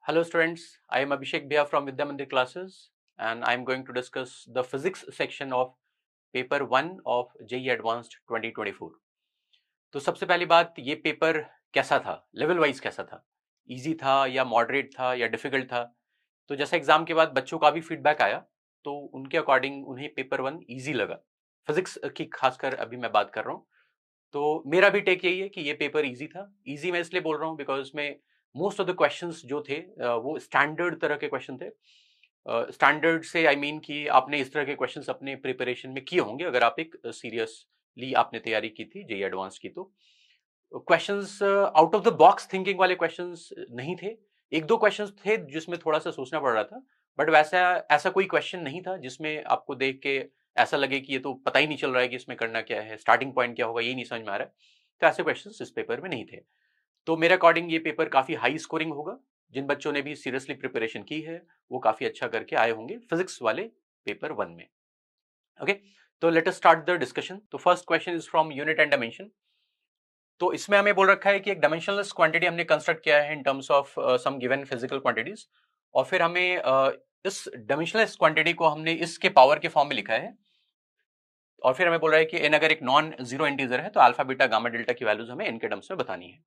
Hello students, I am Abhishek Bhia from Vidya Mandir classes and I am going to discuss the physics section of paper 1 of JEE Advanced 2024. तो सबसे पहली बात, ये paper कैसा था, level wise कैसा था, इजी था या मॉडरेट था या डिफिकल्ट था। तो जैसा एग्जाम के बाद बच्चों का भी फीडबैक आया तो उनके अकॉर्डिंग उन्हें पेपर 1 इजी लगा। फिजिक्स की खासकर अभी मैं बात कर रहा हूँ। तो मेरा भी टेक यही है कि ये पेपर इजी था। इजी मैं इसलिए बोल रहा हूँ बिकॉज में मोस्ट ऑफ द क्वेश्चंस जो थे वो स्टैंडर्ड तरह के क्वेश्चन थे। स्टैंडर्ड से आई मीन कि आपने इस तरह के क्वेश्चंस अपने प्रिपरेशन में किए होंगे अगर आप एक सीरियसली आपने तैयारी की थी जेईई एडवांस की। तो questions out of the box thinking वाले क्वेश्चंस नहीं थे। एक दो क्वेश्चंस थे जिसमें थोड़ा सा सोचना पड़ रहा था, बट वैसा ऐसा कोई क्वेश्चन नहीं था जिसमें आपको देख के ऐसा लगे कि ये तो पता ही नहीं चल रहा है कि इसमें करना क्या है, स्टार्टिंग पॉइंट क्या होगा, ये नहीं समझ में आ रहा है। तो ऐसे क्वेश्चंस इस पेपर में नहीं थे। तो मेरे अकॉर्डिंग ये पेपर काफी हाई स्कोरिंग होगा। जिन बच्चों ने भी सीरियसली प्रिपरेशन की है वो काफी अच्छा करके आए होंगे फिजिक्स वाले पेपर 1 में। ओके, तो let us start the discussion. तो first question is from unit and dimension. तो इसमें हमें बोल रखा है कि एक डायमेंशनलेस क्वांटिटी हमने कंस्ट्रक्ट किया है in terms of some given physical quantities, और फिर हमें इस डायमेंशनलेस क्वांटिटी को हमने इसके पावर के फॉर्म में लिखा है। और फिर हमें बोल रहा है कि एन अगर एक नॉन जीरो इंटीजर है तो अल्फा बीटा गामा डेल्टा की वैल्यूज हमें एन के टर्म्स में बतानी है।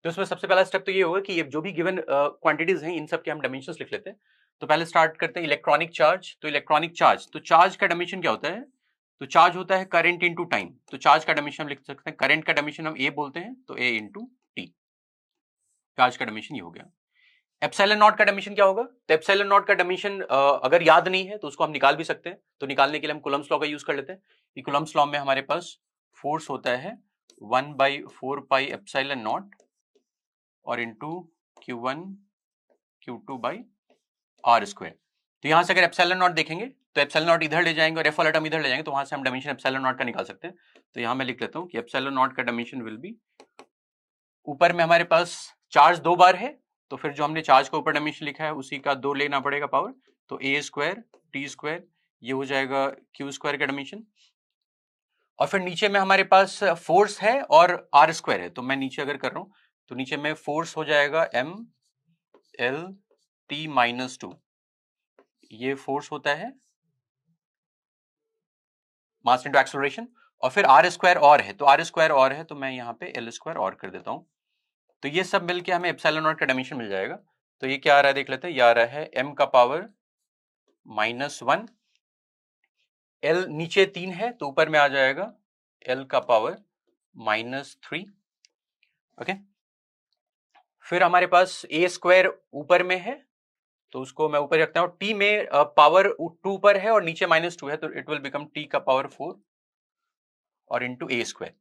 तो इसमें सबसे पहला स्टेप तो ये होगा कि ये जो भी गिवन क्वांटिटीज हैं इन सब के हम डायमेंशंस लिख लेते हैं। तो पहले स्टार्ट करते हैं इलेक्ट्रॉनिक चार्ज। तो इलेक्ट्रॉनिक चार्ज, तो चार्ज का डायमेंशन क्या होता है? तो चार्ज होता है करंट इनटू टाइम। तो चार्ज का डायमेंशन हम लिख सकते हैं, करंट का डायमेंशन हम ए बोलते हैं, तो ए इनटू टी। चार्ज का डायमेंशन ये हो गया। एप्सिलॉन नॉट का डायमेंशन क्या होगा? तो एप्सिलॉन नॉट का डायमेंशन अगर याद नहीं है तो उसको हम निकाल भी सकते हैं। तो निकालने के लिए हम कूलम्ब्स लॉ का यूज कर लेते हैं कि कूलम्ब्स लॉ में हमारे पास फोर्स होता है 1/4 पाई एप्सिलॉन नॉट और into Q1 Q2 by R square. तो यहां से अगर एप्सिलॉन नॉट देखेंगे तो एप्सिलॉन नॉट इधर ले जाएंगे और एफ वाला टर्म इधर ले जाएंगे, तो वहां से हम डायमेंशन एप्सिलॉन नॉट का निकाल सकते हैं। तो यहां मैं लिख लेता हूं कि एप्सिलॉन नॉट का डायमेंशन विल बी, ऊपर में हमारे पास चार्ज दो बार है तो फिर जो हमने चार्ज का ऊपर डायमेंशन लिखा है उसी का दो लेना पड़ेगा पावर। तो ए स्क्वायर टी स्क्वायर ये हो जाएगा क्यू स्क्वायर का डायमेंशन। और फिर नीचे में हमारे पास फोर्स है और आर स्क्वायर है। तो मैं नीचे अगर कर रहा हूं तो नीचे में फोर्स हो जाएगा M L T minus two, ये फोर्स होता है मास इनटू एक्सेलरेशन। और फिर आर स्क्वायर और है, तो आर स्क्वायर और है तो मैं यहाँ पे एल स्क्वायर और कर देता हूँ। तो ये सब मिलके हमें एप्सिलॉन नॉट का डायमेंशन मिल जाएगा। तो ये क्या आ रहा है देख लेते हैं, ये आ रहा है m का पावर -1, l नीचे 3 है तो ऊपर में आ जाएगा l का पावर -3। ओके, फिर हमारे पास a स्क्वायर ऊपर में है तो उसको मैं ऊपर रखता हूं। t में पावर 2 पर है और नीचे -2 है तो इट विल बिकम t का पावर 4 और इंटू a स्क्वायर।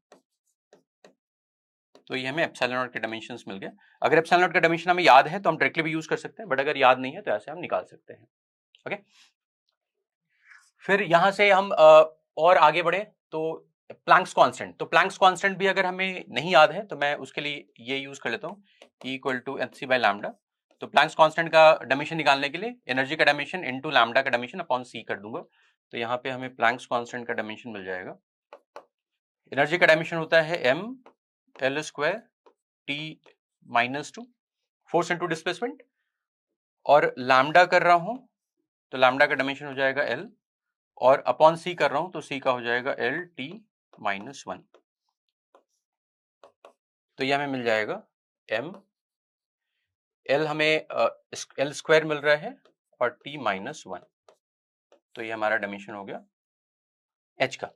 तो ये हमें एप्सिलॉन नॉट के डायमेंशंस मिल गए। अगर एप्सिलॉन नॉट का डायमेंशन हमें याद है तो हम डायरेक्टली भी यूज कर सकते हैं, बट अगर याद नहीं है तो ऐसे हम निकाल सकते हैं। ओके, फिर यहां से हम और आगे बढ़े तो प्लैंक्स कांस्टेंट। तो प्लैंक्स कांस्टेंट भी अगर हमें नहीं याद है तो मैं उसके लिए ये यूज कर लेता हूँ E equal to H C by lambda. तो प्लैंक्स कांस्टेंट का डायमेंशन निकालने के लिए एनर्जी का डायमेंशन इनटू लैम्डा का डायमेंशन अपॉन सी कर दूंगा। तो यहाँ पे हमें प्लैंक्स कांस्टेंट का डायमेंशन मिल जाएगा। एनर्जी का डायमेंशन होता है m L square T -2, force into displacement, और लैम्डा कर रहा हूं तो लैम्डा का डायमेंशन हो जाएगा l, और अपॉन सी कर रहा हूं तो सी का हो जाएगा एल टी -1। तो ये हमें मिल जाएगा m, l हमें एल स्क्वायर मिल रहा है और t -1। तो ये हमारा डायमेंशन हो गया h का।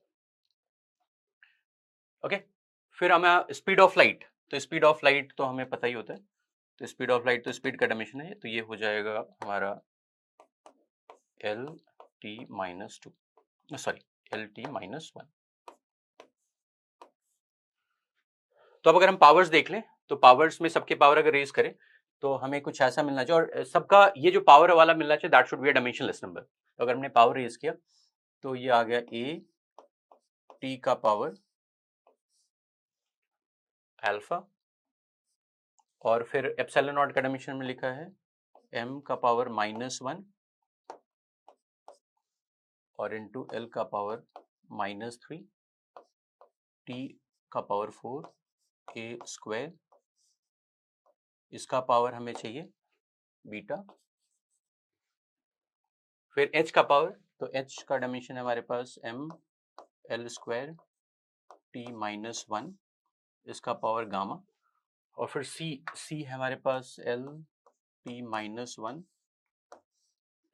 ओके, फिर हमें स्पीड ऑफ लाइट। तो स्पीड ऑफ लाइट तो हमें पता ही होता है, तो स्पीड ऑफ लाइट तो स्पीड का डायमेंशन है, तो ये हो जाएगा हमारा L T -2, sorry L T -1। तो अब अगर हम पावर्स देख लें तो पावर्स में सबके पावर अगर रेज करें तो हमें कुछ ऐसा मिलना चाहिए, और सबका ये जो पावर वाला मिलना चाहिए that should be a dimensionless number. तो अगर हमने पावर रेज किया तो ये आ गया ए टी का पावर अल्फा, और फिर एप्सिलॉन नॉट का डायमेंशन में लिखा है m का पावर -1 और इंटू एल का पावर -3 t का पावर 4 a स्क्वायर, इसका पावर हमें चाहिए बीटा, फिर h का पावर, तो h का डायमेंशन है हमारे पास m l square t minus 1, इसका पावर गामा, और फिर c है हमारे पास l p माइनस 1,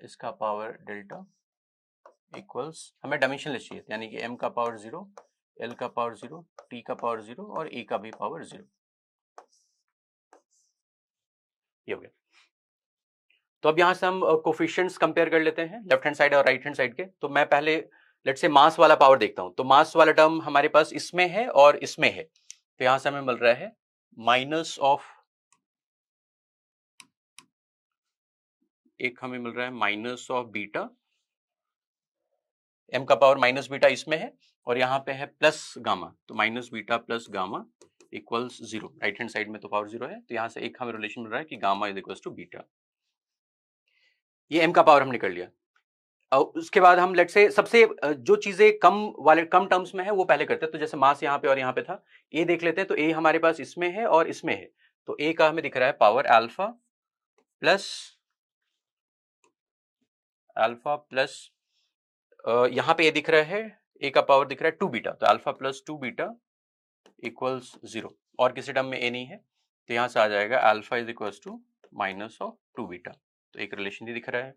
इसका पावर डेल्टा, इक्वल्स हमें डायमेंशन चाहिए, यानी कि m का पावर 0, l का पावर 0, t का पावर 0 और a का भी पावर 0। ये हो गया। तो अब यहाँ से हम कोफिशिएंट्स कंपेयर कर लेते हैं लेफ्ट हैंड साइड और राइट हैंड साइड के। तो मैं पहले लेट से मास वाला पावर देखता हूं। तो मास वाला टर्म हमारे पास इसमें है और इसमें है, तो यहां से हमें मिल रहा है माइनस ऑफ, एक हमें मिल रहा है माइनस ऑफ बीटा, m का पावर माइनस बीटा इसमें है, और यहाँ पे है प्लस गामा, तो minus beta plus gamma equals 0। Right hand side में तो पावर 0 है, तो यहाँ से एक हमें रिलेशन मिल रहा है कि gamma is equals to beta. ये m का पावर हमने कर लिया। और उसके बाद हम लेट से सबसे जो चीजें कम टर्म्स में है वो पहले करते हैं। तो जैसे मास यहाँ पे और यहाँ पे था, ए देख लेते हैं। तो ए हमारे पास इसमें है और इसमें है, तो ए का हमें दिख रहा है पावर अल्फा प्लस यहाँ पे ए दिख रहा है, ए का पावर दिख रहा है 2 बीटा, तो अल्फा प्लस 2 बीटा इक्वल्स 0। और किसी टर्म में ए नहीं है, तो यहाँ से आ जाएगा alpha is equals to minus of 2 beta. तो एक रिलेशन ही दिख रहा है।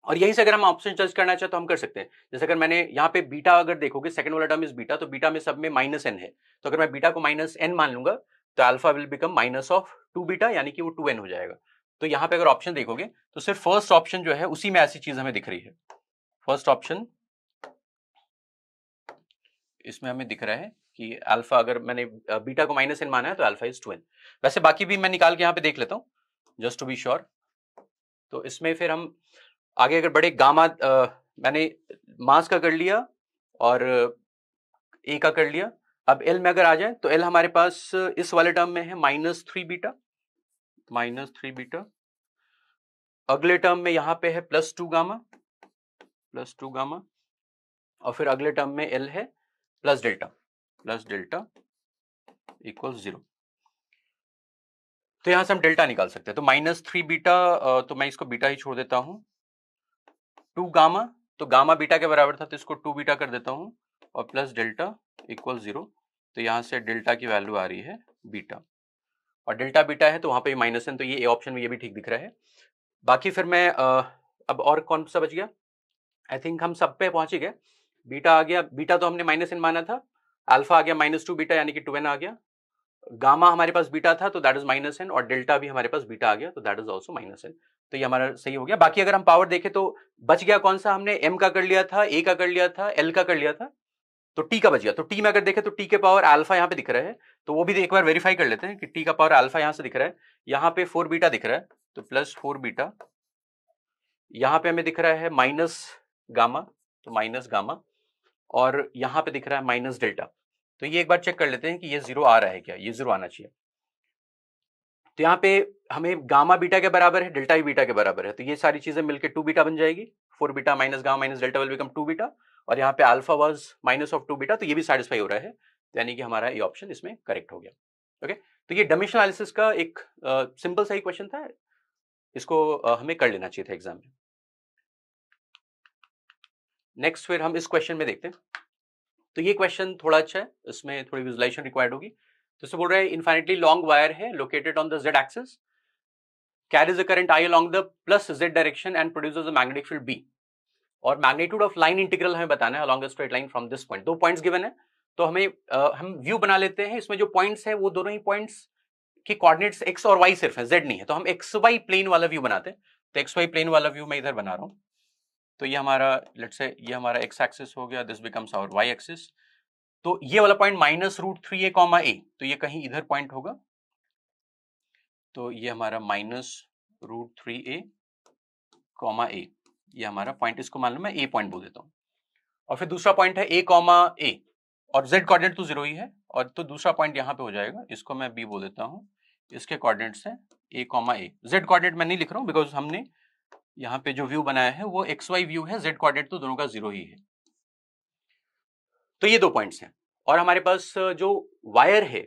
और यहीं से अगर हम ऑप्शन जज करना चाहे तो हम कर सकते हैं। जैसे अगर मैंने यहाँ पे बीटा अगर देखोगे, सेकंड वाला टर्म इज बीटा, तो बीटा में सब में माइनस एन है, तो अगर मैं बीटा को माइनस एन मान लूंगा तो alpha will become minus of 2 beta, यानी कि वो 2n हो जाएगा। तो यहाँ पे अगर ऑप्शन देखोगे तो सिर्फ फर्स्ट ऑप्शन जो है उसी में ऐसी चीज हमें दिख रही है। फर्स्ट ऑप्शन इसमें हमें दिख रहा है कि अल्फा, अगर मैंने बीटा को माइनस एन माना है तो अल्फा इज 2n। वैसे बाकी भी मैं निकाल के यहाँ पे देख लेता हूँ जस्ट टू बी श्योर। तो इसमें फिर हम आगे अगर बड़े गामा, मैंने मास का कर लिया और ए का कर लिया। अब एल में अगर आ जाए तो एल हमारे पास इस वाले टर्म में है माइनस 3 बीटा। अगले टर्म में यहाँ पे है प्लस 2 गामा, और फिर अगले टर्म में एल है प्लस डेल्टा इक्वल 0। तो यहां से हम डेल्टा निकाल सकते हैं। तो माइनस 3 बीटा, तो मैं इसको बीटा ही छोड़ देता हूं। 2 गामा, तो गामा बीटा के बराबर था तो इसको 2 बीटा कर देता हूं, और प्लस डेल्टा इक्वल 0। तो यहां से डेल्टा की वैल्यू आ रही है बीटा, और डेल्टा बीटा है तो वहां पे माइनस है, तो ये ऑप्शन में ये भी ठीक दिख रहा है। बाकी फिर मैं अब और कौन सा बच गया, आई थिंक हम सब पे पहुंच ही गए। बीटा आ गया, बीटा तो हमने माइनस एन माना था, अल्फा आ गया माइनस 2 बीटा यानी कि 2n आ गया, गामा हमारे पास बीटा था तो दैट इज माइनस एन, और डेल्टा भी हमारे पास बीटा आ गया तो that is also minus N. तो ये हमारा सही हो गया। बाकी अगर हम पावर देखें तो बच गया कौन सा, हमने m का कर लिया था, a का कर लिया था, l का कर लिया था, तो t का बच गया। तो t में अगर देखें तो t के पावर अल्फा यहाँ पे दिख रहा है, तो वो भी एक बार वेरीफाई कर लेते हैं कि t का पावर अल्फा यहाँ से दिख रहा है, यहाँ पे 4 बीटा दिख रहा है, तो प्लस 4 बीटा, यहाँ पे हमें दिख रहा है माइनस गामा, तो माइनस गामा, और यहाँ पे दिख रहा है माइनस डेल्टा। तो ये एक बार चेक कर लेते हैं कि ये 0 आ रहा है क्या, ये 0 आना चाहिए। तो यहाँ पे हमें गामा बीटा के बराबर है, डेल्टा भी बीटा के बराबर है, तो ये सारी चीजें मिलकर 2 बीटा बन जाएगी। 4 beta minus gamma minus delta will become 2 beta, और यहाँ पे alpha was minus of 2 beta, तो ये भी सेटिस्फाई हो रहा है, तो यानी कि हमारा ये ऑप्शन इसमें करेक्ट हो गया। ओके, तो ये डायमेंशनल एनालिसिस का एक सिंपल सा ही क्वेश्चन था, इसको हमें कर लेना चाहिए था एग्जाम में। नेक्स्ट फिर हम इस क्वेश्चन में देखते हैं। तो ये क्वेश्चन थोड़ा अच्छा है, इसमें थोड़ी विजुलाइजेशन रिक्वायर्ड होगी। तो इससे बोल रहा है इनफाइनेटली लॉन्ग वायर है located on the z axis, carries a current I along the plus z direction and produces a magnetic field B, और मैग्नीट्यूड ऑफ लाइन इंटीग्रल हमें बताना है along a straight line from this point। 2 points given है, तो हमें हम view बना लेते हैं। इसमें जो पॉइंट्स है वो दोनों ही पॉइंट्स की कोऑर्डिनेट्स x और y सिर्फ है, z नहीं है, तो हम xy प्लेन वाला व्यू बनाते हैं। तो xy प्लेन वाला व्यू मैं इधर बना रहा हूं। तो ये हमारा लेट्स से ये हमारा x एक्सिस हो गया, this becomes our y axis. तो ये वाला पॉइंट -√3a, a, तो ये कहीं इधर पॉइंट होगा, तो ये हमारा -√3a, a, ये हमारा पॉइंट, इसको मान लो मैं a पॉइंट बोल देता हूँ। और फिर दूसरा पॉइंट है a, और z कोऑर्डिनेट तो 0 ही है, और तो दूसरा पॉइंट यहाँ पे हो जाएगा, इसको मैं b बोल देता हूँ, इसके कोऑर्डिनेट्स है a, z कोऑर्डिनेट मैं नहीं लिख रहा हूँ बिकॉज हमने यहाँ पे जो व्यू बनाया है वो xy व्यू है, z कोऑर्डिनेट तो दोनों का 0 ही है। तो ये 2 पॉइंट्स हैं, और हमारे पास जो वायर है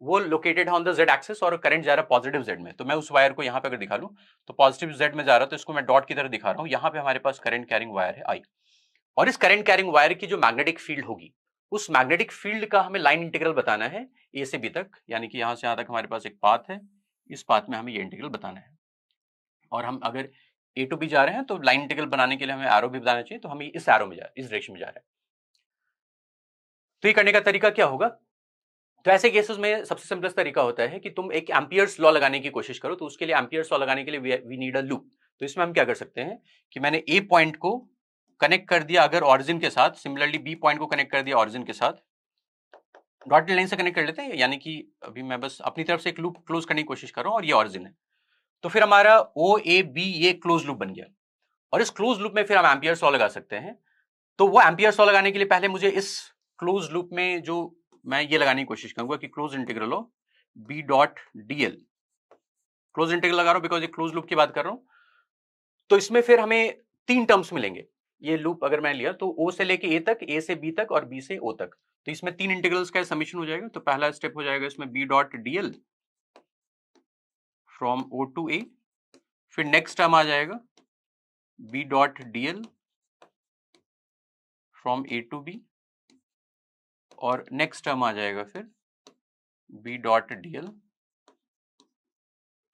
वो लोकेटेड है ऑन द जेड एक्सिस और करंट जा रहा है पॉजिटिव जेड में। तो मैं उस वायर को यहाँ पे अगर दिखा लूं तो पॉजिटिव जेड में जा रहा है, तो इसको मैं डॉट की तरह दिखा रहा हूँ। यहाँ पे हमारे पास करंट कैरिंग वायर है आई, और इस करंट कैरिंग वायर की जो मैग्नेटिक फील्ड होगी, उस मैग्नेटिक फील्ड का हमें लाइन इंटीग्रल बताना है ए से बी तक, यानी कि यहां से यहां तक हमारे पास एक पाथ है, इस पाथ में हमें ये इंटीग्रल बताना है। और हम अगर ए टू बी जा रहे हैं तो लाइन इंटीग्रल बनाने के लिए हमें एरो भी बताना चाहिए, तो हम इस एरो में जा इस डायरेक्शन में जा रहे हैं। तो ये करने का तरीका क्या होगा? तो ऐसे केसेस में सबसे सिंपलेस्ट तरीका होता है कि तुम एक एम्पियर्स लॉ लगाने की कोशिश करो। तो उसके लिए एम्पियर्स लॉ लगाने के लिए वी नीड अ लूप। तो इसमें हम क्या कर सकते हैं कि मैंने ए पॉइंट को कनेक्ट कर दिया अगर ऑरिजिन के साथ, सिमिलरली बी पॉइंट को कनेक्ट कर दिया ऑरिजिन के साथ, डॉटेड लाइन से कनेक्ट कर लेते हैं, यानी कि अभी मैं बस अपनी तरफ से एक लूप क्लोज करने की कोशिश कर रहा हूं और ये ऑरिजिन है। तो फिर हमारा ओ ए बी ये क्लोज लूप बन गया, और इस क्लोज लूप में फिर हम एम्पियर्स लॉ लगा सकते हैं। तो वो एम्पियर्स लॉ लगाने के लिए पहले मुझे इस क्लोज लूप में जो मैं ये लगाने की कोशिश करूंगा कि close integral of B dot DL, close integral लगा रहा हूं बिकॉज ये क्लोज लूप की बात कर रहा हूं। तो इसमें फिर हमें 3 टर्म्स मिलेंगे। ये लूप अगर मैं लिया तो ओ से लेके ए तक, ए से बी तक और बी से ओ तक, तो इसमें 3 इंटीग्रल्स का समीशन हो जाएगा। तो पहला स्टेप हो जाएगा इसमें B dot dl from O to A, फिर नेक्स्ट टर्म आ जाएगा B dot dl from A to B, और नेक्स्ट टर्म आ जाएगा फिर B dot dl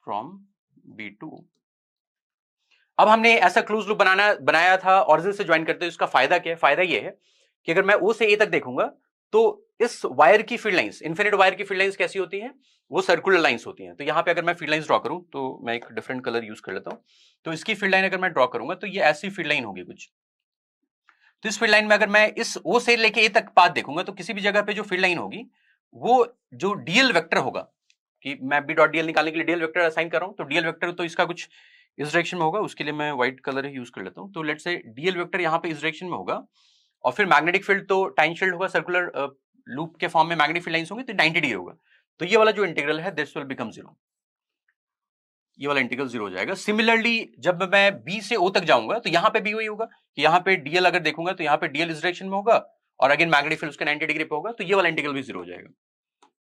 from B to O. अब हमने ऐसा क्लोज लूप बनाया था ऑरिजिन से ज्वाइन करते हुए। इसका फायदा क्या है? फायदा ये है कि अगर मैं ओ से ए तक देखूंगा तो इस वायर की फील्ड लाइंस, इन्फिनिट वायर की फील्ड लाइंस कैसी होती हैं? वो सर्कुलर लाइंस होती हैं। तो यहां पे अगर मैं फील्ड लाइंस ड्रॉ करूं, तो मैं एक डिफरेंट कलर यूज कर लेता हूं। तो इसकी फील्ड लाइन अगर मैं ड्रॉ करूंगा तो ये ऐसी फील्ड लाइन होगी कुछ। तो इस फील्ड लाइन में अगर मैं इस ओ से लेके ए तक पाथ देखूंगा तो किसी भी जगह पे जो फील्ड लाइन होगी वो जो डीएल वेक्टर होगा, कि मैं बी डॉट डीएल निकालने के लिए डीएल वेक्टर असाइन कर रहा हूं, तो डीएल वेक्टर तो इसका कुछ इस डायरेक्शन में होगा। उसके लिए मैं व्हाइट कलर ही यूज कर लेता हूं। तो लेट्स से डीएल वेक्टर यहाँ पे इस डायरेक्शन में होगा, और फिर मैग्नेटिक फील्ड तो टेंजेंशियल होगा, सर्कुलर लूप के फॉर्म में मैग्नेटिक फील्ड लाइंस होंगी, तो 90 डिग्री होगा। तो ये वाला जो इंटीग्रल है दिस विल बिकम 0, ये वाला इंटीग्रल 0 हो जाएगा। सिमिलरली जब मैं बी से ओ तक जाऊंगा तो यहाँ पे भी वही होगा कि यहाँ पे डीएल अगर देखूंगा तो यहाँ पे डीएल इस डायरेक्शन में होगा, और अगेन मैग्नेटिक फील्ड उसके 90 डिग्री पे होगा, तो ये वाला इंटीग्रल भी 0 हो जाएगा।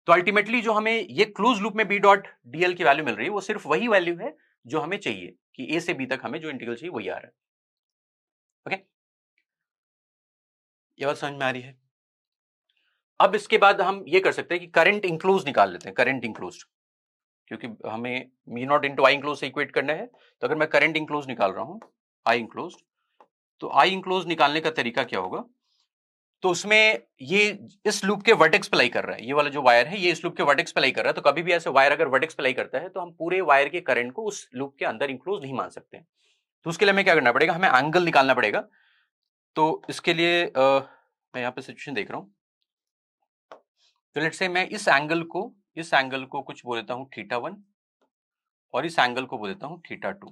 तो अल्टीमेटली जो हमें ये क्लोज लूप में बी डॉट डीएल की वैल्यू मिल रही है वो सिर्फ वही वैल्यू है जो हमें चाहिए, कि ए से बी तक हमें जो इंटीग्रल चाहिए वही आ रहा है। ओके, ये बात समझ में आ रही है? अब इसके बाद हम ये कर सकते हैं कि करंट इंक्लोज निकाल लेते हैं, करंट इंक्लोज, क्योंकि हमें me not into I enclose से इक्वेट करना है। तो अगर मैं करंट इंक्लोज निकाल रहा हूं आई इंक्लोज, तो आई इंक्लोज निकालने का तरीका क्या होगा? तो उसमें ये इस लूप के वर्टेक्स पे लाई कर रहा है, ये वाला जो वायर है ये इस लूप के वर्टेक्स पे लाई कर रहा है। तो कभी भी ऐसे वायर अगर वर्टेक्स पे लाई करता है तो हम पूरे वायर के करंट को उस लूप के अंदर इंक्लोज नहीं मान सकते। तो उसके लिए हमें क्या करना पड़ेगा? हमें एंगल निकालना पड़ेगा। तो इसके लिए मैं यहाँ पे सिचुएशन देख रहा हूं। तो लेट्स से मैं इस एंगल को कुछ बोल देता हूं θ1, और इस एंगल को बोल देता हूं θ2।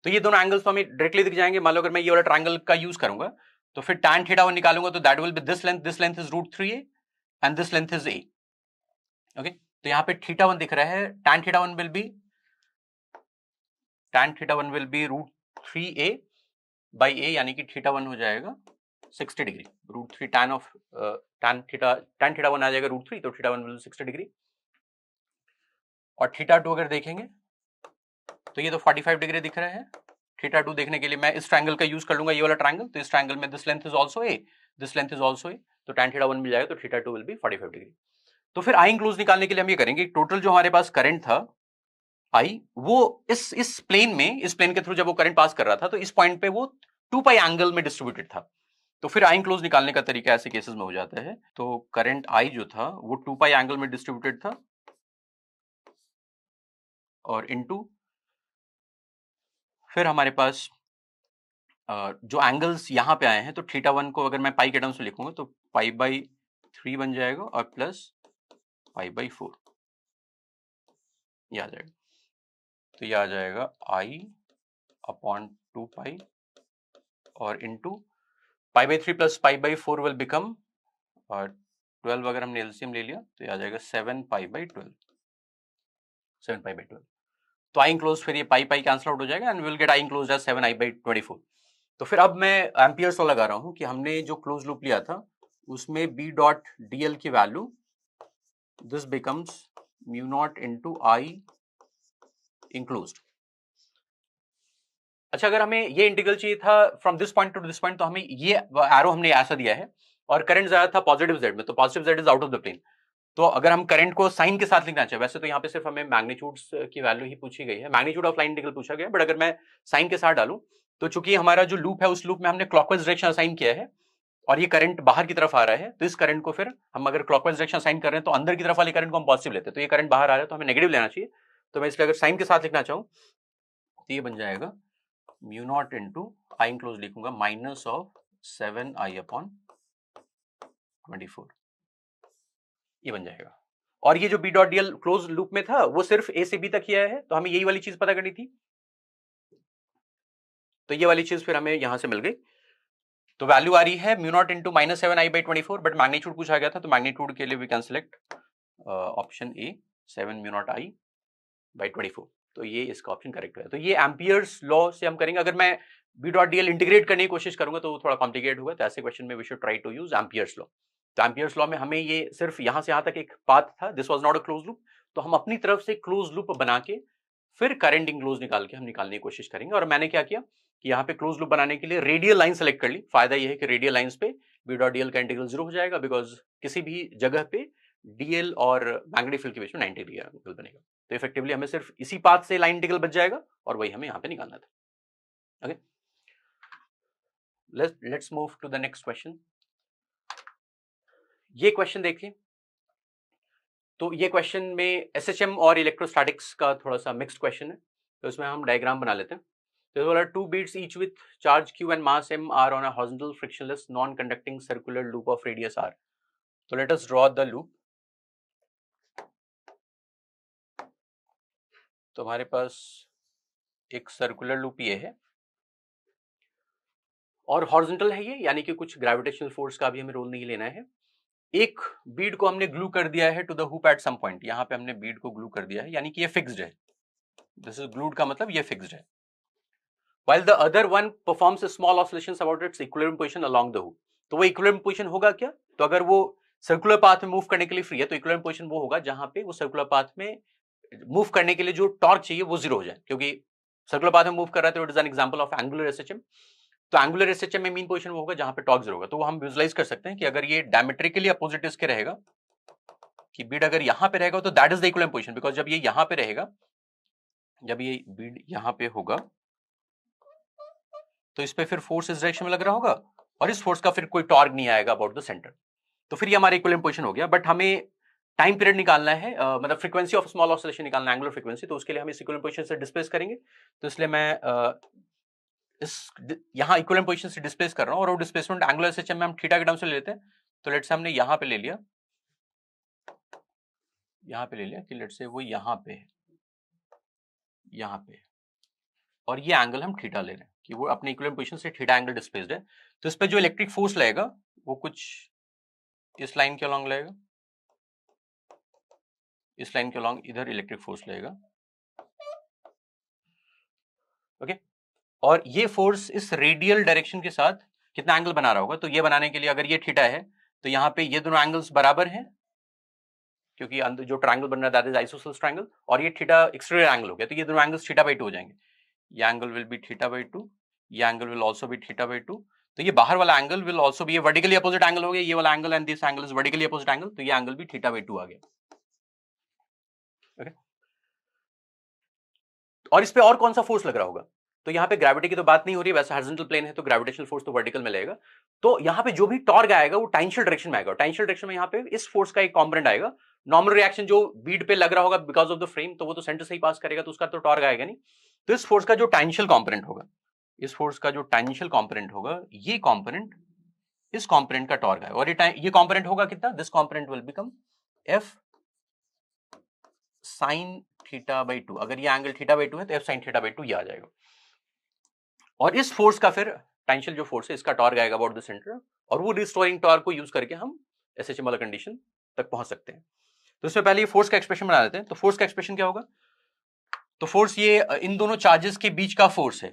तो ये दोनों एंगल्स तो हमें डायरेक्टली दिख जाएंगे। मान लो अगर मैं ये वाला ट्रायंगल का यूज करूंगा तो फिर tan θ1 निकालूंगा तो that will be this length is √3a and this length is a। Okay, तो यहाँ पे θ1 दिख रहा है, tan θ1 will be √3a by a, यानी कि θ1 हो जाएगा 60 डिग्री। √3 tan θ1 आ जाएगा √3, तो θ1 विल 60 डिग्री। और θ2 अगर देखेंगे तो ये तो 45 डिग्री दिख रहा है। θ2 देखने के लिए मैं इस ट्रायंगल का यूज कर लूंगा, ये वाला ट्रायंगल। तो इस ट्रायंगल में this length is also a, this length is also a, तो tan θ1 मिल जाएगा, तो θ2 विल बी 45 डिग्री। तो फिर आई इंक्लोज निकालने के लिए हम ये करेंगे, टोटल जो हमारे पास करंट था आई, वो इस प्लेन के थ्रू जब वो करंट पास कर रहा था तो इस पॉइंट पे वो 2 पाई एंगल में डिस्ट्रीब्यूटेड था। तो फिर आई इंक्लोज निकालने का तरीका ऐसे केसेस में हो जाता है। तो करंट आई जो था वो 2 पाई एंगल में डिस्ट्रीब्यूटेड था, और इनटू फिर हमारे पास जो एंगल्स यहां पे आए हैं, तो θ1 को अगर मैं पाई के टर्म्स में लिखूंगा तो π/3 बन जाएगा, और प्लस π/4 ये आ जाएगा। तो ये आ जाएगा I/2 पाई, और इनटू π/3 प्लस π/4 विल बिकम 12। अगर हमने एलसीएम ले लिया तो ये आ जाएगा 7π/12, 7π/12। तो आई इंक्लोज फिर ये पाई कैंसल आउट हो जाएगा and will get I enclose as 7I/24। तो फिर अब मैं एम्पियर्स लॉ लगा रहा हूं कि हमने जो क्लोज लूप लिया था उसमें बी डॉट डीएल की value this becomes mu not into I enclosed. अच्छा, अगर हमें ये इंटीग्रल चाहिए था from this point two this point, तो हमें ये एरो हमने ऐसा दिया है और करंट ज्यादा था पॉजिटिव जेड में, तो positive Z is out of the plane. तो अगर हम करंट को साइन के साथ लिखना चाहे, वैसे तो यहाँ पे सिर्फ हमें मैग्नीट्यूड्स की वैल्यू ही पूछी गई है, मैग्नीट्यूड ऑफ लाइन इंटीग्रल पूछा गया है, बट अगर मैं साइन के साथ डालूं तो चूंकि हमारा जो लूप है उस लूप में हमने क्लॉकवाइज डायरेक्शन असाइन किया है और ये करंट बाहर की तरफ आ रहा है, तो इस करंट को फिर हम अगर क्लॉकवाइज डायरेक्शन असाइन कर रहे हैं तो अंदर की तरफ वाले करंट को हम पॉजिटिव लेते हैं, तो ये करंट बाहर आ रहा है तो हमें नेगेटिव लेना चाहिए। तो मैं इसलिए अगर साइन के साथ लिखना चाहूँ तो ये बन जाएगा mu not into I enclose लिखूंगा माइनस ऑफ 7i अपॉन 24, ये बन जाएगा। और ये जो B dot DL close loop में था वो सिर्फ ए से बी तक ही आया है, तो हमें यही वाली चीज पता करनी थी, तो ये वाली चीज फिर हमें यहां से मिल गई। तो वैल्यू आ रही है mu not into minus 7i/24, but magnitude पूछा गया था, तो मैग्नीट्यूड के लिए we can select option A 7 mu not i/24, तो ये इसका ऑप्शन करेक्ट है। तो ये एम्पियर्स लॉ से हम करेंगे। अगर मैं बी डॉट डीएल इंटीग्रेट करने की कोशिश करूंगा तो वो थोड़ा कॉम्प्लिकेट होगा, तो ऐसे क्वेश्चन में we should try to use Ampere's law. तो एम्पियर्स लॉ में हमें ये सिर्फ यहां से यहां तक एक पाथ था, this was not a close loop, तो हम अपनी तरफ से क्लोज लूप बना के फिर करंट इंक्लोज निकाल के हम निकालने की कोशिश करेंगे। और मैंने क्या किया कि यहाँ पे क्लोज लूप बनाने के लिए रेडियल लाइन सेलेक्ट कर ली। फायदा ये है कि रेडियल लाइंस पे बी डॉट डीएल का इंटीग्रल 0 हो जाएगा, बिकॉज किसी भी जगह पे डीएल और मैग्नेटिक फील्ड के बीच में 90 डिग्री एंगल बनेगा। तो इफेक्टिवली हमें सिर्फ इसी पाथ से लाइन इंटीग्रल बच जाएगा और वही हमें यहाँ पे निकालना था। Okay, let's move to the next question. ये क्वेश्चन देखिए, तो ये क्वेश्चन में एसएचएम और इलेक्ट्रोस्टैटिक्स का थोड़ा सा मिक्स्ड क्वेश्चन है, तो इसमें हम डायग्राम बना लेते हैं। तो बोला 2 beads each with charge q and mass m are on a horizontal frictionless non-conducting circular loop of radius r. So let us draw the loop. तो हमारे पास एक सर्कुलर लूप ये है और हॉरिजॉन्टल है ये, यानी कि कुछ ग्रेविटेशनल फोर्स का भी हमें रोल नहीं लेना है। एक बीड को हमने ग्लू कर दिया है to the hoop at some point, यहाँ पे हमने बीड को ग्लू कर दिया है, यानी कि ये फिक्स्ड है। दिस इज ग्लूड का मतलब ये फिक्स्ड है। While the other one performs a small oscillations about its equilibrium position along the hoop. तो वो equilibrium position होगा क्या? तो अगर वो सर्कुलर पाथ में मूव करने के लिए फ्री है तो इक्विलिब्रियम पोजीशन वो होगा जहां पे वो सर्कुलर पाथ में मूव करने के लिए जो टॉर्क चाहिए वो 0 हो जाए, क्योंकि सर्कुलर पाथ में मूव कर रहा है तो it is an example of angular SHM. तो एंगुलर एसएचएम में मीन पोजीशन वो होगा जहां पे टॉर्क 0 होगा। तो वो हम विजुलाइज कर सकते हैं कि अगर ये डायमेट्रिकली अपोजिट इसके रहेगा कि बीड अगर यहां पे रहेगा तो that is the equilibrium position, because जब ये यहां पे रहेगा, जब ये बीड यहां पे होगा तो इस पे फिर फोर्स इस डायरेक्शन में लग रहा होगा और इस फोर्स का फिर कोई टॉर्क नहीं आएगा अबाउट द सेंटर, तो फिर ये हमारा इक्विलिब्रियम पोजीशन हो गया। बट हमें टाइम पीरियड निकालना है, मतलब फ्रीक्वेंसी ऑफ स्मॉल ऑसिलेशन निकालना है, एंगुलर फ्रीक्वेंसी, तो उसके लिए हम इस इक्विलिब्रियम पोजीशन से डिस्प्लेस करेंगे। तो इसलिए मैं इस यहाँ इक्विलिब्रियम पोजीशन से डिस्प्लेस कर रहा हूँ और वो डिस्प्लेसमेंट एंगुलर एसएचएम में हम थीटा के टर्म से ले लेते हैं। तो लेट्स से हमने यहाँ पे ले लिया, कि लेट्स से वो यहाँ पे है, यहाँ पे, और ये एंगल हम थीटा ले रहे हैं कि वो अपने इक्विलिब्रियम पोजीशन से थीटा एंगल डिस्प्लेस्ड है। तो इस पे जो इलेक्ट्रिक फोर्स लगेगा वो कुछ इस लाइन के अलॉन्ग लगेगा, इस लाइन के अलॉन्ग इधर इलेक्ट्रिक फोर्स लगेगा। ओके, और ये फोर्स इस रेडियल डायरेक्शन के साथ कितना एंगल बना रहा होगा? तो ये बनाने के लिए अगर ये थीटा है तो यहाँ पे ये दोनों एंगल्स बराबर हैं, क्योंकि जो ट्रायंगल बन रहा है दैट इज आइसोसेलेस ट्रायंगल, और ये थीटा एक्सटीरियर एंगल हो गया, तो ये दोनों एंगल्स θ/2 हो जाएंगे। ये एंगल विल बी θ/2, ये एंगल विल आल्सो बी θ/2। तो ये बाहर वाला angle will also B vertically opposite angle हो गया, ये वाला angle and this angle is vertically opposite angle, तो ये एंगल भी θ/2 आ गया। ओके, और इस पे और कौन सा फोर्स लग रहा होगा? तो यहाँ पे ग्रेविटी की तो बात नहीं हो रही, वैसे हॉरिजॉन्टल प्लेन है तो ग्रेविटेशनल फोर्स तो वर्टिकल में लगेगा। तो यहाँ पे जो भी टॉर्क आएगा वो टेंशियल डायरेक्शन में आएगा, टेंशियल डायरेक्शन में यहाँ पे इस फोर्स का एक कॉम्पोनेंट आएगा। नॉर्मल रिएक्शन जो बीड पे लग रहा होगा बिकॉज ऑफ द फ्रेम, तो वो तो सेंटर से ही पास करेगा, तो उसका तो टॉर्क आएगा नहीं। तो इस फोर्स का जो टेंशियल कॉम्पोनेंट होगा, इस फोर्स का जो टेंशियल कॉम्पोनेंट होगा, ये कॉम्पोनेंट इस कॉम्पोनेंट का टॉर्क है, और ये कॉम्पोनेंट होगा कितना? This component will become F sine θ/2। अगर ये एंगल θ/2 है तो एफ साइन θ/2 ये आ जाएगा। और इस फोर्स का फिर टेंशियल जो फोर्स है इसका टॉर्क आएगा अबाउट द सेंटर, और वो रिस्टोरिंग टॉर्क को यूज करके हम एसएचएम वाला कंडीशन तक पहुंच सकते हैं। तो इससे पहले ये फोर्स का एक्सप्रेशन बना देते हैं। तो फोर्स का एक्सप्रेशन क्या होगा? तो फोर्स ये इन दोनों चार्जेस के बीच का फोर्स है,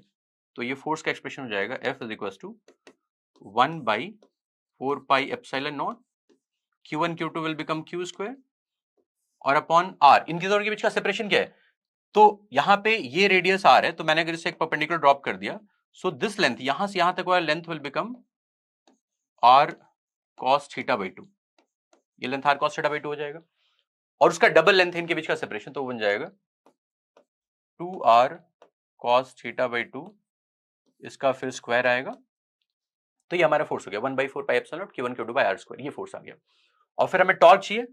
तो ये फोर्स का एक्सप्रेशन हो जाएगा F is equal to 1/4 pi epsilon not, Q1 Q2 will become Q square और अपॉन आर, इनके दोनों के बीच का सेपरेशन क्या है? तो यहां पे ये रेडियस आर है, तो मैंने अगर इसे एक परपेंडिकुलर ड्रॉप कर दिया, सो दिस लेंथ यहां से यहां तक वाला length will become R cos theta by 2, ये length R cos theta by 2 हो जाएगा, और उसका डबल लेंथ है इनके बीच का सेपरेशन, तो बन जाएगा 2r cos थीटा बाई 2, इसका फिर स्क्वायर आएगा, तो ये हमारा फोर्स हो गया 1/4 pi epsilon not Q1 Q2 by r square, ये फोर्स आ गया। और फिर हमें टॉर्क चाहिए,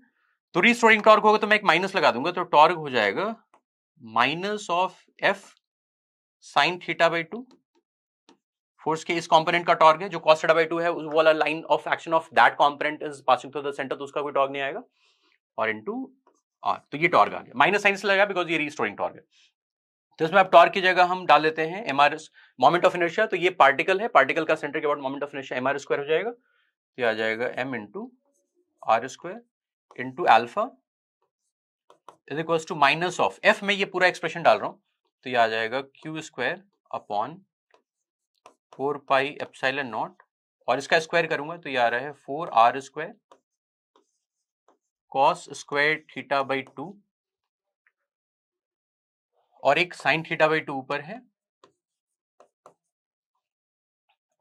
तो रीस्टोरिंग टॉर्क होगा तो मैं एक माइनस लगा दूंगा, तो टॉर्क हो जाएगा minus of f sin theta by 2, force के इस कंपोनेंट का टॉर्क है जो cos थीटा बाई 2 है, उस वाला line of action of that component is passing through the center, तो उसका कोई टॉर्क नहीं आएगा, और इनटू r, तो ये टॉर्क आ गया, माइनस साइन से लगा बिकॉज ये रीस्टोरिंग टॉर्क है। तो इसमें अब टॉर्क की जगह हम डाल देते हैं mr मोमेंट ऑफ इनर्शिया, तो ये पार्टिकल है, पार्टिकल का सेंटर के about moment of inertia mr square हो जाएगा, तो ये आ जाएगा m into R square into alpha is equal to minus of f में ये पूरा एक्सप्रेशन डाल रहा हूं, तो ये आ जाएगा q square upon 4 pi epsilon not, और इसका स्क्वायर करूंगा तो ये आ रहा है 4r square cos square theta by 2, और एक साइन थीटा बाई 2 ऊपर है,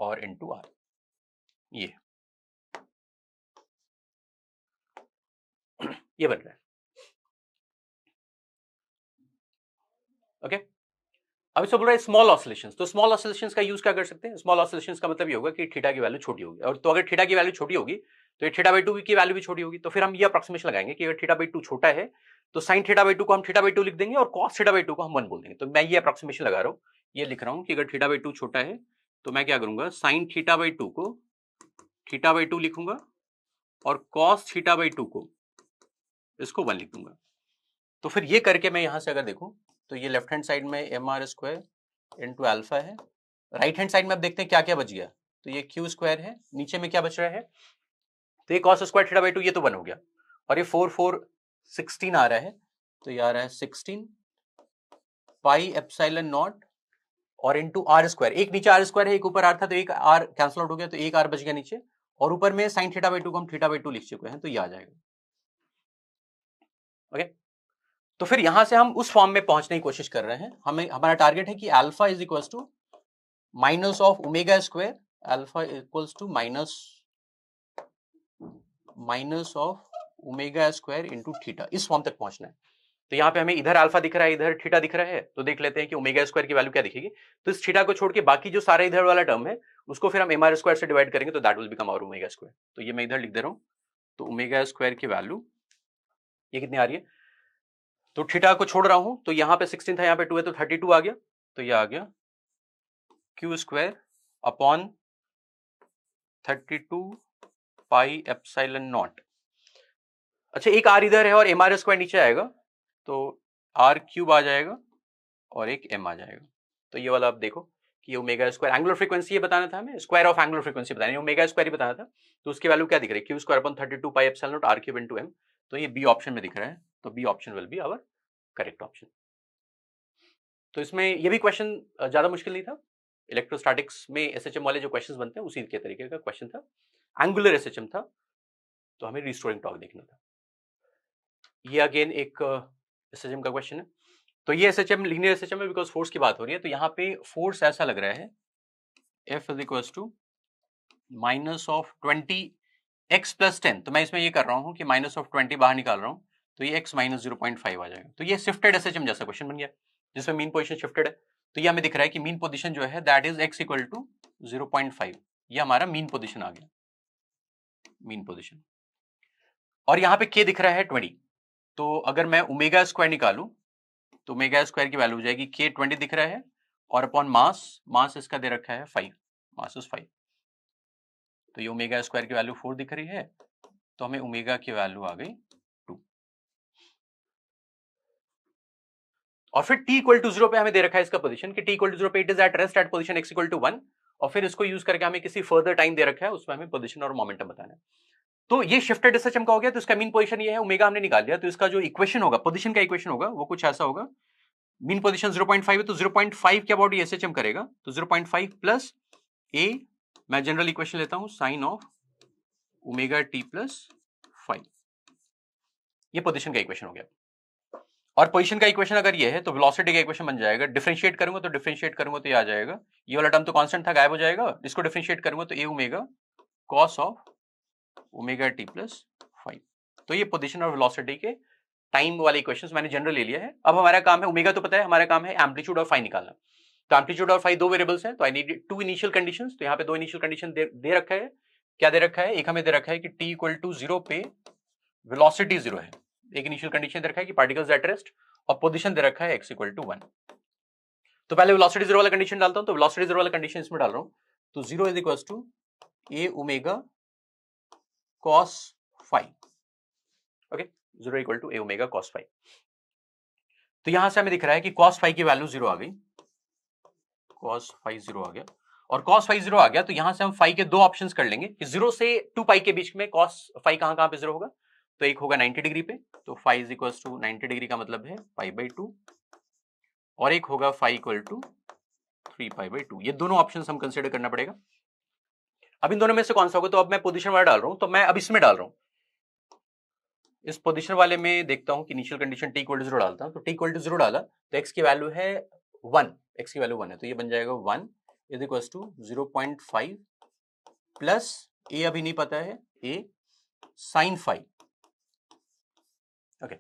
और इंटू आर, ये बन रहा है। ओके, अब इसको बोल रहा है स्मॉल ऑसिलेशंस, तो स्मॉल ऑसिलेशंस का यूज क्या कर सकते हैं? स्मॉल ऑसिलेशंस का मतलब ये होगा कि थीटा की वैल्यू छोटी होगी, और तो अगर थीटा की वैल्यू छोटी होगी तो ये थीटा बाई 2 की वैल्यू भी छोटी होगी, तो फिर हम ये अप्रोक्सीमेशन लगाएंगे कि अगर थीटा बाई 2 छोटा है तो साइन थीटा बाई 2 को हम थीटा बाई 2 लिख देंगे, और कॉस थीटा बाई 2 को हम 1 बोल देंगे। तो मैं ये अप्रोक्सीमेशन लगा रहा हूं, ये लिख रहा हूं कि अगर थीटा बाई 2 छोटा है तो मैं क्या करूंगा, साइन थीटा बाई 2 को थीटा बाई 2 लिखूंगा, और कॉस थीटा बाई 2 को इसको 1 लिख दूंगा। तो फिर ये करके मैं यहां से अगर देखूं तो ये लेफ्ट हैंड साइड में mr स्क्वायर इंटू अल्फा है, राइट हैंड साइड में अब देखते हैं क्या क्या बच गया, तो ये q स्क्वायर है, नीचे में क्या बच रहा है, तो ये cos स्क्वायर थीटा बाई 2 ये तो 1 हो गया, और ये 4 4 16 आ रहा है, तो ये आ रहा है 16 पाई एप्सिलॉन नॉट और इंटू आर स्क्वायर, एक नीचे आर स्क्वायर है एक ऊपर आर था, तो एक आर कैंसिल आउट हो गया, तो एक आर बच गया नीचे, और ऊपर में साइन थीटा बाई 2 को हम थीटा बाई 2 लिख चुके हैं, तो ये आ जाएगा। ओके, तो फिर यहां से हम उस फॉर्म में पहुंचने की कोशिश कर रहे हैं, हमें हमारा टारगेट है कि alpha is equals to minus of omega square, alpha equals to minus of omega square into theta, इस फॉर्म तक पहुंचना है। तो यहाँ पे हमें इधर अल्फा दिख रहा है, इधर थीटा दिख रहा है, तो देख लेते हैं कि ओमेगा स्क्वायर की वैल्यू क्या दिखेगी। तो इस थीटा को छोड़ के बाकी जो सारा इधर वाला टर्म है उसको फिर हम mr स्क्वायर से डिवाइड करेंगे, तो that will become our omega square. तो ये मैं इधर लिख दे रहा हूं, तो ओमेगा स्क्वायर की वैल्यू ये कितनी आ रही है, तो थीटा को छोड़ रहा हूं, तो यहाँ पे 16 था, यहाँ पे 2 है, तो 32 आ गया, तो ये आ गया q square upon 32 pi epsilon not. अच्छा, एक r इधर है और mr स्क्वायर नीचे आएगा, तो r क्यूब आ जाएगा और एक m आ जाएगा। तो ये वाला आप देखो कि ओमेगा स्क्वायर एंगुलर फ्रीक्वेंसी ये बताना था हमें, स्क्वायर ऑफ एंगुलर फ्रीक्वेंसी बताना है, ओमेगा स्क्वायर ही बताना था, तो उसकी वैल्यू क्या दिख रही है, q square upon 32 pi epsilon not r cube into m, तो ये बी ऑप्शन में दिख रहा है, तो B option will be our correct option. तो इसमें ये भी क्वेश्चन ज्यादा मुश्किल नहीं था, इलेक्ट्रोस्टैटिक्स में एसएचएम वाले जो क्वेश्चंस बनते हैं उसी के तरीके का क्वेश्चन था, एंगुलर एसएचएम था, तो हमें रिस्टोरिंग टॉर्क देखना था। ये अगेन एक एसएचएम का क्वेश्चन है, तो ये एसएचएम लीनियर एसएचएम है बिकॉज फोर्स की बात हो रही है, तो यहाँ पे फोर्स ऐसा लग रहा है F is equal to minus of 20 x plus 10, तो मैं इसमें ये कर रहा हूँ कि माइनस ऑफ 20 बाहर निकाल रहा हूँ, तो ये x माइनस 0.5 आ जाएगा। तो ये शिफ्टेड एसएचएम जैसा क्वेश्चन बन गया जिसमें मीन पोजीशन शिफ्टेड है, तो ये हमें दिख रहा है कि मीन पोजीशन जो है that is x equal to 0.5, ये हमारा मीन पोजीशन आ गया, मीन पोजीशन। और यहाँ पे k दिख रहा है 20, तो अगर मैं ओमेगा स्क्वायर निकालूं तो ओमेगा स्क्वायर की वैल्यू हो जाएगी k 20 दिख रहा है, और अपॉन मास इसका दे रखा है 5, मास इज 5, तो ये ओमेगा स्क्वायर की वैल्यू 4 दिख रही है, तो हमें ओमेगा की वैल्यू आ गई 2। और फिर t इक्वल टू 0 पे हमें दे रखा है इसका पोजीशन कि t इक्वल टू 0 पे it is at rest at position x equal to 1, और फिर इसको यूज करके हमें किसी फर्दर टाइम दे रखा है उसमें हमें पोजीशन और मोमेंटम बताना है। तो ये शिफ्टेड एसएचएम का हो गया, तो इसका मीन पोजीशन ये है, ओमेगा हमने निकाल लिया, तो इसका जो इक्वेशन होगा, पोजीशन का इक्वेशन होगा वो कुछ ऐसा होगा, मीन पोजीशन 0.5 है, तो 0.5 के अबाउट ये एसएचएम करेगा, तो 0.5 प्लस a, मैं जनरल इक्वेशन लेता हूं sine of omega t plus 5, ये पोजीशन का इक्वेशन हो गया। और पोजीशन का इक्वेशन अगर ये है तो वेलोसिटी का इक्वेशन बन जाएगा, डिफरेंशिएट करूंगा तो ये आ जाएगा, ये वाला टर्म तो कांस्टेंट था, गायब हो जाएगा, इसको डिफरेंशिएट करूंगा तो A omega cos of omega T plus 5। तो ये पोजीशन और वेलोसिटी के टाइम वाले इक्वेशंस मैंने जनरल ले लिया है। अब हमारा काम है, ओमेगा तो पता है, हमारा काम है एम्पलीट्यूड और फाई निकालना। तो एम्पलीट्यूड और फाई दो वेरिएबल्स हैं, तो I need two initial conditions. तो यहाँ पे दो इनिशियल कंडीशन दे रखा है। क्या दे रखा है? एक हमें दे रखा है कि t इक्वल टू 0 पे वेलोसिटी 0 है, एक इनिशियल कंडीशन दे रखा है कि पार्टिकल्स एट रेस्ट, और पोजीशन दे रखा है x इक्वल टू 1। तो पहले वेलोसिटी 0 वाला कंडीशन डालता हूं, तो वेलोसिटी 0 वाला कंडीशन इसमें डाल रहा हूं, तो 0 is equal to a omega cos phi। Okay, 0 equal to a omega cos phi। तो यहां से हमें दिख रहा है कि cos phi की वैल्यू 0 आ गई, cos phi 0 आ गया, और cos phi 0 आ गया तो यहां से हम phi के दो ऑप्शंस कर लेंगे कि 0 से 2 पाई के बीच में cos phi कहां पे 0 होगा। तो एक होगा 90 डिग्री पे, तो phi is equal to 90 degree का मतलब है पाई बाई 2, और एक होगा phi equal to 3 pi by 2। ये दोनों ऑप्शंस हम कंसीडर करना पड़ेगा। अब इन दोनों में से कौन सा होगा, तो अब मैं पोजीशन वाला डाल रहा हूं, तो मैं अब इसमें डाल रहा हूं, इस पोजीशन वाले में देखता हूं कि initial condition t equal to 0 डालता हूं, तो t इक्वल टू 0 डाला तो x की वैल्यू है 1, x की वैल्यू 1 है, तो ये बन जाएगा 1 is equal to 0.5 plus a अभी नहीं पता है, a sin phi। ओके,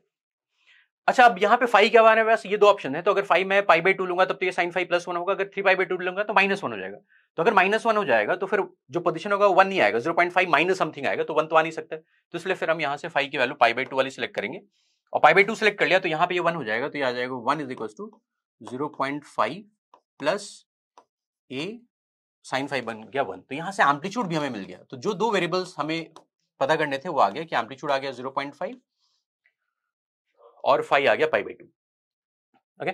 अच्छा अब यहाँ पे फाई क्या आ रहा है, वैसे ये दो ऑप्शन है, तो अगर फाई मैं पाई बाई 2 लूंगा तब तो ये sin phi प्लस 1 होगा, अगर 3 पाई बाई 2 लूंगा तो -1 हो जाएगा। तो अगर -1 हो जाएगा तो फिर जो पोजीशन होगा 1 नहीं आएगा, 0.5 माइनस समथिंग आएगा, तो 1 तो आ नहीं सकता। तो इसलिए फिर हम यहाँ से फाई की वैल्यू पाई बाई 2 वाली सिलेक्ट करेंगे, और पाई बाई 2 सिलेक्ट कर लिया तो यहाँ पे ये 1 हो जाएगा, तो ये आ जाएगा 1 is equal to 0.5 plus a sin phi बन गया 1। तो यहाँ से एम्पलीट्यूड भी हमें मिल गया। तो जो दो वेरिएबल्स हमें पता करने थे वो आ गया, कि एम्पलीट्यूड आ गया 0.5 और फाई आ गया पाई बाई 2। ओके,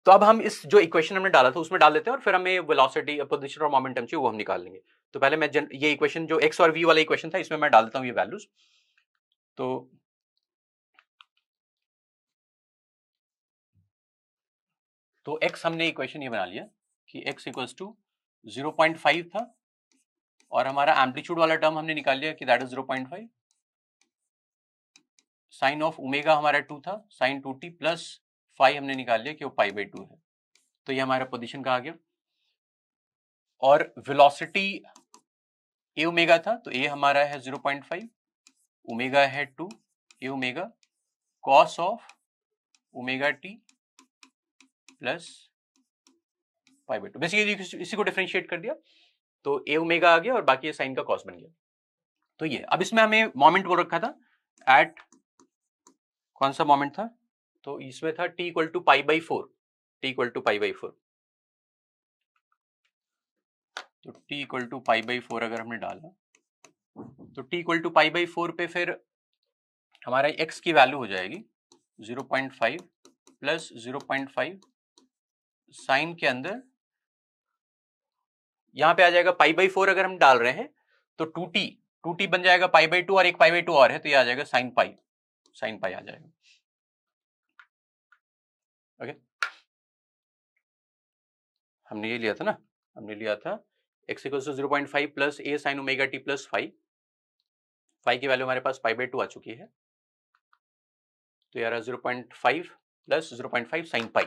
तो अब हम इस जो इक्वेशन हमने डाला था उसमें डाल देते हैं, और फिर हमें वेलोसिटी, पोजीशन और मोमेंटम चाहिए वो हम निकाल लेंगे। तो पहले मैं ये इक्वेशन जो x और v वाला इक्वेशन था इसमें मैं डाल देता हूं ये वैल्यूज। तो x हमने इक्वेशन ये बना लिया कि x इक्वल्स टू 0.5 था, और हमारा एम्पलीट्यूड वाला टर्म हमने निकाल लिया कि that is 0.5, sine of omega हमारा 2 था, साइन 2t प्लस फाई हमने निकाल लिया कि वो पाई बाई 2 है। तो ये हमारा पोजीशन का आ गया, और वेलोसिटी ए ओमेगा था, तो ए हमारा है 0.5, ओमेगा है 2, A omega cos of omega T plus pi by 2। Basically इसी को डिफरेंशिएट कर दिया तो ए ओमेगा आ गया, और बाकी ये साइन का कॉस बन गया। तो ये अब इसमें हमें मोमेंट बोल रखा था एट, कौन सा मोमेंट था, तो इसमें था t equal to pi by 4, t equal to pi by 4। तो t equal to pi by 4 अगर हमने डाला तो t equal to pi by 4 पे फिर हमारा x की वैल्यू हो जाएगी 0.5 प्लस 0.5 साइन के अंदर, यहां पे आ जाएगा पाई बाई 4 अगर हम डाल रहे हैं तो 2t बन जाएगा पाई बाई 2, और एक पाई बाई 2 और है तो ये आ जाएगा साइन पाई आ जाएगा। ओके, हमने ये लिया था ना, हमने लिया था x equal to 0.5 plus a sine omega T plus phi की वैल्यू हमारे पास पाई बाई 2 आ चुकी है, तो यार 0.5 प्लस 0.5 साइन पाई,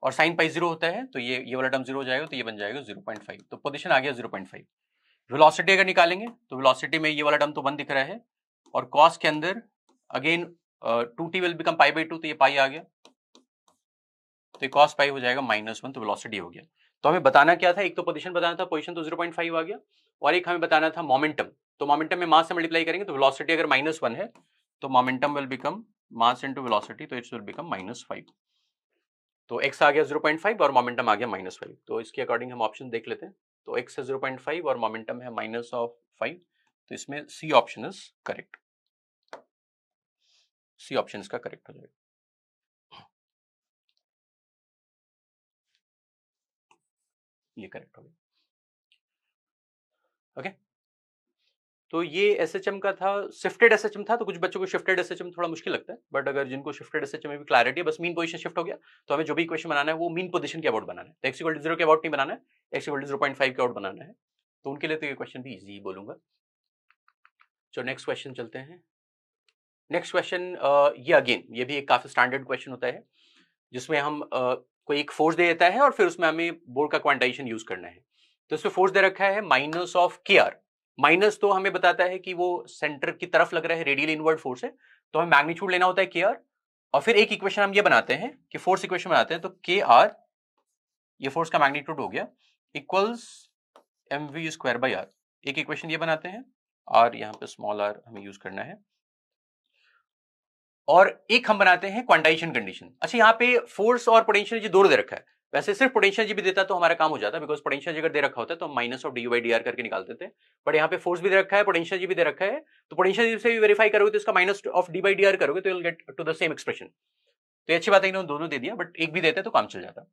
और साइन पाई 0 होता है तो ये वाला टर्म 0 हो जाएगा, तो ये बन जाएगा 0.5। तो पोजीशन आ गया 0.5। वेलोसिटी अगर निकालेंगे तो वेलोसिटी में ये वाला टर्म तो 1 दिख रहा है, और कॉस के अंदर again 2t will become pi by 2, तो ये पाई आ गया, तो ये कॉस पाई हो जाएगा -1, तो वेलोसिटी हो गया। तो हमें बताना क्या था, एक तो पोजीशन बताना था, पोजीशन तो 0.5 आ गया, और एक हमें बताना था मोमेंटम। तो मोमेंटम में मास से मल्टीप्लाई करेंगे तो वेलोसिटी अगर -1 है तो momentum will become mass into velocity, तो इट्स विल बिकम -5। तो x आ गया 0.5 और मोमेंटम आ गया -5। तो इसके अकॉर्डिंग हम ऑप्शन देख लेते हैं। तो x है 0.5 और मोमेंटम है -5, तो इसमें C option is correct, C option इसका करेक्ट हो जाएगा। ये करेक्ट हो गया। ओके, तो ये एसएचएम का था, शिफ्टेड एसएचएम था, तो कुछ बच्चों को शिफ्टेड एसएचएम थोड़ा मुश्किल लगता है, बट अगर जिनको शिफ्टेड एसएचएम में भी क्लैरिटी है, बस मीन पोजीशन शिफ्ट हो गया, तो हमें जो भी इक्वेशन बनाना है वो मीन पोजीशन के अबाउट बनाना है। तो x इक्वल टू 0 के अबाउट नहीं बनाना है, x इक्वल टू 0.5 के अबाउट बनाना है, तो उनके लिए तो ये क्वेश्चन भी इजी बोलूंगा। चलो नेक्स्ट क्वेश्चन चलते हैं। नेक्स्ट क्वेश्चन, ये अगेन ये भी एक काफी स्टैंडर्ड क्वेश्चन होता है जिसमें हम कोई एक फोर्स दे देता है और फिर उसमें हमें बोर्ड का क्वांटाइजेशन यूज करना है। तो इसमें फोर्स दे रखा है माइनस ऑफ के आर। माइनस तो हमें बताता है कि वो सेंटर की तरफ लग रहा है, रेडियल इनवर्ड फोर्स है, तो हमें मैग्नीट्यूड लेना होता है के आर। और फिर एक इक्वेशन हम ये बनाते हैं कि फोर्स इक्वेशन बनाते हैं, तो के आर ये फोर्स का मैग्नीट्यूड हो गया equals M V square by R. एक इक्वेशन ये बनाते हैं, आर यहाँ पे स्मॉल आर हमें यूज करना है। और एक हम बनाते हैं क्वांटाइजेशन कंडीशन। अच्छा, यहाँ पे फोर्स और पोटेंशियल जी दोनों दे रखा है। वैसे सिर्फ पोटेंशियल जी भी देता तो हमारा काम हो जाता, बिकॉज पोटेंशियल जी अगर दे रखा होता है तो हम minus of D by D are करके निकालते थे। बट यहाँ पे फोर्स भी दे रखा है, पोटेंशियल जी भी दे रखा है, तो पोटेंशियल जी से भी वेरीफाई करोगे तो इसका minus of D by D R करोगे तो you will get to the same expression. तो ये अच्छी बात है, इन्होंने दोनों दे दिया, बट एक भी देते तो काम चल जाता।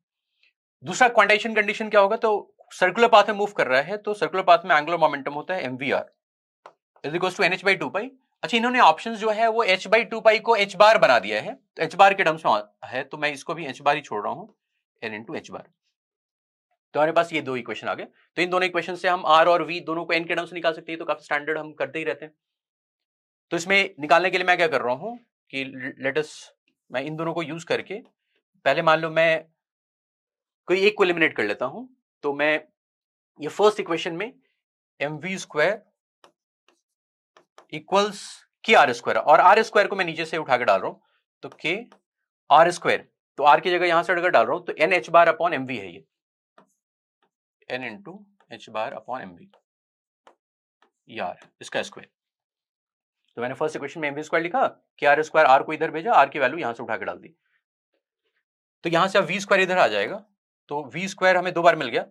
दूसरा क्वांटाइजेशन कंडीशन क्या होगा, तो सर्कुलर पाथ में मूव कर रहा है, तो सर्कुलर पाथ में एंगुलर मोमेंटम होता है M V R is equal to N H by two pi. अच्छा, इन्होंने ऑप्शंस जो है वो h बाई टू पाई को h बार बना दिया है, तो h बार के टर्म्स में है, तो मैं इसको भी h बार ही छोड़ रहा हूं, n इंटू एच बार। तो हमारे पास ये दो इक्वेशन आ गए। तो इन दोनों इक्वेशन से हम r और v दोनों को n के टर्म्स निकाल सकते हैं, तो काफी स्टैंडर्ड हम करते ही रहते हैं। तो इसमें निकालने के लिए मैं क्या कर रहा हूं कि लेट अस, मैं इन दोनों को यूज करके पहले मान लो मैं कोई एक को एलिमिनेट कर लेता हूं। तो मैं ये फर्स्ट इक्वेशन में एम वी स्क्वायर इक्वल्स के आर स्क्वायर, और आर स्क्वायर को मैं नीचे से उठा के डाल रहा हूं, तो के आर स्क्वायर, तो आर की जगह यहां से अगर डाल रहा हूं तो N H bar upon M V है, ये N into H bar upon M V, यार इसका स्क्वायर। तो मैंने फर्स्ट इक्वेशन में एम वी स्क्वायर लिखा, के आर स्क्वायर, आर को इधर भेजा, आर की वैल्यू यहां से उठा के डाल दी, तो यहां से अब वी स्क्वायर इधर आ जाएगा, तो वी स्क्वायर हमें दो बार मिल गया,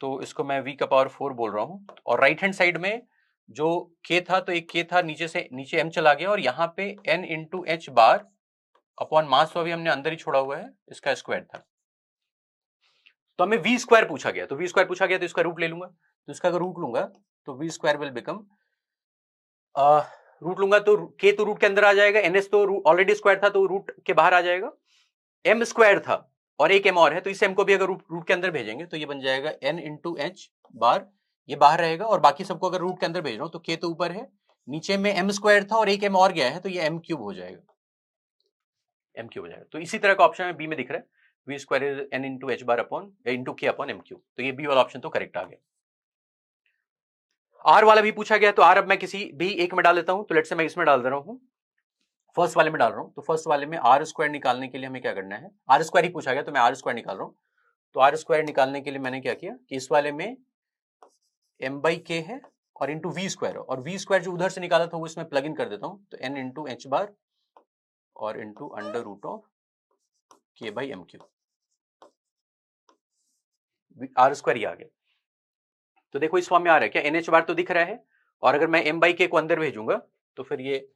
तो इसको मैं वी का पावर 4 बोल रहा हूं। और राइट हैंड साइड में जो के था, तो एक के था, नीचे से नीचे एम चला गया, और यहाँ पे N into H bar upon mass तो अभी हमने अंदर ही छोड़ा हुआ है, इसका स्क्वायर था। तो हमें वी स्क्वायर पूछा गया, तो वी स्क्वायर पूछा गया तो इसका रूट ले लूंगा, तो इसका अगर रूट लूंगा तो V square will become, root लूंगा तो के तो रूट के अंदर आ जाएगा, एनएस तो ऑलरेडी स्क्वायर था तो रूट के बाहर आ जाएगा, एम स्क्वायर था और एक एम और है, तो इस एम को भी अगर रूट के अंदर भेजेंगे तो ये बन जाएगा एन इंटू एच बार, ये बाहर रहेगा, और बाकी सबको अगर रूट के अंदर भेज रहा हूं तो के तो ऊपर है, नीचे में एम स्क्वायर था और एक एम और गया है, तो ये एम क्यूब हो जाएगा, एम क्यूब हो जाएगा। तो इसी तरह का ऑप्शन में बी में दिख रहा है, V square is N into H bar upon into K upon M cube, तो ये बी वाला ऑप्शन तो करेक्ट आ गया। आर वाला भी पूछा गया, तो आर अब मैं किसी भी एक में डाल देता हूं, तो लेट से मैं इसमें डाल दे रहा हूं, फर्स्ट वाले में डाल रहा हूं, तो फर्स्ट वाले में आर स्क्वायर निकालने के लिए हमें क्या करना है, आर स्क्वायर ही पूछा गया तो मैं आर स्क्वायर निकाल रहा हूं। तो आर स्क्वायर निकालने के लिए मैंने क्या किया कि इस वाले में एम बाई के है और इंटू वी स्क्वायर, और वी स्क्वायर जो उधर से निकाला था वो इसमें प्लग इन कर देता हूं, तो एन इंटू एच बार और into under root of K by M Q, R square ही आ गया। तो देखो इस फॉर्म में आ रहा है क्या, एन एच बार तो दिख रहा है, और अगर मैं एम बाई के को अंदर भेजूंगा तो फिर ये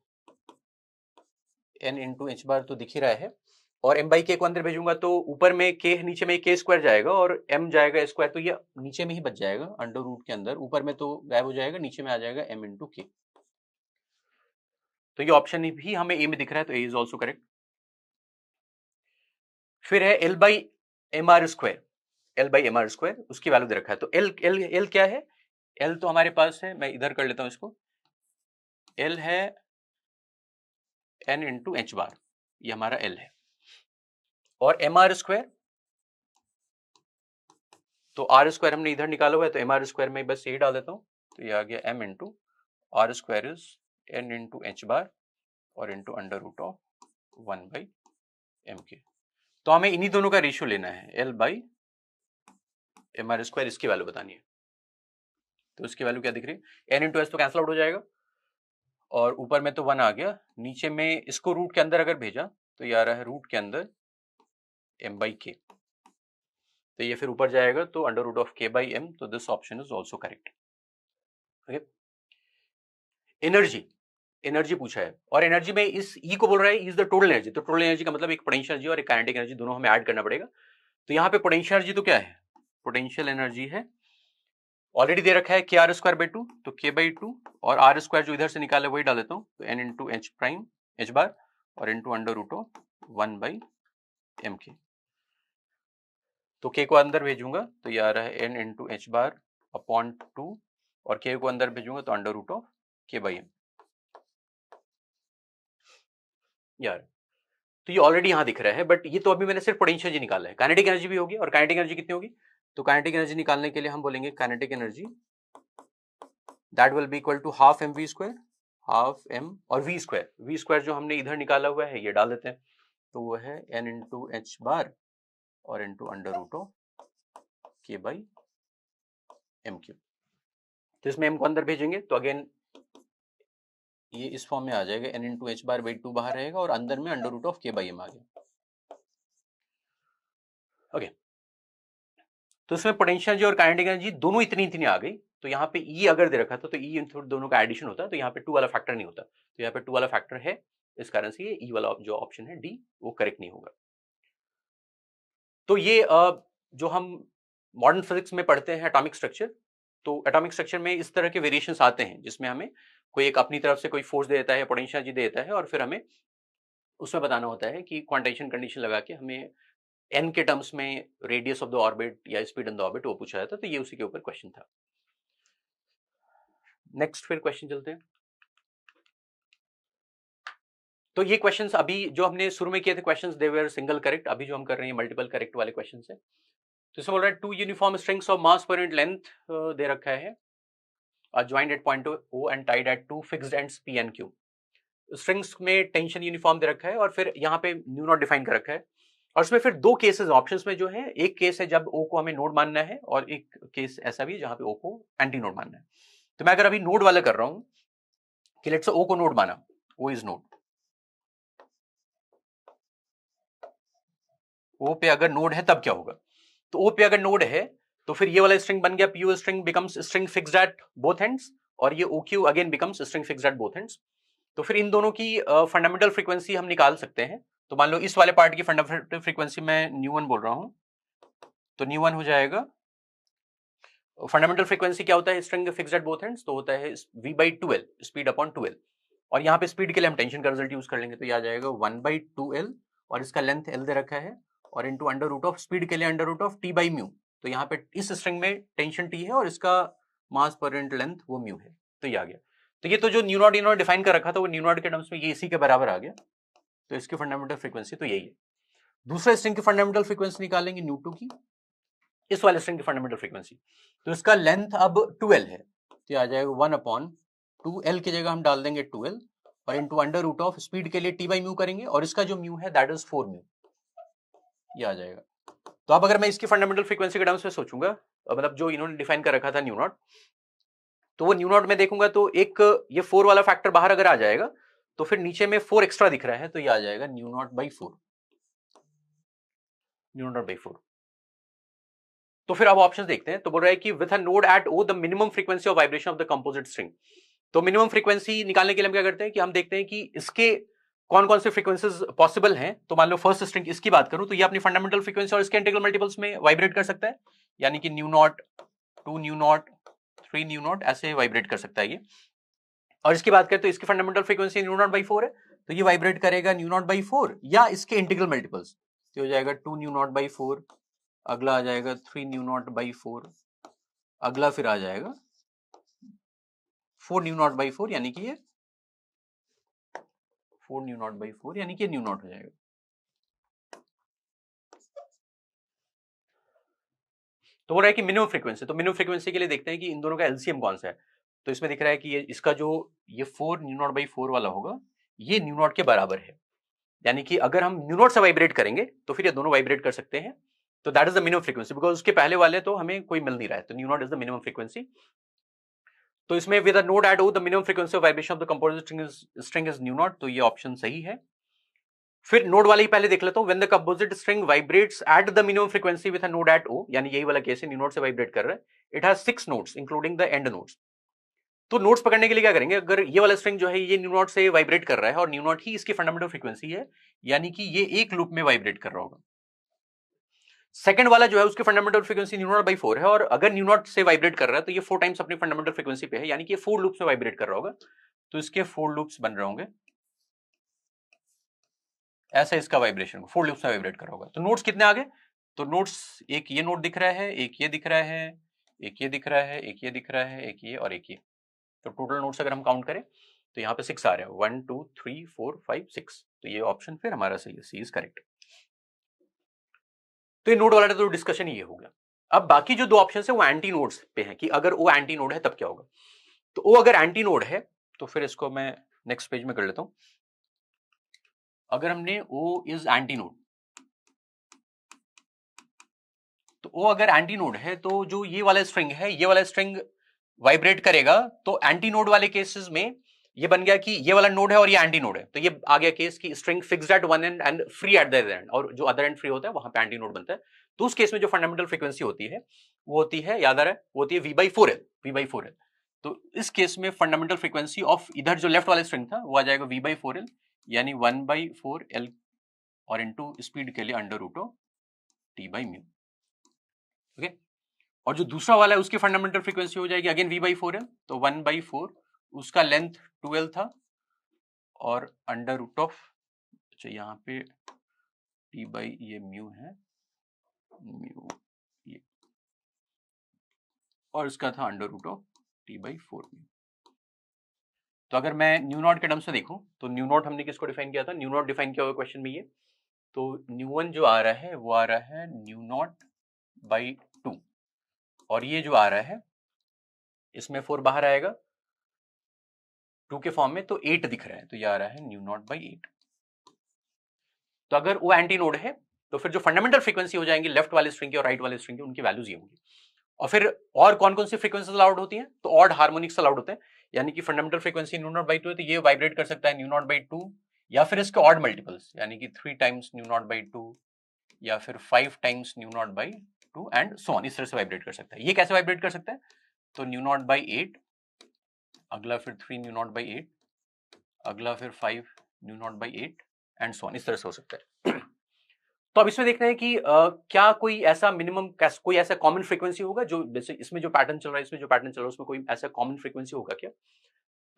एन इंटू एच बार तो दिख ही रहा है, और एम बाई के को अंदर भेजूंगा तो ऊपर में के, नीचे में के स्क्वायर जाएगा और एम जाएगा स्क्वायर, तो ये नीचे में ही बच जाएगा अंडर रूट के अंदर, ऊपर में तो गायब हो जाएगा, नीचे में आ जाएगा एम इंटू के। तो ये ऑप्शन भी हमें ए में दिख रहा है, तो ए इज ऑल्सो करेक्ट। फिर है L by M R square, L by M R square उसकी वैल्यू दे रखा है, तो एल एल एल क्या है, एल तो हमारे पास है, मैं इधर कर लेता हूं इसको, एल है एन इंटू एच बार, ये हमारा एल है, और एम आर स्क्वायर, तो आर स्क्वायर हमने इधर निकाला हुआ है, तो एम आर स्क्वायर में बस यही डाल देता हूं, तो ये आ गया M into R square is N into H bar और into under root of 1 by M K. तो हमें इन्हीं दोनों का रेशियो लेना है, L by M R square, इसकी वैल्यू बतानी है। तो इसकी वैल्यू क्या दिख रही है, एन इंटू एस तो कैंसिल आउट हो जाएगा, और ऊपर में तो 1 आ गया, नीचे में इसको रूट के अंदर अगर भेजा तो ये आ रहा है रूट के अंदर एम बाई के, तो ये फिर ऊपर जाएगा तो under root of K by M, तो this option is also correct. Okay, energy, energy पूछा है, और एनर्जी में इस ई को बोल रहा है इज द टोटल एनर्जी, तो टोटल एनर्जी का मतलब एक पोटेंशियल एनर्जी और एक काइनेटिक एनर्जी दोनों हमें ऐड करना पड़ेगा। तो यहाँ पे पोटेंशियल एनर्जी तो क्या है, पोटेंशियल एनर्जी है, ऑलरेडी दे रखा है K R square by two, तो के बाई टू, और आर स्क्वायर जो इधर से निकाले वही डाल देता हूँ, तो N into H prime H bar और into under root of 1 by M K. तो के को अंदर भेजूंगा तो ये आ रहा है N into H bar upon 2, और के को अंदर भेजूंगा तो under root of K by M. यार तो ये ऑलरेडी यहाँ दिख रहा है, बट ये तो अभी मैंने सिर्फ पोटेंशियल एनर्जी निकाला है, काइनेटिक एनर्जी भी होगी, और काइनेटिक एनर्जी कितनी होगी, तो काइनेटिक एनर्जी निकालने के लिए हम बोलेंगे kinetic energy that will be equal to half M V square, half M और वी स्क्वायर जो हमने इधर निकाला हुआ है ये डाल देते हैं, तो वो है n इंटू एच बार और into under root of K by M cube. तो इसमें m को अंदर भेजेंगे तो अगेन ये इस फॉर्म में आ जाएगा, n into H bar by 2 बाहर रहेगा और अंदर में under root of K by M आ गया। ओके, तो इसमें पोटेंशियल एनर्जी और काइनेटिक एनर्जी दोनों इतनी आ गई, तो यहाँ पे E अगर दे रखा था तो E दोनों का एडिशन होता है, तो यहाँ पे 2 वाला फैक्टर नहीं होता, तो यहाँ पे 2 वाला फैक्टर है, इस कारण से ये E वाला जो ऑप्शन है डी वो करेक्ट नहीं होगा। तो ये जो हम मॉडर्न फिजिक्स में पढ़ते हैं एटॉमिक स्ट्रक्चर, तो एटॉमिक स्ट्रक्चर में इस तरह के वेरिएशंस आते हैं जिसमें हमें कोई एक अपनी तरफ से कोई फोर्स दे देता है, पोटेंशियल एनर्जी दे देता है, और फिर हमें उसमें बताना होता है कि क्वांटाइजेशन कंडीशन लगा के हमें n के टर्म्स में रेडियस ऑफ द ऑर्बिट या स्पीड इन द ऑर्बिट वो पूछा जाता है, तो ये उसी के ऊपर क्वेश्चन था। नेक्स्ट फिर क्वेश्चन चलते हैं। तो ये क्वेश्चंस अभी जो हमने शुरू में किए थे क्वेश्चंस दे वर सिंगल करेक्ट, अभी जो हम कर रहे हैं मल्टीपल करेक्ट वाले क्वेश्चंस है। तो इसमें बोल रहा है 2 uniform strings of mass per unit length दे रखा है, joint at point O and tied at 2 fixed ends P and Q। Strings में टेंशन यूनिफॉर्म दे रखा है और फिर यहाँ पे न्यू नॉट डिफाइन कर रखा है, और उसमें फिर दो केसेस ऑप्शंस में जो है, एक केस है जब O को हमें नोड मानना है और एक केस ऐसा भी है जहां पे O को एंटी नोड मानना है। तो मैं अगर अभी नोड वाला कर रहा हूं कि लेट्स से O को नोड माना, O इज नोड, O पे अगर नोड है तब क्या होगा, तो O पे अगर नोड है तो फिर ये वाला स्ट्रिंग बन गया, PO string becomes string fixed at both ends, और ये OQ again becomes string fixed at both ends. तो फिर इन दोनों की फंडामेंटल फ्रीक्वेंसी हम निकाल सकते हैं। तो मान लो इस वाले पार्ट की फंडामेंटल फ्रीक्वेंसी मैं न्यू 1 बोल रहा हूं, तो न्यू 1 हो जाएगा, फंडामेंटल फ्रीक्वेंसी क्या होता है string fixed at both ends, तो होता है v/2l स्पीड अपॉन 2l, और यहाँ पे स्पीड के लिए हम टेंशन का रिजल्ट यूज कर लेंगे, तो ये आ जाएगा 1/2l और इसका लेंथ l दे रखा है, और into under root of speed के लिए अंडर रूट ऑफ t/μ, तो यहाँ पे इस स्ट्रिंग में टेंशन t है और इसका मास पर यूनिट लेंथ वो म्यू है, तो ये आ गया। तो ये तो जो न्यू नॉट डिफाइन कर रखा था वो न्यू नॉट के टर्म्स में ये इसी के बराबर आ गया, तो इसकी फंडामेंटल फ्रीक्वेंसी तो यही है। दूसरा स्ट्रिंग की फंडामेंटल फ्रीक्वेंसी निकालेंगे न्यू 2 की, इस वाले स्ट्रिंग की फंडामेंटल फ्रीक्वेंसी, तो इसका लेंथ अब 2l है, तो आ जाएगा 1/2l की जगह हम डाल देंगे 2l और into under root of speed के लिए t/μ करेंगे, और इसका जो म्यू है दैट इज 4μ, ये आ जाएगा। तो अब अगर मैं इसकी फंडामेंटल फ्रीक्वेंसी के टर्म्स में सोचूंगा, मतलब जो इन्होंने डिफाइन कर रखा था न्यू नॉट, तो वो न्यू नॉट में देखूंगा तो एक ये 4 वाला फैक्टर बाहर अगर आ जाएगा तो फिर नीचे में 4 एक्स्ट्रा दिख रहा है, तो ये आ जाएगा new not by 4, new not by 4। तो फिर अब ऑप्शंस देखते हैं, तो बोल रहा है कि with a node eight O the minimum frequency of vibration of the composite string. तो मिनिमम फ्रीक्वेंसी निकालने के लिए हम क्या करते हैं कि हम देखते हैं कि इसके कौन कौन से फ्रीक्वेंसीज पॉसिबल हैं। तो मान लो फर्स्ट स्ट्रिंग इसकी बात करूं तो ये अपनी फंडामेंटल फ्रीक्वेंसी और इसके इंटीग्रल मल्टीपल्स में वाइब्रेट कर सकता है, यानी कि new not, 2 nu not, 3 new not ऐसे वाइब्रेट कर सकता है ये। और इसकी बात करें तो इसकी fundamental frequency new not by 4 है, तो ये वाइब्रेट करेगा न्यू नॉट बाई 4 या इसके इंटीग्रल मल्टीपल्स, तो हो जाएगा 2 न्यू नॉट बाई 4, अगला आ जाएगा 3 न्यू नॉट बाई 4, अगला फिर आ जाएगा 4 न्यू नॉट बाई 4, यानी कि ये 4 न्यू नॉट बाई 4 यानी कि न्यू नॉट हो जाएगा। तो हो रहा है कि मिनिमम फ्रीक्वेंसी, तो मिनिमम फ्रीक्वेंसी के लिए देखते हैं कि इन दोनों का एलसीएम कौन सा है। तो इसमें दिख रहा है कि ये इसका जो ये 4 न्यू नॉट बाई 4 वाला होगा ये न्यू नॉट के बराबर है, यानी कि अगर हम न्यू नॉट से वाइब्रेट करेंगे तो फिर ये दोनों वाइब्रेट कर सकते हैं, तो that is the minimum frequency, because उसके पहले वाले तो हमें कोई मिल नहीं रहा है, तो new not is the minimum frequency. तो इसमें with a node eight O the minimum frequency of vibration of the composite string is new naught, तो ये ऑप्शन सही है। फिर नोड वाले ही पहले देख लेता हूं, when the composite string vibrates at the minimum frequency with a node eight O, यानी यही वाला केस है, न्यू नोड से वाइब्रेट कर रहा है, it has 6 nodes including the end nodes. तो नोड्स पकड़ने के लिए क्या करेंगे, अगर ये वाला स्ट्रिंग जो है ये न्यू नोड से वाइब्रेट कर रहा है और न्यू नोड ही इसकी फंडामेंटल फ्रीक्वेंसी है, यानी कि ये एक लूप में वाइब्रेट कर रहा होगा। सेकंड वाला जो है उसकी fundamental frequency new not by 4 है, और अगर न्यू नॉट से वाइब्रेट कर रहा है तो ये 4 टाइम्स अपनी फंडामेंटल फ्रीक्वेंसी पे है, यानी कि ये 4 लूप्स में वाइब्रेट कर रहा होगा, तो इसके 4 लूप्स बन रहे होंगे, ऐसा इसका वाइब्रेशन 4 लूप्स में वाइब्रेट कर रहा होगा। तो नोड्स कितने आ गए, तो नोड्स एक ये नोड दिख रहा है, एक ये दिख रहा है, एक ये दिख रहा है, एक ये दिख रहा है, एक ये और एक ये, तो टोटल नोड्स अगर हम काउंट करें तो यहाँ पे 6 आ रहा है, 1 2 3 4 5 6, तो ये ऑप्शन फिर हमारा सही है, सी इज करेक्ट। तो ये नोड वाला तो डिस्कशन ये हो गया। अब बाकी जो दो ऑप्शन है वो एंटी नोड्स पे हैं कि अगर ओ एंटी नोड है तब क्या होगा। तो ओ अगर एंटी नोड है तो फिर इसको मैं नेक्स्ट पेज में कर लेता हूं। अगर हमने ओ इज एंटी नोड, तो ओ अगर एंटी नोड है तो जो ये वाला स्ट्रिंग है, ये वाला स्ट्रिंग वाइब्रेट करेगा। तो एंटी नोड वाले केसेस में ये बन गया कि ये वाला नोड है और ये एंटी नोड है, तो ये आ गया केस कि string fixed at one and and free at the other and, और जो अदर एंड फ्री होता है वहां पे एंटी नोड बनता है। तो उस केस में जो फंडामेंटल फ्रीक्वेंसी होती है वो होती है, याद आ रहा है, वो होती है V/4L, V/4L। तो इस केस में फंडामेंटल फ्रीक्वेंसी ऑफ इधर जो लेफ्ट वाला स्ट्रिंग था वो आ जाएगा V/4L, यानी 1/4L और इनटू स्पीड के लिए √T/μ। ओके, और जो दूसरा वाला है उसकी फंडामेंटल फ्रीक्वेंसी हो जाएगी अगेन V/4L, तो 1/4, उसका लेंथ 2L था और √, अच्छा यहाँ पे T/ ये म्यू है, म्यू ये, और इसका था √T/4 म्यू। तो अगर मैं न्यू नॉट के टर्म से देखूं तो न्यू नॉट हमने किसको डिफाइन किया था, न्यू नॉट डिफाइन किया हुआ क्वेश्चन में ये, तो न्यू1 जो आ रहा है वो आ रहा है न्यू0/2, और ये जो आ रहा है इसमें 4 बाहर आएगा 2 के फॉर्म में, तो 8 दिख रहा है, तो ये आ रहा है न्यू0/8। तो अगर वो एंटी नोड है तो फिर जो फंडामेंटल फ्रीक्वेंसी हो जाएंगी लेफ्ट वाले स्ट्रिंग की और राइट वाले स्ट्रिंग की, उनकी वैल्यूज ये होंगी। और फिर और कौन कौन सी फ्रीक्वेंसीज अलाउड होती हैं, तो ऑड हार्मोनिक्स अलाउड होते हैं, यानी कि फंडामेंटल फ्रीक्वेंसी न्यू0/2 है तो ये वाइब्रेट कर सकता है न्यू0/2, या फिर इसके ऑड मल्टीपल्स यानी कि 3 टाइम्स न्यू0/2 या फिर 5 टाइम्स न्यू0/2 एंड सो ऑन, इस तरह से वाइब्रेट कर सकता है। ये कैसे वाइब्रेट कर सकता है, तो न्यू0/8, अगला फिर 3 न्यू0/8, अगला फिर 5 न्यू0/8 एंड सो ऑन, इस तरह से हो सकता है। तो अब इसमें देखना है कि क्या कोई ऐसा मिनिमम, कोई ऐसा कॉमन फ्रीक्वेंसी होगा जो, जैसे इसमें जो पैटर्न चल रहा है, इसमें जो पैटर्न चल रहा है उसमें कोई ऐसा कॉमन फ्रीक्वेंसी होगा क्या,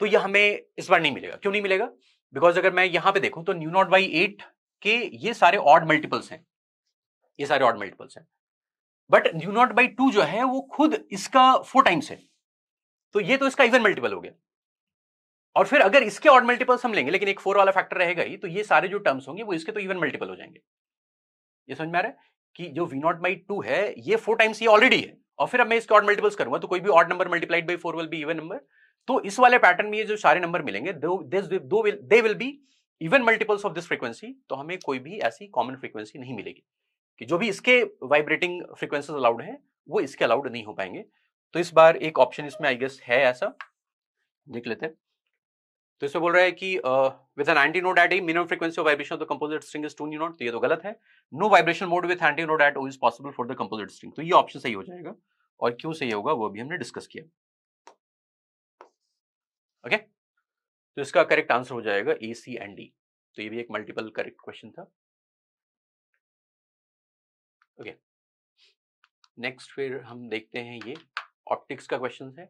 तो ये हमें इस बार नहीं मिलेगा। क्यों नहीं मिलेगा, बिकॉज अगर मैं यहां पे देखूं तो न्यू0/8 के ये सारे ऑड मल्टीपल्स हैं, ये सारे ऑड मल्टीपल्स हैं, बट न्यू0/2 जो है वो खुद इसका 4 टाइम्स है, तो ये तो इसका इवन मल्टीपल हो गया। और फिर अगर इसके ऑड मल्टीपल्स हम लेंगे लेकिन एक 4 वाला फैक्टर रहेगा ही, तो ये सारे जो टर्म्स होंगे वो इसके तो इवन मल्टीपल हो जाएंगे। ये समझ में आ रहा है कि जो V0/2 है ये 4 टाइम्स ये ऑलरेडी है, और फिर अब मैं इसके ऑड मल्टीपल्स करूंगा तो कोई भी odd number multiplied by 4 will be even number. तो इस वाले पैटर्न में ये जो सारे नंबर मिलेंगे they will be even multiples of this frequency, तो हमें कोई भी ऐसी कॉमन फ्रीक्वेंसी नहीं मिलेगी कि जो भी इसके वाइब्रेटिंग फ्रीक्वेंसीज अलाउड हैं वो इसके अलाउड नहीं हो पाएंगे। तो इस बार एक ऑप्शन इसमें आई गेस है, ऐसा देख लेते हैं। तो इसमें बोल रहा है कि with an anti node at a minimum frequency of vibration of the composite string is 2 nu naught, तो ये तो गलत है। No vibration mode with anti node at O is possible for the composite string, तो ये option सही हो जाएगा। और क्यों सही होगा वो भी हमने डिस्कस किया। ओके, तो इसका करेक्ट आंसर हो जाएगा ए, सी एंड डी। तो ये भी एक मल्टीपल करेक्ट क्वेश्चन था। ओके, नेक्स्ट फिर हम देखते हैं ये ऑप्टिक्स का क्वेश्चन है।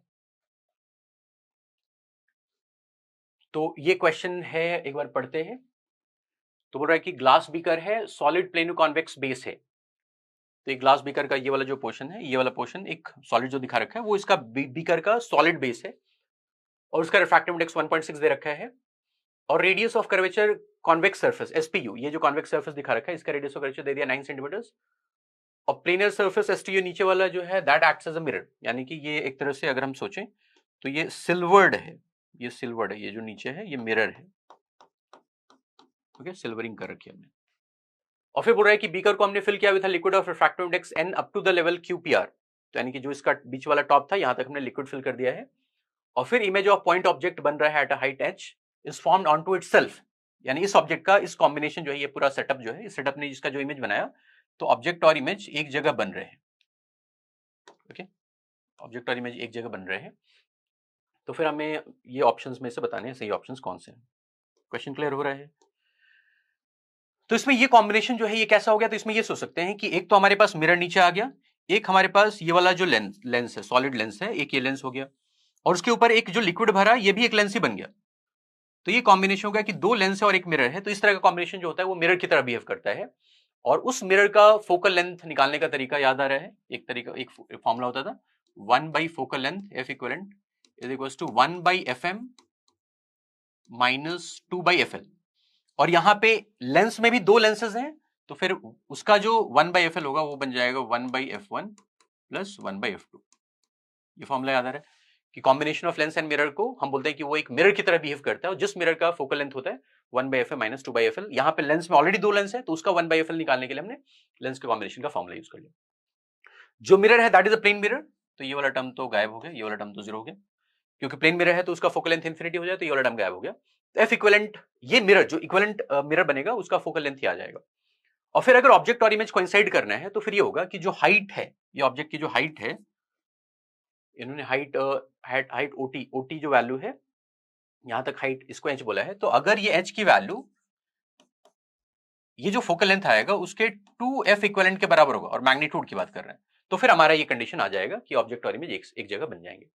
तो ये क्वेश्चन है, एक बार पढ़ते हैं। तो बोल रहा है कि ग्लास बीकर है, सॉलिड प्लेनो कॉन्वेक्स बेस है। तो एक ग्लास बीकर का ये वाला जो पोर्शन है, ये वाला पोर्शन एक सॉलिड जो दिखा रखा है वो इसका बीकर का सॉलिड बेस है, और उसका रिफ्रैक्टिव इंडेक्स 1.6 दे रखा है, और radius of curvature convex surface SPU, ये जो कॉन्वेक्स सरफेस दिखा रखा है इसका रेडियस ऑफ कर्वेचर दे दिया 9 सेंटीमीटर, और प्लेनर सरफेस एसटीयू नीचे वाला जो है that acts as a mirror, यानी कि ये एक तरह से अगर हम सोचें तो ये सिल्वर्ड है, ये सिल्वर्ड है, ये जो नीचे है ये मिरर है। ओके, सिल्वरिंग कर रखी है हमने। और फिर बोल रहा है कि बीकर को हमने फिल किया with liquid of refractive index n up to the level QPR, तो यानी कि जो इसका बीच वाला टॉप था यहां तक हमने लिक्विड फिल कर दिया है। और फिर इमेज ऑफ पॉइंट ऑब्जेक्ट बन रहा है at a height h is formed onto itself, यानी इस ऑब्जेक्ट का इस कॉम्बिनेशन जो है, ये पूरा सेटअप जो है, इस सेटअप ने जिसका जो इमेज बनाया, तो ऑब्जेक्ट और इमेज एक जगह बन रहे हैं। ओके, ऑब्जेक्ट और इमेज एक जगह बन रहे हैं। तो फिर हमें ये ऑप्शंस में से बताने हैं सही ऑप्शंस कौन से हैं। क्वेश्चन क्लियर हो रहा है। तो इसमें ये कॉम्बिनेशन जो है ये कैसा हो गया, तो इसमें ये सोच सकते हैं कि एक तो हमारे पास मिरर नीचे आ गया, एक हमारे पास ये वाला जो लेंस है, सॉलिड लेंस है, एक ये लेंस हो गया, और उसके ऊपर एक जो लिक्विड भरा ये भी एक लेंस ही बन गया। तो ये कॉम्बिनेशन हो गया कि 2 लेंस है और एक मिरर है। तो इस तरह का कॉम्बिनेशन जो होता है वो मिरर की तरह बिहेव करता है, और उस मिरर का फोकल लेंथ निकालने का तरीका याद आ रहा है, एक तरीका, एक फॉर्मूला होता था 1 by focal length F equivalent is equals to 1 by FM -2/fl, और यहाँ पे लेंस में भी दो लेंसेज हैं, तो फिर उसका जो 1/fl होगा वो बन जाएगा 1/f1 प्लस 1/f2। ये फॉर्मूला याद आ रहा है कि combination of lens and mirror को हम बोलते हैं कि वो एक मिरर की तरह बिहेव करता है, और जिस मिरर का फोकल लेंथ होता है 1/f माइनस 2/fl। यहाँ पे लेंस में ऑलरेडी दो लेंस है, तो उसका 1/fl निकालने के लिए हमने लेंस के कॉम्बिनेशन का फॉर्मूला यूज कर लिया। जो मिरर है that is a plane mirror, तो ये वाला टर्म तो गायब हो गया, ये वाला टर्म तो जीरो हो गया, क्योंकि प्लेन मिरर है तो उसका फोकल लेंथ इन्फिनिटी हो जाए, तो ये वाला टर्म गायब हो गया। तो एफ इक्विवेलेंट, ये मिरर जो इक्विवेलेंट मिरर बनेगा उसका फोकल लेंथ ही आ जाएगा। और फिर अगर ऑब्जेक्ट और इमेज कोइंसाइड करना है तो फिर ये होगा कि जो हाइट है, ये ऑब्जेक्ट की जो हाइट है, इन्होंने हाइट ओटी जो वैल्यू है, यहां तक हाइट इसको एच बोला है, तो अगर ये एच की वैल्यू ये जो फोकल लेंथ आएगा उसके 2f इक्विवेलेंट के बराबर होगा, और मैग्नीट्यूड की बात कर रहे हैं, तो फिर हमारा ये कंडीशन आ जाएगा कि ऑब्जेक्ट और इमेज एक जगह बन जाएंगे।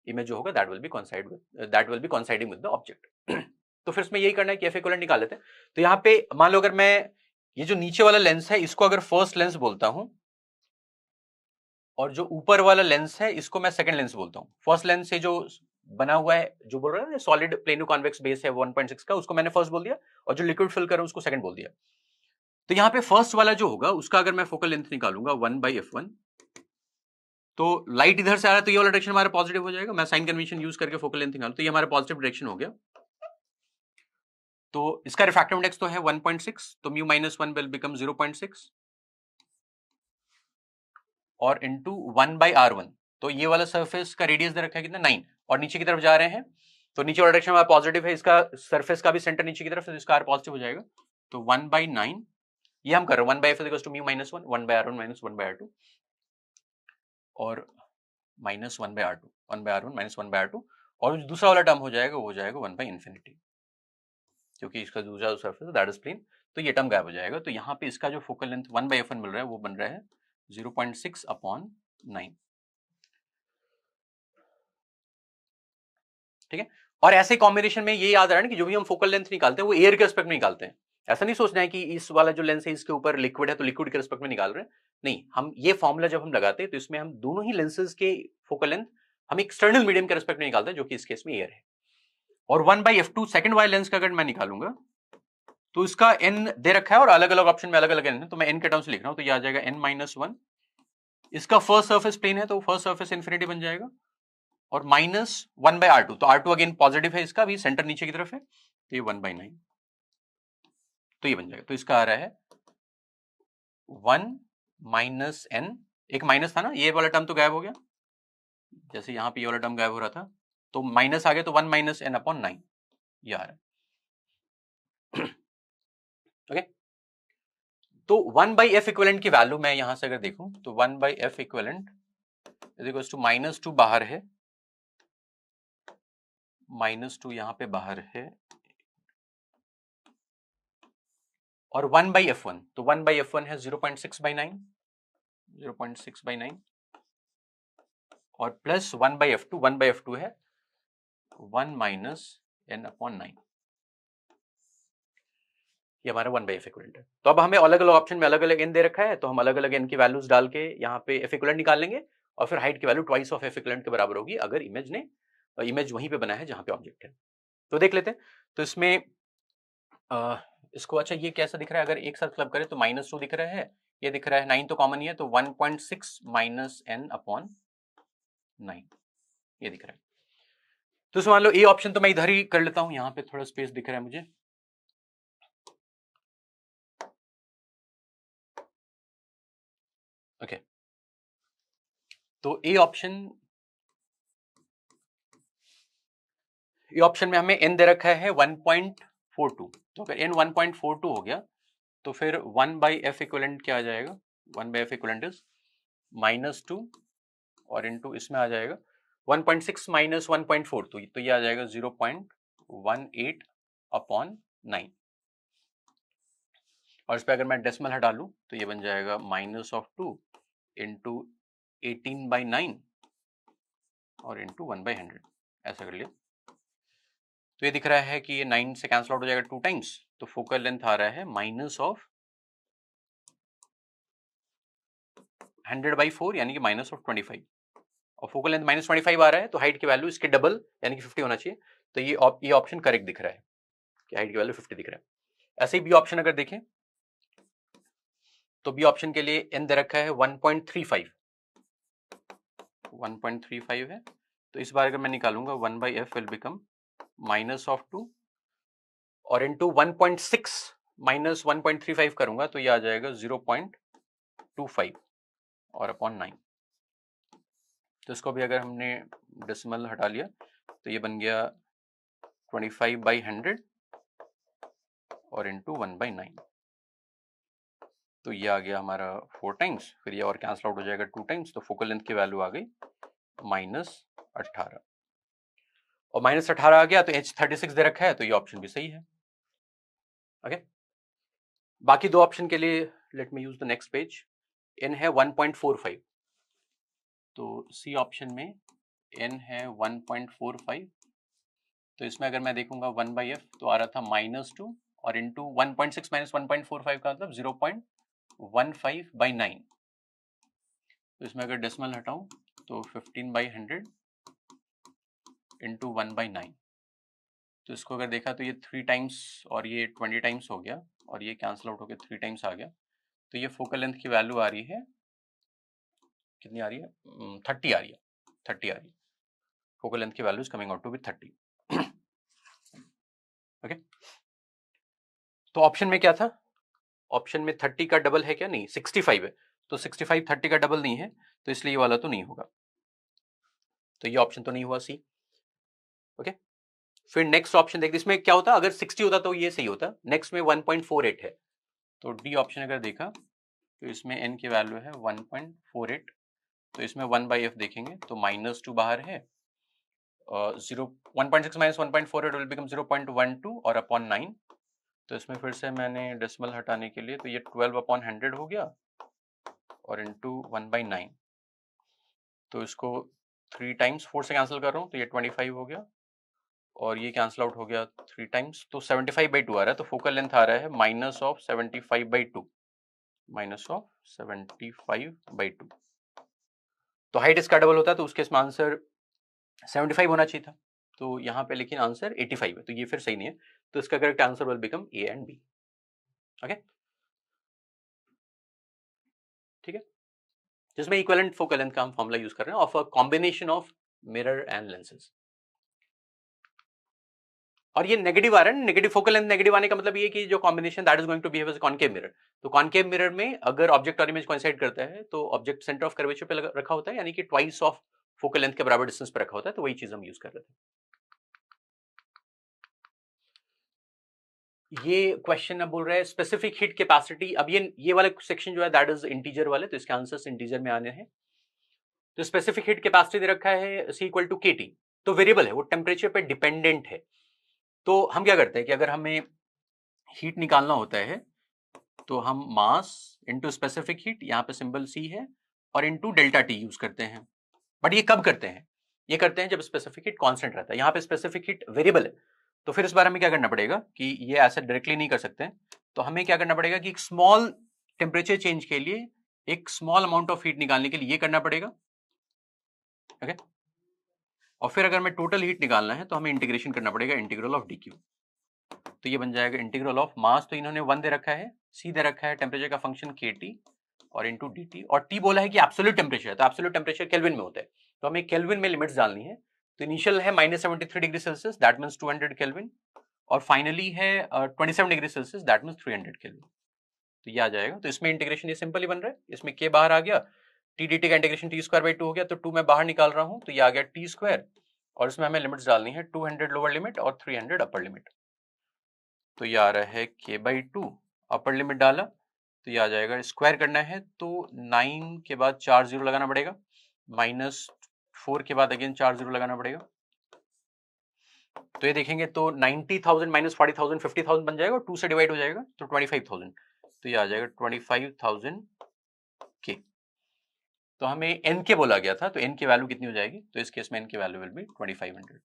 इमेज जो होगा that will B coinciding with the object. तो फिर इसमें यही करना है कि एफ इक्विवेलेंट निकाल लेते हैं। तो यहाँ पे मान लो अगर मैं ये जो नीचे वाला लेंस है इसको अगर फर्स्ट लेंस बोलता हूं, और जो ऊपर वाला लेंस है इसको मैं सेकंड लेंस बोलता हूं। फर्स्ट लेंस से जो बना हुआ है, जो बोल रहा है सॉलिड प्लेनो कॉन्वेक्स बेस है 1.6 का, उसको मैंने फर्स्ट बोल दिया, और जो लिक्विड फिल कर रहा हूं उसको सेकंड बोल दिया। तो यहाँ पे फर्स्ट वाला जो होगा उसका अगर मैं फोकल लेंथ निकालूंगा 1/f1, तो लाइट इधर से आ रहा है तो ये वाला डायरेक्शन हमारा पॉजिटिव हो जाएगा। मैं साइन कन्वेंशन यूज करके फोकल लेंथ निकालूं तो ये हमारा पॉजिटिव डायरेक्शन हो गया। तो इसका रिफ्रैक्टिव इंडेक्स तो है 1.6, तो म्यू माइनस 1 विल बिकम 0.6 और इंटू 1/r1। तो ये वाला सरफेस का रेडियस दे रखा है कितना 9, और नीचे की तरफ जा रहे हैं तो नीचे वाला डायरेक्शन हमारा पॉजिटिव है, इसका सरफेस का भी सेंटर नीचे की तरफ है, तो इसका r पॉजिटिव हो जाएगा। तो 1/9 ये हम कर रहे हैं 1/f equals to mu minus 1, 1/r1 minus 1/r2, और minus 1/r2, 1/r1 minus 1/r2, और दूसरा वाला टर्म हो जाएगा, वो हो जाएगा 1/infinity, क्योंकि इसका दूसरा सरफेस दैट इज प्लेन, तो ये टर्म गायब हो जाएगा। तो यहाँ पे इसका जो फोकल लेंथ 1/f1 मिल रहा है वो बन रहा है 0.6/9। ठीक है, और ऐसे कॉम्बिनेशन में ये याद रहा है कि जो भी हम फोकल लेंथ निकालते हैं वो एयर के रिस्पेक्ट में निकालते हैं। ऐसा नहीं सोचना है कि इस वाला जो लेंस है इसके ऊपर लिक्विड है तो लिक्विड के रिस्पेक्ट में निकाल रहे हैं, नहीं, हम ये फॉर्मूला जब हम लगाते हैं तो इसमें हम दोनों ही लेंसेज के फोकल लेंथ हम एक्सटर्नल मीडियम के रिस्पेक्ट में निकालते हैं, जो कि इस केस में एयर है। और 1/f2 सेकंड वाले लेंस का अगर मैं निकालूंगा तो इसका n दे रखा है और अलग अलग ऑप्शन में अलग अलग n है, तो मैं n के टर्म से लिख रहा हूं, तो ये आ जाएगा n-1। इसका फर्स्ट सरफेस प्लेन है तो फर्स्ट सरफेस इन्फिनिटी बन जाएगा, और माइनस 1/r2, तो r2 अगेन पॉजिटिव है, इसका भी सेंटर नीचे की तरफ है, तो ये 1/9, तो ये बन जाएगा। तो इसका आ रहा है 1 माइनस n, एक माइनस था ना, ये वाला टर्म तो गायब हो गया, जैसे यहां पे ये वाला टर्म गायब हो रहा था तो माइनस आ गया, तो 1 माइनस n/9 ये आ रहा है। ओके, तो 1/f इक्विवेलेंट की वैल्यू मैं यहां से अगर देखूं तो 1/f equivalent is equals to -2 बाहर है, -2 यहां पे बाहर है, और 1/f1, तो 1/f1 है 0.6/9, 0.6/9, और प्लस 1/f2, 1/f2 है 1 माइनस n/9, ये हमारा 1/f इक्विवेलेंट है। तो अब हमें अलग अलग ऑप्शन में अलग अलग n दे रखा है, तो हम अलग अलग n की वैल्यूज डाल के यहाँ पे f इक्विवेलेंट निकाल लेंगे, और फिर हाइट की value twice of f equivalent के बराबर होगी अगर इमेज वहीं पे बना है जहां पे ऑब्जेक्ट है। तो देख लेते हैं, तो इसमें इसको, अच्छा ये कैसा दिख रहा है, अगर एक साथ क्लब करें तो -2 दिख रहा है, ये दिख रहा है 9 तो कॉमन ही है, तो 1.6 माइनस n/9 ये दिख रहा है। तो मान लो ए ऑप्शन तो मैं इधर ही कर लेता हूं, यहां पे थोड़ा स्पेस दिख रहा है मुझे, ओके। तो ए ऑप्शन में हमें n दे रखा है 1.42, तो अगर n 1.42 हो गया तो फिर 1/f इक्विवेलेंट क्या आ जाएगा, 1/f इक्विवेलेंट इज -2 और इनटू इसमें आ जाएगा 1.6 माइनस 1.42, तो ये आ जाएगा 0.18/9, और इस पर अगर मैं डेसिमल हटा लूं तो ये बन जाएगा -2 इंटू 18/9 और इंटू 1/100, ऐसा कर लिया। तो ये दिख रहा है कि ये 9 से कैंसिल आउट हो जाएगा 2 टाइम्स, तो फोकल लेंथ आ रहा है -100/4 यानी कि -25, और फोकल लेंथ -25 आ रहा है, तो हाइट की वैल्यू इसके डबल यानी कि 50 होना चाहिए, तो ये ऑप्शन करेक्ट दिख रहा है कि हाइट की वैल्यू 50 दिख रहा है। ऐसे ही बी ऑप्शन अगर देखें तो बी ऑप्शन के लिए n दे रखा है 1.35 है। तो इस बार अगर मैं निकालूंगा 1/f विल बिकम -2 और इंटू 1.6 माइनस 1.35 करूंगा तो ये आ जाएगा 0.25 और अपॉन 9। तो इसको भी अगर हमने डेसिमल हटा लिया तो ये बन गया 25/100 और इंटू 1/9। तो ये आ गया हमारा 4 टाइम्स, फिर ये और कैंसल आउट हो जाएगा 2 टाइम्स, तो फोकल लेंथ की वैल्यू आ गई -18 और -18 आ गया तो H36 दे रखा है तो ये ऑप्शन भी सही है। ओके, बाकी दो ऑप्शन के लिए let me use the next page. n है 1.45 तो सी ऑप्शन में n है 1.45 तो इसमें अगर मैं देखूंगा 1/f तो आ रहा था -2 और इंटू 1.6 माइनस 1.45 का मतलब 0.15/9। तो इसमें अगर डेसिमल हटाऊं तो 15/100 इंटू 1/9। तो इसको अगर देखा तो ये 3 टाइम्स और ये 20 टाइम्स हो गया और ये कैंसिल आउट होकर 3 टाइम्स आ गया। तो ये फोकल लेंथ की वैल्यू आ रही है, कितनी आ रही है? 30 आ रही है, 30 आ रही है। फोकल लेंथ की value is coming out to be 30। Okay, तो ऑप्शन में क्या था? ऑप्शन में 30 का डबल है क्या? नहीं, 65 है। तो 65 30 का डबल नहीं है तो इसलिए ये वाला तो नहीं होगा, तो ये ऑप्शन तो नहीं हुआ सी। ओके, फिर नेक्स्ट ऑप्शन देखते इसमें क्या होता, अगर 60 होता तो ये सही होता। नेक्स्ट में 1.48 है तो डी ऑप्शन अगर देखा तो इसमें n की वैल्यू है 1.48 तो इसमें 1/f देखेंगे तो -2 बाहर है, 1.6 माइनस 1.48 विल बिकम 0.12 और अपॉन 9। तो इसमें फिर से मैंने डेसिमल हटाने के लिए तो ये 12/100 हो गया और इंटू 1/9। तो इसको 3 टाइम्स 4 से कैंसिल कर रहा हूँ तो ये 25 हो गया और ये कैंसिल आउट हो गया 3 टाइम्स तो 75/2 आ रहा है। तो फोकल लेंथ आ रहा है -75/2 -75/2। तो हाइट इसका डबल होता है तो उसके इसमें आंसर 75 होना चाहिए था, तो यहाँ पे लेकिन आंसर 85 है तो ये फिर सही नहीं है। तो इसका correct answer will become A and B. Okay, ठीक है, जिसमें इक्विवेलेंट फोकल लेंथ का हम फॉर्मूला यूज कर रहे हैं of a combination of mirror and lenses. और ये नेगेटिव आ रहा है, नेगेटिव फोकल लेंथ नेगेटिव आने का मतलब ये कि जो combination that is going to behave as concave mirror. तो कॉनकेव मिरर में अगर ऑब्जेक्ट और इमेज कोइंसाइड करता है तो ऑब्जेक्ट सेंटर ऑफ कर्वेचर पे रखा होता है, यानी कि ट्वाइस ऑफ फोकल लेंथ के बराबर डिस्टेंस पे रखा होता है, तो वही चीज हम यूज कर रहे थे। ये क्वेश्चन अब बोल रहा है स्पेसिफिक हीट कैपेसिटी। अब ये वाला सेक्शन जो है दैट इज इंटीजर वाले, तो इसके आंसर्स इंटीजर में आने हैं। तो स्पेसिफिक हीट कैपेसिटी दे रखा है C इक्वल टू KT, तो वेरिएबल है, वो टेम्परेचर पे डिपेंडेंट है। तो हम क्या करते हैं कि अगर हमें हीट निकालना होता है तो हम मास इंटू स्पेसिफिक हीट, यहाँ पे सिंबल C है, और इंटू डेल्टा T यूज करते हैं। बट ये कब करते हैं? ये करते हैं जब स्पेसिफिक हीट कांस्टेंट रहता है। यहाँ पे स्पेसिफिक हीट वेरिएबल है तो फिर इस बार हमें क्या करना पड़ेगा कि ये ऐसा डायरेक्टली नहीं कर सकते हैं, तो हमें क्या करना पड़ेगा कि एक स्मॉल टेम्परेचर चेंज के लिए एक स्मॉल अमाउंट ऑफ हीट निकालने के लिए ये करना पड़ेगा। ओके, और फिर अगर हमें टोटल हीट निकालना है तो हमें इंटीग्रेशन करना पड़ेगा इंटीग्रल ऑफ dq। तो ये बन जाएगा इंटीग्रल ऑफ मास, तो इन्होंने 1 दे रखा है, C दे रखा है टेम्परेचर का फंक्शन KT और इंटू dt, और T बोला है कि एब्सोल्यूट टेम्परेचर है, तो एब्सोल्यूट टेम्परेचर केल्विन में होता है, तो हमें केल्विन में लिमिट्स डालनी है। तो इनिशियल है -73 degree Celsius that means 200 kelvin, और फाइनली है 27 degree Celsius that means 300 kelvin. तो ये आ जाएगा, तो इसमें इंटीग्रेशन ये सिंपल ही बन रहा है, इसमें k बाहर आ गया, टी डी टी का इंटीग्रेशन t² 2 हो गया, तो 2 मैं बाहर निकाल रहा हूँ तो ये आ गया t², और इसमें हमें लिमिट्स डालनी है 200 लोअर लिमिट और 300 अपर लिमिट। तो ये आ रहा है k/2, अपर लिमिट डाला तो ये आ जाएगा, स्क्वायर करना है तो 9 के बाद 4 जीरो लगाना पड़ेगा, -4 के बाद अगेन 4 जीरो लगाना पड़ेगा। तो ये देखेंगे तो 90,000 माइनस 40,000 50,000 बन जाएगा, और 2 से डिवाइड हो जाएगा तो 25,000, तो ये आ जाएगा 25,000 के। तो हमें n के बोला गया था, तो n की वैल्यू कितनी हो जाएगी? तो इस केस में n की value will be 2500,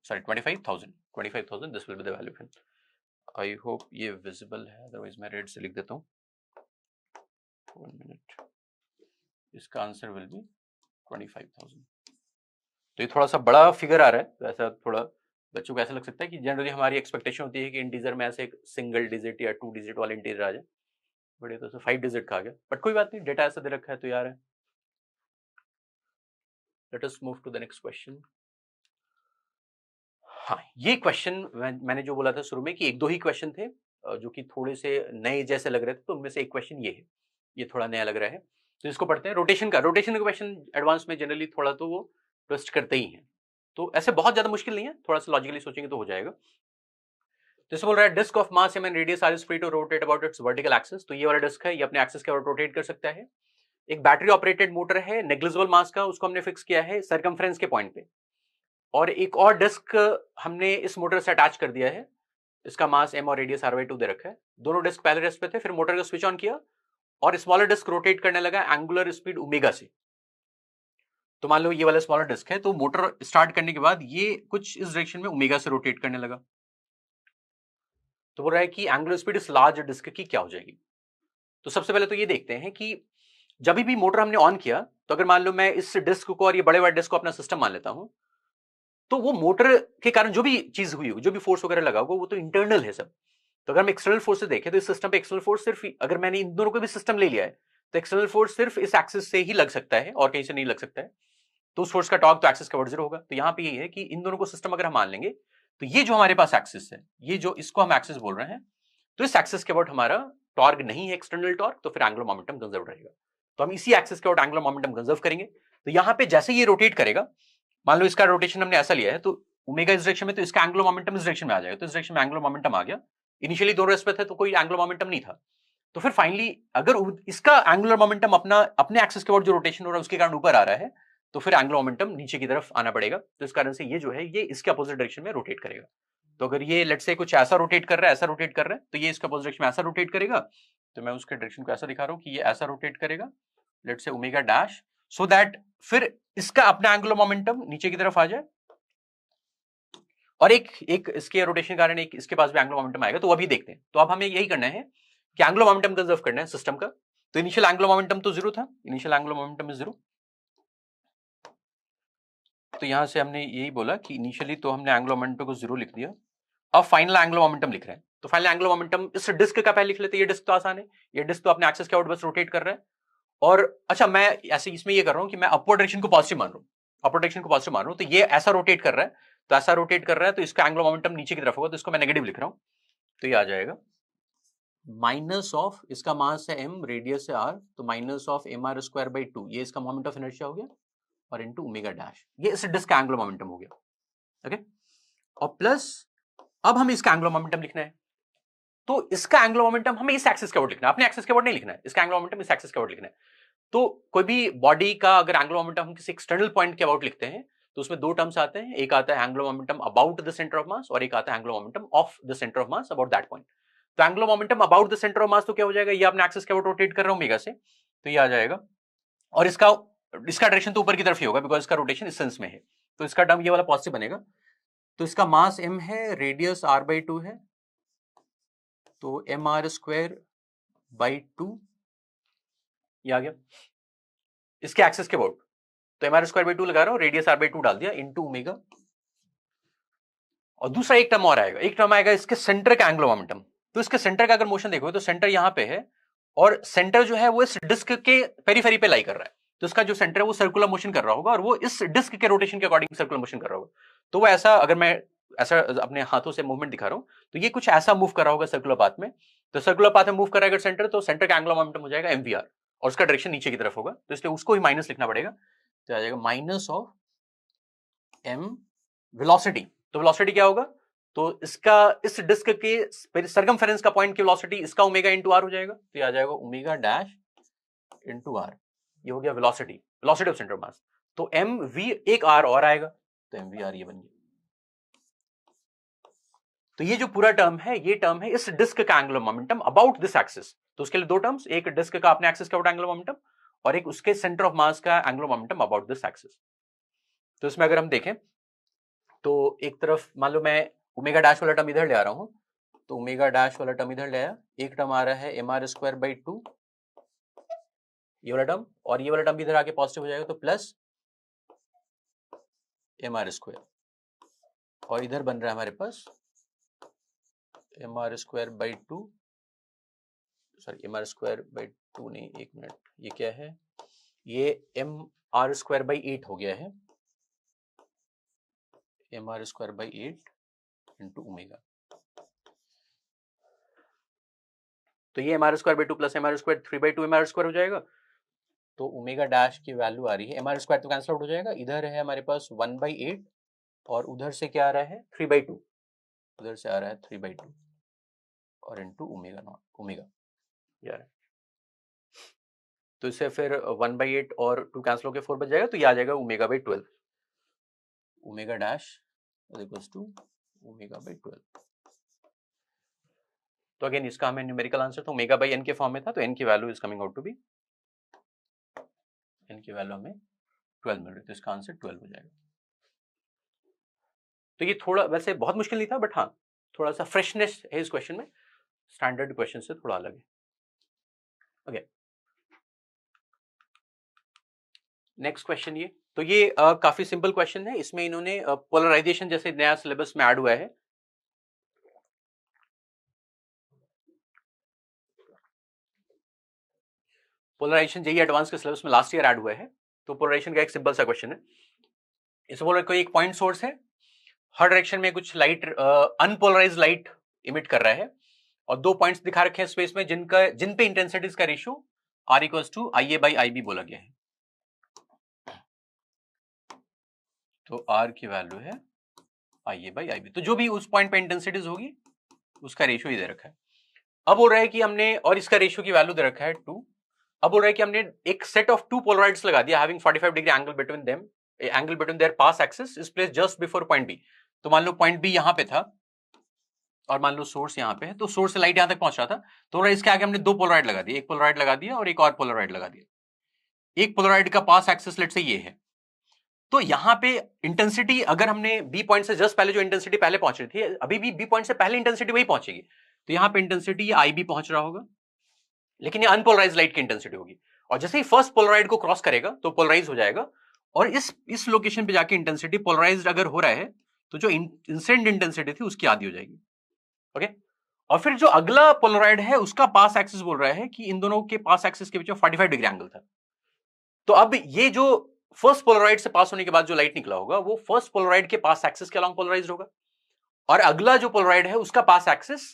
sorry 25,000 this will be the value. I hope ये विजिबल है, अदरवाइज मैं रेड से लिख देता हूँ। 1 मिनट, इसका आंसर विल बी 25,000। तो ये थोड़ा सा बड़ा फिगर आ रहा है, तो ऐसा थोड़ा बच्चों को ऐसा लग सकता है कि जनरली हमारी एक्सपेक्टेशन होती है कि इंटीजर में ऐसे एक सिंगल डिजिट या 2 डिजिट वाले इंटीजर आ जाए, बट ये तो 5 डिजिट का आ गया, बट कोई बात नहीं, डेटा ऐसा दे रखा है तो यार है। Let us move to the next question. हाँ, ये क्वेश्चन मैंने जो बोला था शुरू में कि एक दो ही क्वेश्चन थे जो कि थोड़े से नए जैसे लग रहे थे, तो उनमें से एक क्वेश्चन ये है, ये थोड़ा नया लग रहा है, तो इसको पढ़ते हैं। रोटेशन का क्वेश्चन एडवांस में जनरली थोड़ा तो वो ट्विस्ट करते ही हैं, तो ऐसे बहुत ज्यादा मुश्किल नहीं है, थोड़ा सा लॉजिकली सोचेंगे तो हो जाएगा। जैसे बोल रहा है disc of mass M and radius R is free to rotate about its vertical axis, तो ये वाला डिस्क है, ये अपने एक्सिस के रोटेट कर सकता है। एक बैटरी ऑपरेटेड मोटर है नेग्लिजिबल मास का, उसको हमने फिक्स किया है सर्कमफ्रेंस के पॉइंट पे, और एक और डिस्क हमने इस मोटर से अटैच कर दिया है, इसका मास m और रेडियस r/2 दे रखा है। दोनों डिस्क पहले रेस्ट पे थे, फिर मोटर को स्विच ऑन किया और स्मॉलर डिस्क रोटेट करने लगा एंगुलर स्पीड ओमेगा से। तो मान लो ये वाला स्मॉलर डिस्क है, तो मोटर स्टार्ट करने के बाद ये कुछ इस डायरेक्शन में ओमेगा से रोटेट करने लगा। तो बोल रहा है कि एंगुलर स्पीड इस लार्ज डिस्क की क्या हो जाएगी। तो सबसे पहले तो ये देखते हैं कि जब भी मोटर हमने ऑन किया, तो अगर मान लो मैं इस डिस्क को और ये बड़े वाले डिस्क को अपना सिस्टम मान लेता हूं, तो वो मोटर के कारण जो भी चीज हुई, जो भी फोर्स वगैरह लगा होगा, वो तो इंटरनल है सब। तो अगर हम एक्सटर्नल फोर्स से देखें तो इस सिस्टम पे एक्सटर्नल फोर्स सिर्फ, अगर मैंने इन दोनों को भी सिस्टम ले लिया है, तो एक्सटर्नल फोर्स सिर्फ इस एक्सिस से ही लग सकता है और कहीं से नहीं लग सकता है, तो उस फोर्स का टॉर्क तो एक्सिस का वर्ड जीरो होगा। तो यहां पे ये है कि इन दोनों को सिस्टम अगर हम मान लेंगे, तो ये जो हमारे पास एक्सिस है, ये जो इसको हम एक्सिस बोल रहे हैं, तो इस एक्सिस के अबाउट हमारा टॉर्क नहीं है एक्सटर्नल टॉर्क, तो फिर एंगुलर मोमेंटम कंजर्व रहेगा। तो हम इसी एक्सिस के अबाउट एंगुलर मोमेंटम कंजर्व करेंगे। तो यहां पे जैसे ये रोटेट करेगा, मान लो इसका रोटेशन हमने ऐसा लिया है, तो ओमेगा इस डायरेक्शन में, तो इसका एंगुलर मोमेंटम इस डायरेक्शन में आ जाएगा, तो इस डायरेक्शन में एंगुलर मोमेंटम आ गया। इनिशियली दोनों रेस्ट पे थे तो कोई एंगुलर मोमेंटम नहीं था, तो फिर फाइनली अगर इसका एंगुलर मोमेंटम अपने एक्सिस के अबाउट जो रोटेशन हो रहा है उसके कारण ऊपर आ रहा है, तो फिर एंगुलर मोमेंटम नीचे की तरफ आना पड़ेगा। तो इस कारण से ये जो है ये इसके अपोजिट डायरेक्शन में रोटेट करेगा। तो अगर ये लेट्स से कुछ ऐसा रोटेट कर रहा है, ऐसा रोटेट कर रहा है, तो ये इसके अपोजिट डायरेक्शन में ऐसा रोटेट करेगा। तो मैं उसके डायरेक्शन को ऐसा दिखा रहा हूं कि ये ऐसा रोटेट करेगा, let's say omega dash, so that फिर इसका अपना एंगुलर मोमेंटम नीचे की तरफ आ जाए, और एक इसके रोटेशन के कारण एक इसके पास भी एंगुलर मोमेंटम आएगा, तो वो भी देखते हैं। तो अब हमें यही करना है कि एंगुलर मोमेंटम कंजर्व करना है सिस्टम का। तो इनिशियल एंगुलर मोमेंटम तो जीरो था, initial angular momentum is zero, तो यहां से हमने यही बोला कि इनिशियली तो हमने एंगुलर मोमेंटम को जीरो लिख दिया। अब फाइनल एंगुलर मोमेंटम लिख रहे हैं, तो फाइनल एंगुलर मोमेंटम इस डिस्क का पहले लिख लेते हैं। ये डिस्क तो आसान है, ये डिस्क तो अपने एक्सिस के आउट बस रोटेट कर रहा है, और अच्छा मैं ऐसे इसमें ये कर रहा हूं कि मैं अपवर्ड डायरेक्शन को पॉजिटिव मान रहा हूं, अपवर्ड डायरेक्शन को पॉजिटिव मान रहा हूं, तो ये ऐसा रोटेट कर रहा है, तो ऐसा रोटेट कर रहा है, तो इसका एंगुलर मोमेंटम नीचे की तरफ होगा, तो इसको मैं नेगेटिव लिख रहा हूं। तो ये आ जाएगा माइनस ऑफ, इसका मास है m, रेडियस है r, तो माइनस ऑफ mr²/2, ये इसका मोमेंट ऑफ इनर्शिया हो गया, और इनटू ओमेगा डैश, ये इस डिस्क का एंगुलर मोमेंटम हो गया। ओके, और प्लस अब हमें इसका एंगुलर मोमेंटम लिखना है, तो इसका एंगुलर मोमेंटम हमें इस एक्सिस के अबाउट लिखना है, अपने एक्सिस के अबाउट नहीं लिखना है, इसका एंगुलर मोमेंटम इस एक्सिस के अबाउट लिखना है। तो कोई भी बॉडी का अगर एंगुलर मोमेंटम हम किसी एक्सटर्नल पॉइंट के अबाउट लिखते हैं, तो उसमें दो टर्म्स आते हैं, एक आता है angular momentum about the centre of mass, और एक आता है angular momentum of the centre of mass about that point. तो angular momentum about the centre of mass तो क्या हो जाएगा, ये अपने एक्सिस के अबाउट रोटेट कर रहा हूं ओमेगा से, तो ये आ जाएगा, और इसका डायरेक्शन तो ऊपर की तरफ ही होगा बिकॉज इसका रोटेशन इस सेंस में है, तो इसका टर्म ये वाला पॉजिटिव बनेगा। तो इसका मास m है, रेडियस r/2 है, तो mr²/2 ये आ गया इसके एक्सिस के अबाउट। तो mr²/2 लगा रहा हूं, रेडियस r/2 डाल दिया, इनटू ओमेगा। और दूसरा एक टर्म और आएगा, एक टर्म आएगा इसके सेंटर का एंगुलर मोमेंटम। तो इसके सेंटर का अगर मोशन देखो तो सेंटर यहां पे है, और सेंटर जो है वो इस डिस्क के पेरीफेरी पे लाई कर रहा है, तो इसका जो सेंटर है वो सर्कुलर मोशन कर रहा होगा, और वो इस डिस्क के रोटेशन के अकॉर्डिंग सर्कुलर मोशन कर रहा होगा। तो वो ऐसा, अगर मैं ऐसा अपने हाथों से मूवमेंट दिखा रहा हूं, तो ये कुछ ऐसा मूव कर रहा होगा सर्कुलर पाथ में। तो सर्कुलर पाथ में मूव कर रहा है अगर सेंटर, तो सेंटर का एंगुलर मोमेंटम हो जाएगा mvr, और उसका डायरेक्शन नीचे की तरफ होगा, तो इसलिए उसको ही माइनस लिखना पड़ेगा। तो आ जाएगा माइनस ऑफ m वेलोसिटी। तो वेलोसिटी क्या होगा, तो इसका इस डिस्क के सर्कमफेरेंस का पॉइंट की वेलोसिटी इसका ओमेगा इंटू आर हो जाएगा, तो ये आ जाएगा ओमेगा डैश इंटू आर, ये हो गया velocity, velocity of centre of mass. तो एम वी एक आर और आएगा, तो एम वी आर ये बन गया। तो ये जो पूरा टर्म है, ये टर्म है इस डिस्क का angular momentum about this axis. तो उसके लिए दो टर्म्स, एक डिस्क का अपने एक्सिस का अबाउट एंगुलर मोमेंटम, और एक उसके सेंटर ऑफ मास का angular momentum about this axis. तो इसमें अगर हम देखें तो एक तरफ मान लो मैं ओमेगा डैश वाला टर्म इधर ले आ रहा हूं, तो ओमेगा डैश वाला टर्म इधर ले आया, एक टर्म आ रहा है mr²/2 ये वाला टर्म, और ये वाला टर्म भी इधर आके पॉजिटिव हो जाएगा, तो प्लस एम आर स्क्वायर, और इधर बन रहा है हमारे पास M R square by 2, sorry M R square by 2 नहीं, एक मिनट, ये क्या है, ये एम आर स्क्वायर बाई 8 हो गया है, M R square by 8 into omega. तो ये M R square by 2 plus M R square 3/2 M R square हो जाएगा। तो ओमेगा डैश की वैल्यू आ रही है, एम आर स्क्वायर तो कैंसिल आउट हो जाएगा, इधर है हमारे पास 1/8 और उधर से क्या आ रहा है 3/2, उधर से आ रहा है 3/2 और इंटू ओमेगा नॉट, ओमेगा यार, तो इससे फिर 1/8 और 2 कैंसिल होकर 4 बच जाएगा, तो ये आ जाएगा omega by 12, omega dash is equals to omega by 12। तो अगेन इसका हमें न्यूमेरिकल आंसर तो ओमेगा बाई एन के फॉर्म में था, तो एन की value is coming out to be, N की वैल्यू हमें 12 मिल रही, तो इसका आंसर 12 हो जाएगा। तो ये थोड़ा वैसे बहुत मुश्किल नहीं था, बट हाँ थोड़ा सा फ्रेशनेस है इस क्वेश्चन में, स्टैंडर्ड क्वेश्चन से थोड़ा अलग है। ओके, नेक्स्ट क्वेश्चन ये, तो ये काफी सिंपल क्वेश्चन है, इसमें इन्होंने पोलराइजेशन जैसे नया सिलेबस में ऐड हुआ है, पोलराइजेशन जेईई एडवांस के सिलेबस में लास्ट ईयर ऐड हुआ है। तो पोलराइजेशन का एक सिंपल सा क्वेश्चन है, इसमें बोल रहा है कोई एक पॉइंट सोर्स है, हर डायरेक्शन में कुछ लाइट अनपोलराइज्ड लाइट इमिट कर रहा है, और दो पॉइंट्स दिखा रखे हैं स्पेस में जिन पे इंटेंसिटीज का ratio R equals to I A by I B बोला गया है। तो आर की वैल्यू है आई ए बाई आई बी, तो जो भी उस पॉइंट पे इंटेंसिटीज होगी उसका रेशियो ही दे रखा है। अब बोल रहा है कि हमने, और इसका रेशियो की वैल्यू दे रखा है 2, अब बोल रहा है कि हमने एक सेट ऑफ 2 पोलराइड्स लगा दिया हैविंग 45 degree angle between them, angle between their pass axis is placed just before point B. तो मान लो पॉइंट बी यहां पे था और मान लो सोर्स यहां पे है, तो सोर्स से लाइट यहां तक पहुंच रहा था, तो इसके आगे हमने 2 पोलराइड लगा दिए, एक पोलराइड लगा दिया और एक और पोलराइड लगा दिया। एक पोलराइड का पास एक्सिस लेट से ये है, तो यहां पे इंटेंसिटी अगर हमने बी पॉइंट से जस्ट पहले जो इंटेंसिटी पहले पहुंच रही थी, अभी भी बी पॉइंट से पहले इंटेंसिटी वही पहुंचेगी, तो यहां पे इंटेंसिटी ये आई बी पहुंच रहा होगा, लेकिन ये अनपोलराइज्ड लाइट की इंटेंसिटी होगी, और जैसे ही फर्स्ट पोलराइड को क्रॉस करेगा तो पोलराइज हो जाएगा, और इस लोकेशन पे जाके इंटेंसिटी पोलराइज्ड अगर हो रहा है तो जो इंसिडेंट इंटेंसिटी थी उसकी आधी हो जाएगी। ओके, और फिर जो अगला पोलराइड है उसका पास एक्सिस बोल रहा है कि इन दोनों के पास एक्सिस के बीच में 45 डिग्री एंगल था, तो अब ये जो फर्स्ट पोलराइड से पास होने के बाद जो लाइट निकला होगा वो फर्स्ट पोलराइड के पास एक्सिस के अलॉन्ग पोलराइज्ड होगा, और अगला जो पोलराइड है उसका पास एक्सिस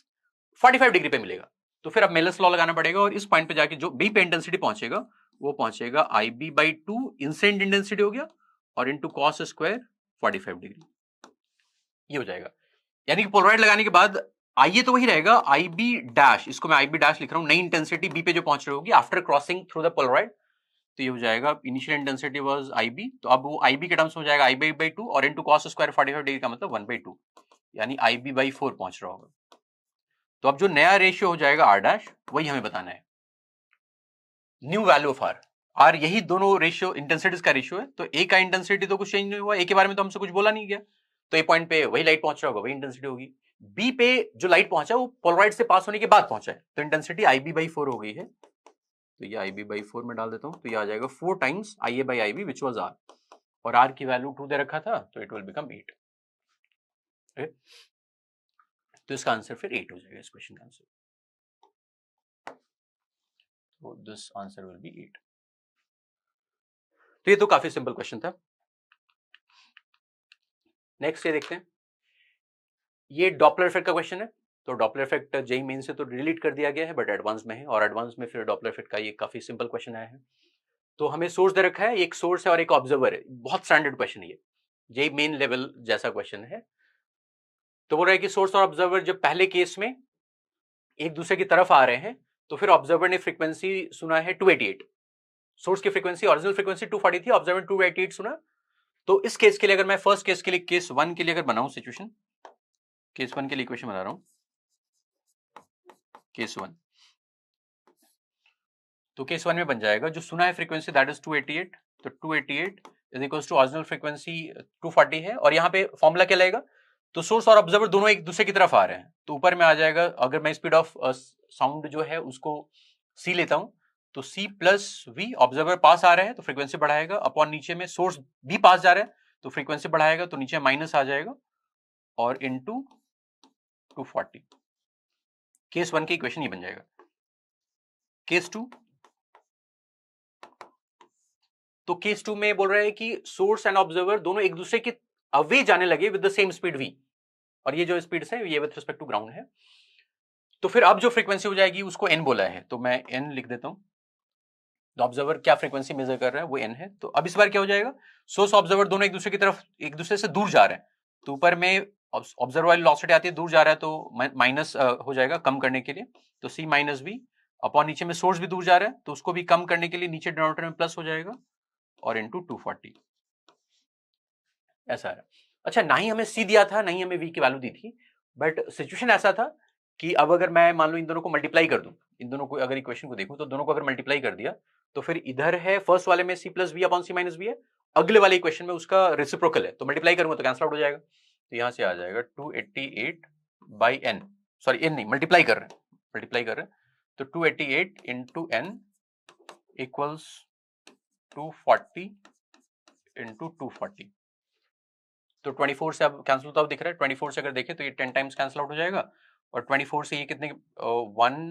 45 डिग्री पे मिलेगा। तो फिर अब मेलस लॉ लगाना पड़ेगा, और इस पॉइंट पे जाके जो बी पे इंटेंसिटी पहुंचेगा वो पहुंचेगा आई बी बाई 2 इंसिडेंट इंटेंसिटी हो गया, और इंटू कॉस स्क्वायर 45 डिग्री, ये हो जाएगा। यानी कि पोलराइड लगाने के बाद आई ए तो वही रहेगा, आई बी डैश, इसको मैं आई बी डैश लिख रहा हूं, नई इंटेंसिटी बी पे जो पहुंच रही होगी after crossing through the polaroid, तो ये हो जाएगा initial intensity was I B, तो अब वो आई बी के टर्म्स में हो जाएगा आई बी बाई 2 और इंटू कॉस स्क्वायर 45 डिग्री का मतलब 1/2, यानी आई बी बाई 4 पहुंच रहा होगा। तो अब जो नया रेशियो हो जाएगा आर डैश, वही हमें बताना है, new value of R. R यही दोनों रेशियो इंटेंसिटीज का रेशियो है, तो ए का इंटेंसिटी तो कुछ चेंज नहीं हुआ, ए के बारे में तो हमसे कुछ बोला नहीं गया, तो ए पॉइंट पे वही लाइट पहुंच रहा होगा, वही इंटेंसिटी होगी। बी पे जो लाइट पहुंचा वो पोलराइड से पास होने के बाद पहुंचा है, तो इंटेंसिटी आई बी बाई 4 हो गई है, तो ये आई बी बाई 4 में डाल देता हूं, तो ये आ जाएगा 4 times I A by I B which was R, और आर की वैल्यू 2 दे रखा था, तो इट विल बिकम 8। तो इसका आंसर फिर 8 हो जाएगा इस क्वेश्चन का आंसर, तो दिस आंसर विल बी 8। तो ये तो काफी सिंपल क्वेश्चन था। नेक्स्ट ये देखते हैं, ये डॉपलर इफेक्ट का क्वेश्चन है। तो डॉपलर इफेक्ट जेईई मेन से तो रिलेट कर दिया गया है, बट एडवांस में है, और एडवांस में फिर डॉपलर इफेक्ट का ये काफी सिंपल क्वेश्चन आया है। तो हमें सोर्स दे रखा है, एक सोर्स है और एक ऑब्जर्वर है, बहुत स्टैंडर्ड क्वेश्चन है ये, जेईई मेन लेवल जैसा क्वेश्चन है। तो बोल रहा है कि सोर्स और ऑब्जर्वर जब पहले केस में एक दूसरे की तरफ आ रहे हैं, तो फिर ऑब्जर्वर ने फ्रीक्वेंसी सुना है 288, सोर्स की फ्रीक्वेंसी ओरिजिनल फ्रीक्वेंसी 240 थी, ऑब्जर्वर 288 सुना। तो इस केस के लिए अगर मैं फर्स्ट केस के लिए, केस 1 के लिए अगर बनाऊं सिचुएशन, केस 1 के लिए इक्वेशन बना रहा हूं, केस 1, तो केस 1 में बन जाएगा जो सुना है फ्रीक्वेंसी दैट इज 288, तो 288 is equals to original frequency 240 है, और यहाँ पे फॉर्मूला क्या लगेगा, तो सोर्स और ऑब्जर्वर दोनों एक दूसरे की तरफ आ रहे हैं, तो ऊपर में आ जाएगा, अगर मैं स्पीड ऑफ साउंड जो है उसको c लेता हूं, तो c प्लस v, ऑब्जर्वर पास आ रहे हैं तो फ्रीक्वेंसी बढ़ाएगा, अपॉन नीचे में सोर्स भी पास जा रहा है तो फ्रीक्वेंसी बढ़ाएगा तो नीचे माइनस आ जाएगा और इनटू 240। केस 1 की इक्वेशन ये बन जाएगा। केस 2, तो केस 2 में बोल रहा है कि सोर्स एंड ऑब्जर्वर दोनों एक दूसरे के अवे जाने लगे with the same speed v, और ये जो स्पीड है ये विद रिस्पेक्ट टू ग्राउंड है। तो फिर अब जो फ्रीक्वेंसी हो जाएगी उसको n बोला है, तो मैं n लिख देता हूं। तो ऑब्जर्वर क्या फ्रीक्वेंसी मेजर कर रहा है वो n है। तो अब इस बार क्या हो जाएगा, सोर्स ऑब्जर्वर दोनों एक दूसरे की तरफ एक दूसरे से दूर जा रहे हैं, तो ऊपर में ऑब्जर्वर वाली वेलोसिटी आती है, दूर जा रहा है तो माइनस हो जाएगा कम करने के लिए, तो c माइनस v अपॉन नीचे में सोर्स भी दूर जा रहा है तो उसको भी कम करने के लिए नीचे डिनोमिनेटर में प्लस हो जाएगा और इंटू 240 ऐसा है। अच्छा, ना ही हमें c दिया था ना ही हमें v की वैल्यू दी थी, बट सिचुएशन ऐसा था कि अब अगर मैं मान लो इन दोनों को मल्टीप्लाई कर दूं, इन दोनों को अगर इक्वेशन को देखूं तो दोनों को अगर मल्टीप्लाई कर दिया तो फिर इधर है फर्स्ट वाले में c plus V upon C minus V है, अगले वाले इक्वेशन में उसका रेसिप्रोकल है, तो मल्टीप्लाई करूंगा तो कैंसिल आउट हो जाएगा। तो यहां से आ जाएगा 288 बाई n, सॉरी n नहीं, मल्टीप्लाई कर रहे हैं तो 288 इंटू n इक्वल्स 240 इंटू 240। तो 24 से अब कैंसिल होता हुआ दिख रहा है, 24 से अगर देखें तो ये 10 टाइम्स कैंसिल आउट हो जाएगा, और 24 से ये कितने 1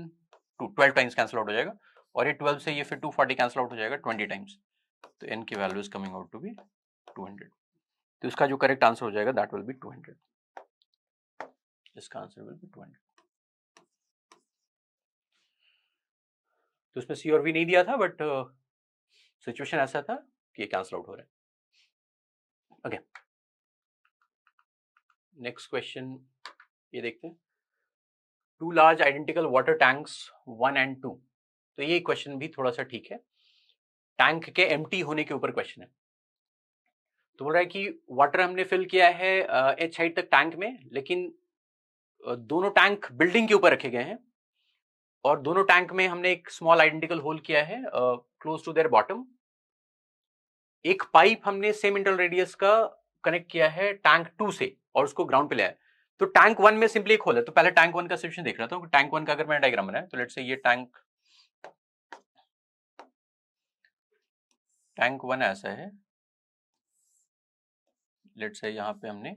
2 12 टाइम्स कैंसिल आउट हो जाएगा, और ये 12 से ये फिर 240 कैंसिल आउट हो जाएगा 20 टाइम्स, तो n की value is coming out to be 200। तो इसका जो करेक्ट आंसर हो जाएगा दैट विल बी 200, इसका आंसर विल बी 200। तो इसमें सी और वी नहीं दिया था, बट सिचुएशन ऐसा था कि ये कैंसिल आउट हो रहा है। ओके, नेक्स्ट क्वेश्चन ये देखते हैं। 2 large identical water tanks 1 and 2, तो ये क्वेश्चन भी थोड़ा सा ठीक है, टैंक के एम्प्टी होने के ऊपर क्वेश्चन है। तो बोल रहा है कि वाटर हमने फिल किया है h हाइट तक टैंक में, लेकिन दोनों टैंक बिल्डिंग के ऊपर रखे गए हैं, और दोनों टैंक में हमने एक स्मॉल आइडेंटिकल होल किया है क्लोज टू देयर बॉटम। एक पाइप हमने सेम इंटरनल रेडियस का कनेक्ट किया है टैंक 2 से और उसको ग्राउंड पे ले आया। तो टैंक 1 में सिंपली एक होल है, तो पहले टैंक 1 का सिचुएशन देख रहा था। टैंक 1 का अगर मैंने डायग्राम बनाया तो लेट्स से ये टैंक 1 ऐसा है, लेट्स से यहां पे हमने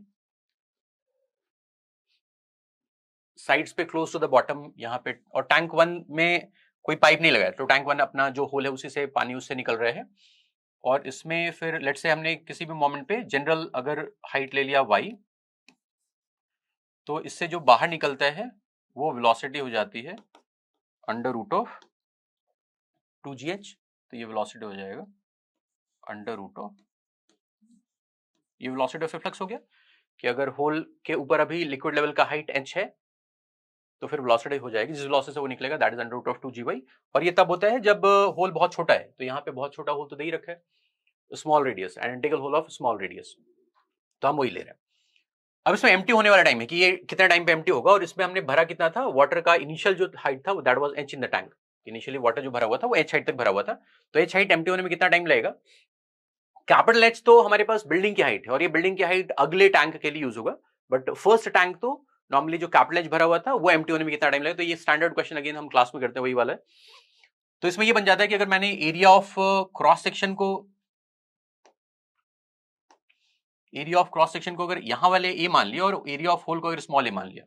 साइड्स पे क्लोज टू द बॉटम यहाँ पे, और टैंक 1 में कोई पाइप नहीं लगाया, तो टैंक 1 अपना जो होल है उसी से पानी उससे निकल रहा है, और इसमें फिर लेट्स से हमने किसी भी मोमेंट पे जनरल अगर हाइट ले लिया y, तो इससे जो बाहर निकलता है वो वेलोसिटी हो जाती है अंडर रूट ऑफ 2gh, तो ये वेलोसिटी हो जाएगा अंडर रूट ऑफ, ये वेलोसिटी ऑफ फ्लक्स हो गया कि अगर होल के ऊपर अभी लिक्विड लेवल का हाइट h है तो फिर वेलोसिटी हो जाएगी जिस वेलोसिटी से वो निकलेगा that is under root of 2gy, और ये तब होता है जब होल बहुत छोटा है। तो यहाँ पे बहुत छोटा होल तो दे ही रखा है, small radius, identical hole of small radius, तो हम वही ले रहे हैं। अब इसमें एम्प्टी होने वाला टाइम है कि ये कितना टाइम पे एम्प्टी होगा, और इसमें हमने भरा कितना था, वाटर का इनिशियल जो हाइट था that was h in the tank, initially water जो भरा हुआ था वो h हाइट तक भरा हुआ था, तो h हाइट एम्प्टी होने में कितना टाइम लगेगा। कैपिटल H तो हमारे पास बिल्डिंग की हाइट है, और ये बिल्डिंग की हाइट अगले टैंक के लिए यूज होगा, बट फर्स्ट टैंक तो नॉर्मली जो कैपिटल H भरा हुआ था वो एम्प्टी होने में कितना टाइम लगेगा। तो ये स्टैंडर्ड क्वेश्चन अगेन हम क्लास में करते हैं वही वाला है। तो इसमें ये बन जाता है कि अगर मैंने एरिया ऑफ क्रॉस सेक्शन को अगर यहां वाले ए मान लिया और एरिया ऑफ होल को अगर स्मॉल ए मान लिया,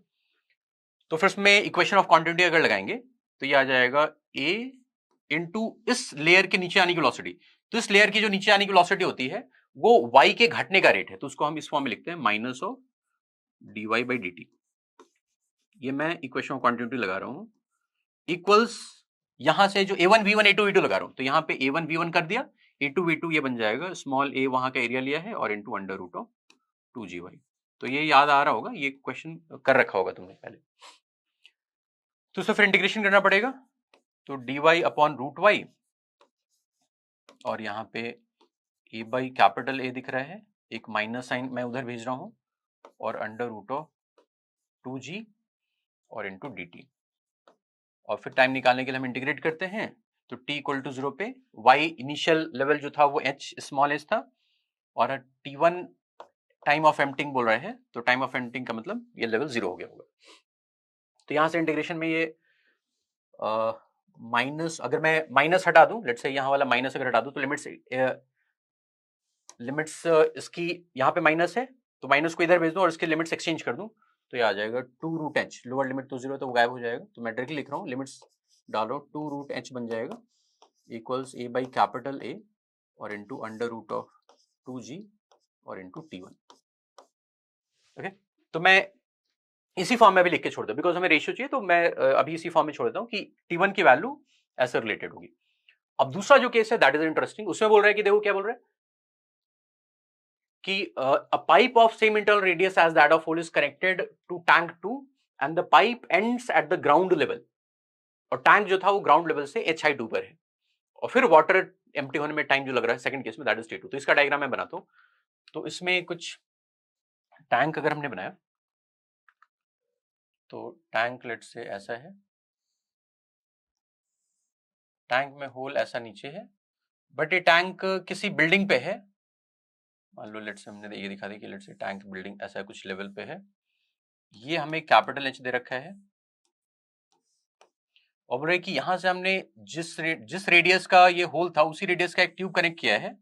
तो फिर इसमें इक्वेशन ऑफ कॉन्टिन्यूटी अगर लगाएंगे तो ये आ जाएगा ए इंटू इस लेयर के नीचे आने की वेलोसिटी। तो इस लेयर की जो नीचे आने की वेलोसिटी होती है वो y के घटने का रेट है, तो उसको हम इस फॉर्म में लिखते हैं minus of dy by dt। ये मैं इक्वेशन ऑफ कॉन्टिन्यूटी लगा रहा हूं, इक्वल्स यहां से जो a1 v1 a2 v2 लगा रहा हूं, तो यहां पे a1 v1 कर दिया, a2 v2 ये बन जाएगा स्मॉल a वहां का एरिया लिया है और into under root of 2gy। तो ये याद आ रहा होगा, ये क्वेश्चन कर रखा होगा तुमने पहले। तो उससे फिर इंटीग्रेशन करना पड़ेगा, तो dy अपॉन रूट वाई, और यहाँ पे ए बाई कैपिटल ए दिख रहा है, एक माइनस साइन मैं उधर भेज रहा हूं, और अंडर रूट ऑफ 2g और इंटू dt, और फिर टाइम निकालने के लिए हम इंटीग्रेट करते हैं। तो t इक्वल टू 0 पे y इनिशियल लेवल जो था वो h स्मॉल h था, और t1 टाइम ऑफ एम्प्टिंग बोल रहे हैं, तो टाइम ऑफ एम्प्टिंग का मतलब ये लेवल 0 हो गया होगा। तो यहां से इंटीग्रेशन में ये माइनस, अगर मैं माइनस हटा दूं, लेट्स से यहां वाला माइनस अगर हटा दूं तो लिमिट्स इसकी यहाँ पे माइनस है तो माइनस को इधर भेज दूं और इसके लिमिट्स एक्सचेंज कर दूं तो ये आ जाएगा 2√h, लोअर लिमिट तो 0 तो वो गायब हो जाएगा, तो मैं डायरेक्टली लिख रहा हूँ लिमिट्स डालो 2√h बन जाएगा equals a by capital A और into under root of 2g और इंटू t1। ओके, तो मैं इसी फॉर्म में भी लिख के छोड़ दूं बिकॉज हमें रेशियो चाहिए, तो मैं अभी इसी फॉर्म में छोड़ देता हूँ कि t1 की वैल्यू ऐसे रिलेटेड होगी। अब दूसरा जो केस है दैट इज इंटरेस्टिंग, उसमें बोल रहा है कि देखो क्या बोल रहा है कि a pipe of same internal radius as that of hole is connected to tank 2 and the pipe ends at the ground level, और टैंक जो था वो ग्राउंड लेवल से hi2 पर है और फिर वाटर एम्प्टी होने में टाइम जो लग रहा है सेकंड केस में दैट इज T2। तो इसका डायग्राम मैं बनाता हूं। तो इसमें कुछ टैंक अगर हमने बनाया तो टैंक लेट से ऐसा है, टैंक में होल ऐसा नीचे है, बट ये टैंक किसी बिल्डिंग पे है। मान लो लेट से हमने ये दिखा दी कि लेट से टैंक बिल्डिंग ऐसा कुछ लेवल पे है, ये हमें कैपिटल H दे रखा है और बोल रहे कि यहां से हमने जिस रेडियस का ये होल था उसी रेडियस का एक ट्यूब कनेक्ट किया है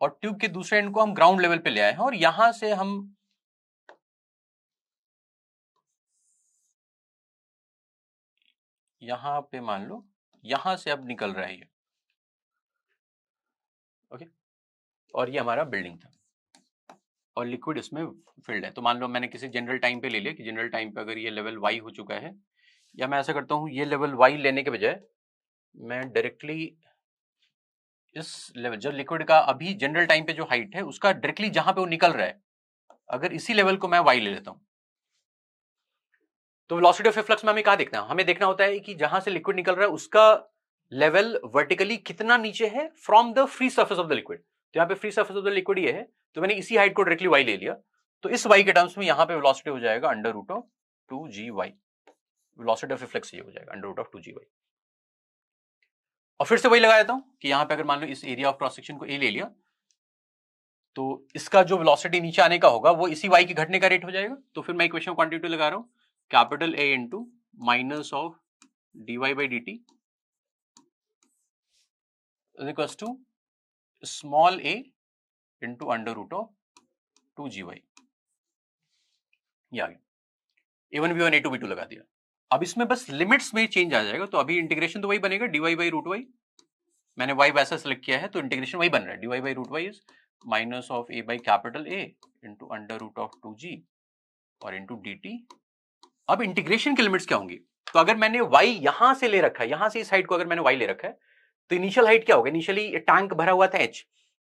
और ट्यूब के दूसरे एंड को हम ग्राउंड लेवल पे ले आए हैं और यहां से हम यहां पे मान लो यहां से अब निकल रहा है ये। ओके, और ये हमारा बिल्डिंग था और लिक्विड इसमें फिल्ड है। तो मान लो मैंने किसी जनरल टाइम पे ले लिया कि जनरल टाइम पे अगर ये लेवल y हो चुका है, या मैं ऐसा करता हूं ये लेवल y लेने के बजाय मैं डायरेक्टली इस लेवल जो लिक्विड का अभी जनरल टाइम पे जो हाइट है उसका डायरेक्टली जहां पे वो निकल रहा है, अगर इसी लेवल को मैं y ले लेता हूं तो वेलोसिटी ऑफ फ्लक्स में हमें क्या देखना है, हमें देखना होता है कि जहां से लिक्विड निकल रहा है उसका लेवल वर्टिकली कितना नीचे है from the free surface of the liquid. तो यहाँ पे free surface of the liquid ये है, तो मैंने इसी हाइट को डायरेक्टली y ले लिया, तो इस y के टर्म्स में यहाँ पे वेलोसिटी हो जाएगा under root of 2gy, velocity of reflex ये हो जाएगा अंडर रूट ऑफ 2gy। और फिर से वही लगा देता हूं कि यहाँ पे अगर मान लो इस एरिया ऑफ क्रॉस सेक्शन को a ले लिया तो इसका जो वेलोसिटी नीचे आने का होगा वो इसी y के घटने का रेट हो जाएगा। तो फिर मैं इक्वेशन क्वांटिटी लगा रहा हूं capital A into minus of dy by dt is equals to small a into under root of 2gy। ये आ गया, a1 v1 a2 v2 लगा दिया। अब इसमें बस लिमिट्स में चेंज आ जाएगा, तो अभी इंटीग्रेशन तो वही बनेगा dy बाई रूट y, मैंने y वैसा सेलेक्ट किया है तो इंटीग्रेशन वही बन रहा है, dy by root y is minus of a by capital A into under root of 2g और इंटू dt। अब इंटीग्रेशन की लिमिट्स क्या होंगी, तो अगर मैंने y यहां से ले रखा है, यहां से इस हाइट को अगर मैंने y ले रखा है तो इनिशियल हाइट क्या होगा, इनिशियली टैंक भरा हुआ था h,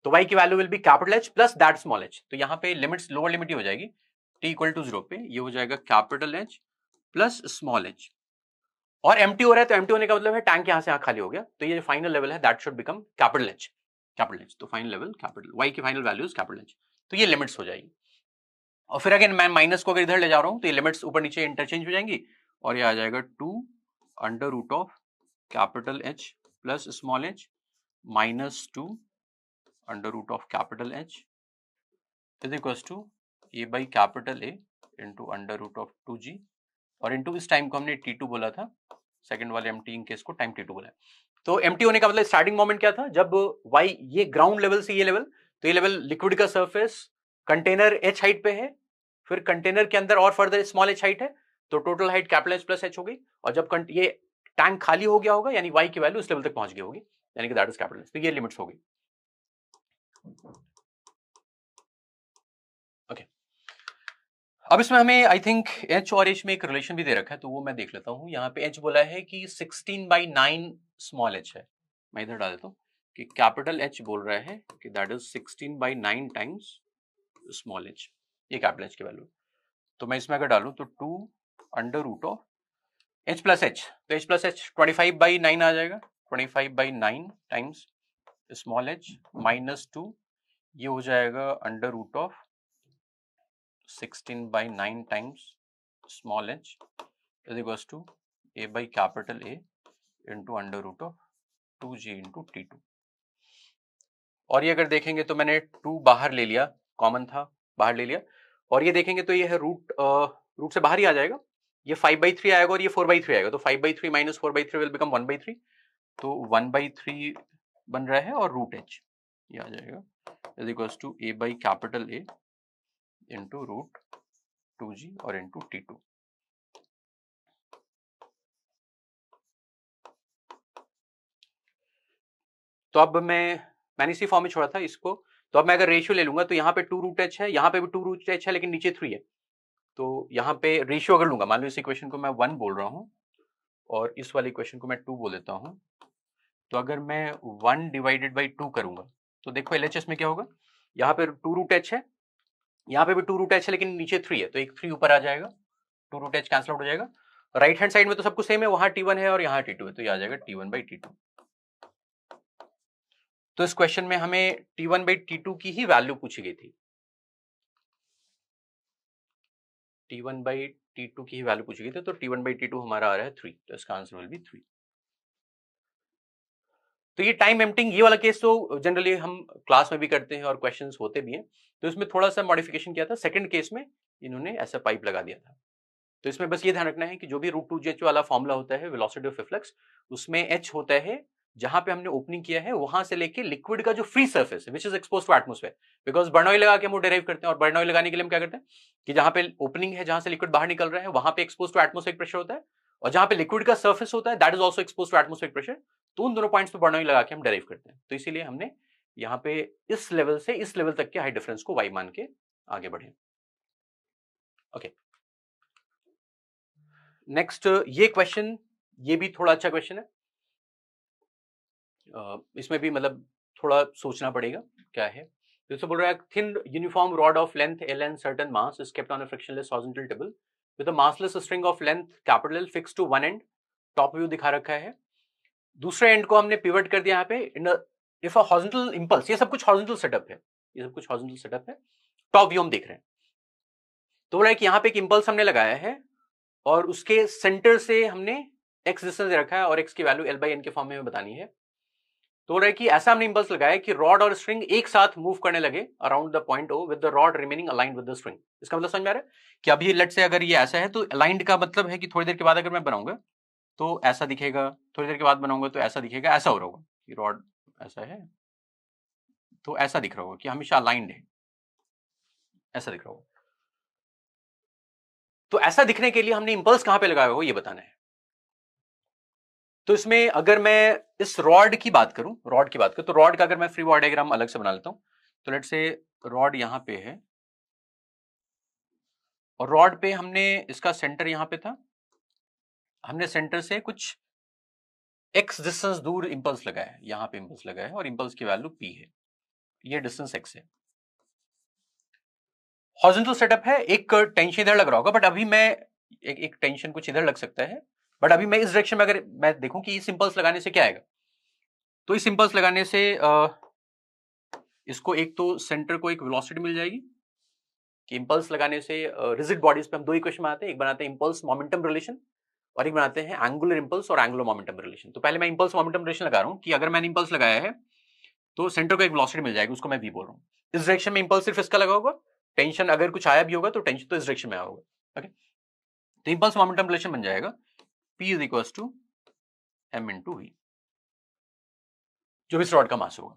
तो y की value will be capital H plus that small h। तो यहाँ पे लिमिट्स लोअर लिमिट ही हो जाएगी t इक्वल टू 0 पे, ये हो जाएगा capital H plus small h, और एम्प्टी हो रहा है तो एम्प्टी होने का मतलब है टैंक यहां से यहां खाली हो गया, तो ये फाइनल लेवल है that should become capital H, capital H। तो फाइनल लेवल कैपिटल y की final value is capital H, तो ये लिमिट्स हो जाएगी। और फिर अगेन मैं माइनस को अगर इधर ले जा रहा हूं तो ये लिमिट्स ऊपर नीचे इंटरचेंज हो जाएंगी और ये आ जाएगा 2 under root of capital H plus small h minus 2 under root of capital H is equals to a by capital A into under root of 2g और इंटू इस टाइम को हमने t2 बोला था, सेकंड वाले एम्प्टीइंग केस को time t2 बोला है। तो एम्प्टी होने का मतलब स्टार्टिंग मोमेंट क्या था, जब y ये ग्राउंड लेवल से ये लेवल, तो ये लेवल लिक्विड का सरफेस कंटेनर h हाइट पे है, फिर कंटेनर के अंदर और फर्दर स्मॉल h हाइट है, तो total height capital H plus h हो गई, और जब ये टैंक खाली हो गया होगा यानी y की वैल्यू इस लेवल तक पहुंच गई होगी, यानी कि दैट इज कैपिटल H। तो ये लिमिट्स हो गई। ओके, अब इसमें हमें आई थिंक h और h में एक रिलेशन भी दे रखा है, तो वो मैं देख लेता हूं। यहाँ पे h बोला है कि 16/9 स्मॉल h है, मैं इधर डाल देता हूं कि कैपिटल H बोल रहा है कि that is 16/9 times small h, ये कैपिटल H की वैल्यू। तो मैं इसमें अगर डालूं तो 2 under root of h plus h, तो h प्लस h 25/9 आ जाएगा, 25/9 टाइम्स स्मॉल h माइनस 2, ये हो जाएगा under root of 16/9 times small h is equals to a by capital A into under root of 2g into t2। और ये अगर देखेंगे तो मैंने 2 बाहर ले लिया, कॉमन था बाहर ले लिया, और ये देखेंगे तो ये है रूट से बाहर ही आ जाएगा, ये 5/3 आएगा और ये 4/3 आएगा, तो 5/3 माइनस 4/3 विल बिकम 1/3, तो 1/3 बन रहा है और रूट h ये आ जाएगा is equals to a by capital A into root 2g और इंटू T2। तो अब मैंने इसी फॉर्म में छोड़ा था इसको, तो अब मैं अगर रेशियो ले लूंगा तो यहाँ पे 2 रूट एच है, यहाँ पे भी 2 रूट एच है, लेकिन नीचे 3 है। तो यहाँ पे रेशियो अगर लूंगा, मान लो इस इक्वेशन को मैं 1 बोल रहा हूँ और इस वाली इक्वेशन को मैं 2 बोल देता हूँ, तो अगर मैं 1 डिवाइडेड बाई 2 करूंगा तो देखो LHS में क्या होगा, यहाँ पे 2 रूट एच है, यहाँ पे भी 2 रूट एच है, लेकिन नीचे 3 है, तो एक 3 ऊपर आ जाएगा, 2 रूट एच कैंसिल आउट हो जाएगा। राइट हैंड साइड में तो सब कुछ सेम है, वहां T1 है और यहाँ T2 है, तो ये आ जाएगा T1 बाई T2। तो इस क्वेश्चन में हमें T1 बाई T2 की ही वैल्यू पूछी गई थी, T1 बाई T2 की ही वैल्यू पूछी गई थी, तो T1 बाई T2 हमारा आ रहा है 3, तो इसका आंसर विल बी 3। तो ये टाइम एम्प्टिंग ये वाला केस तो जनरली हम क्लास में भी करते हैं और क्वेश्चंस होते भी हैं, तो इसमें थोड़ा सा मॉडिफिकेशन किया था। सेकंड केस में इन्होंने ऐसा पाइप लगा दिया था। तो इसमें बस ये ध्यान रखना है कि जो भी रूट 2g वाला फॉर्मूला होता है वेलोसिटी ऑफ रिफ्लेक्स, उसमें h होता है जहां पे हमने ओपनिंग किया है वहां से लेके लिक्विड का जो फ्री सरफेस है which is expose to atmosphere, because Bernoulli लगा के हम वो डेराइव करते हैं, और बर्नॉइल लगाने के लिए हम क्या करते हैं कि जहां पे ओपनिंग है, जहां से लिक्विड बाहर निकल रहा है, वहां पे एक्सपोज टू एटमोस्फेरिक प्रेशर होता है, और जहां पे लिक्विड का सर्फेस होता है that is also expose to atmospheric pressure. तो उन दोनों पॉइंट्स पे बर्नॉइल लगा के हम डेराइव करते हैं। तो इसीलिए हमने यहाँ पे इस लेवल से इस लेवल तक के हाइट डिफरेंस को y मान के आगे बढ़े। ओके, नेक्स्ट ये क्वेश्चन, ये भी थोड़ा अच्छा क्वेश्चन है, इसमें भी मतलब थोड़ा सोचना पड़ेगा क्या है। तो इससे बोल रहा है thin uniform rod of length L and certain mass is kept on a frictionless horizontal table with a massless string of length capital L fixed to one end। Top view दिखा रखा है, दूसरे एंड को हमने pivot कर दिया यहाँ पे in if a horizontal impulse, ये सब कुछ हॉरिजॉन्टल सेटअप है, ये सब कुछ हॉरिजॉन्टल सेटअप है, टॉप व्यू हम देख रहे हैं। तो बोल रहा है कि यहाँ पे एक इंपल्स हमने लगाया है और उसके सेंटर से हमने x डिस्टेंस रखा है और x की वैल्यू L/n के फॉर्म में बतानी है। तो बोल रहा है कि ऐसा हमने इंपल्स लगाया कि रॉड और स्ट्रिंग एक साथ मूव करने लगे around the point O with the rod remaining aligned with the string. इसका मतलब समझ में आ रहा है कि अभी लेट से अगर ये ऐसा है तो अलाइंड का मतलब है कि थोड़ी देर के बाद अगर मैं बनाऊंगा तो ऐसा दिखेगा, थोड़ी देर के बाद बनाऊंगा तो ऐसा दिखेगा, ऐसा हो रहा होगा कि रॉड ऐसा है तो ऐसा दिख रहा होगा कि हमेशा अलाइंड है, ऐसा दिख रहा होगा। तो ऐसा दिखने के लिए हमने इंपल्स कहां पे लगाया हो ये बताना है। तो इसमें अगर मैं इस रॉड की बात करूं, तो रॉड का अगर मैं फ्री बॉडी डायग्राम अलग से बना लेता हूं, तो लेट से रॉड यहां पे है और रॉड पे हमने इसका सेंटर यहां पे था, हमने सेंटर से कुछ x डिस्टेंस दूर इंपल्स लगाया है, यहां पे इंपल्स लगाया है और इंपल्स की वैल्यू p है, ये डिस्टेंस x है। हॉरिजॉन्टल सेटअप है, एक टेंशन इधर लग रहा होगा, बट अभी मैं एक टेंशन कुछ इधर लग सकता है, बट अभी मैं इस डायरेक्शन में अगर मैं देखूं कि इस इंपल्स लगाने से क्या आएगा, तो इस इंपल्स लगाने से इसको एक तो सेंटर को एक वेलोसिटी मिल जाएगी कि इंपल्स लगाने से रिजिड बॉडीज पे हम दो इक्वेशन बनाते हैं, एक बनाते हैं इंपल्स मोमेंटम रिलेशन और एक बनाते हैं एंगुलर इंपल्स और एंगुलर मोमेंटम रिलेशन। तो पहले मैं इंपल्स मोमेंटम रिलेशन लगा रहा हूं कि अगर मैंने इंपल्स लगाया है तो सेंटर को एक वेलोसिटी मिल जाएगी, उसको मैं v बोल रहा हूं। इस डायरेक्शन में इंपल्स सिर्फ इसका लगा होगा, टेंशन अगर कुछ आया भी होगा तो टेंशन तो इस डायरेक्शन में आया होगा। ओके, तो इंपल्स मोमेंटम रिलेशन बन जाएगा p is equals to m into v, जो भी इस रॉड का मास होगा।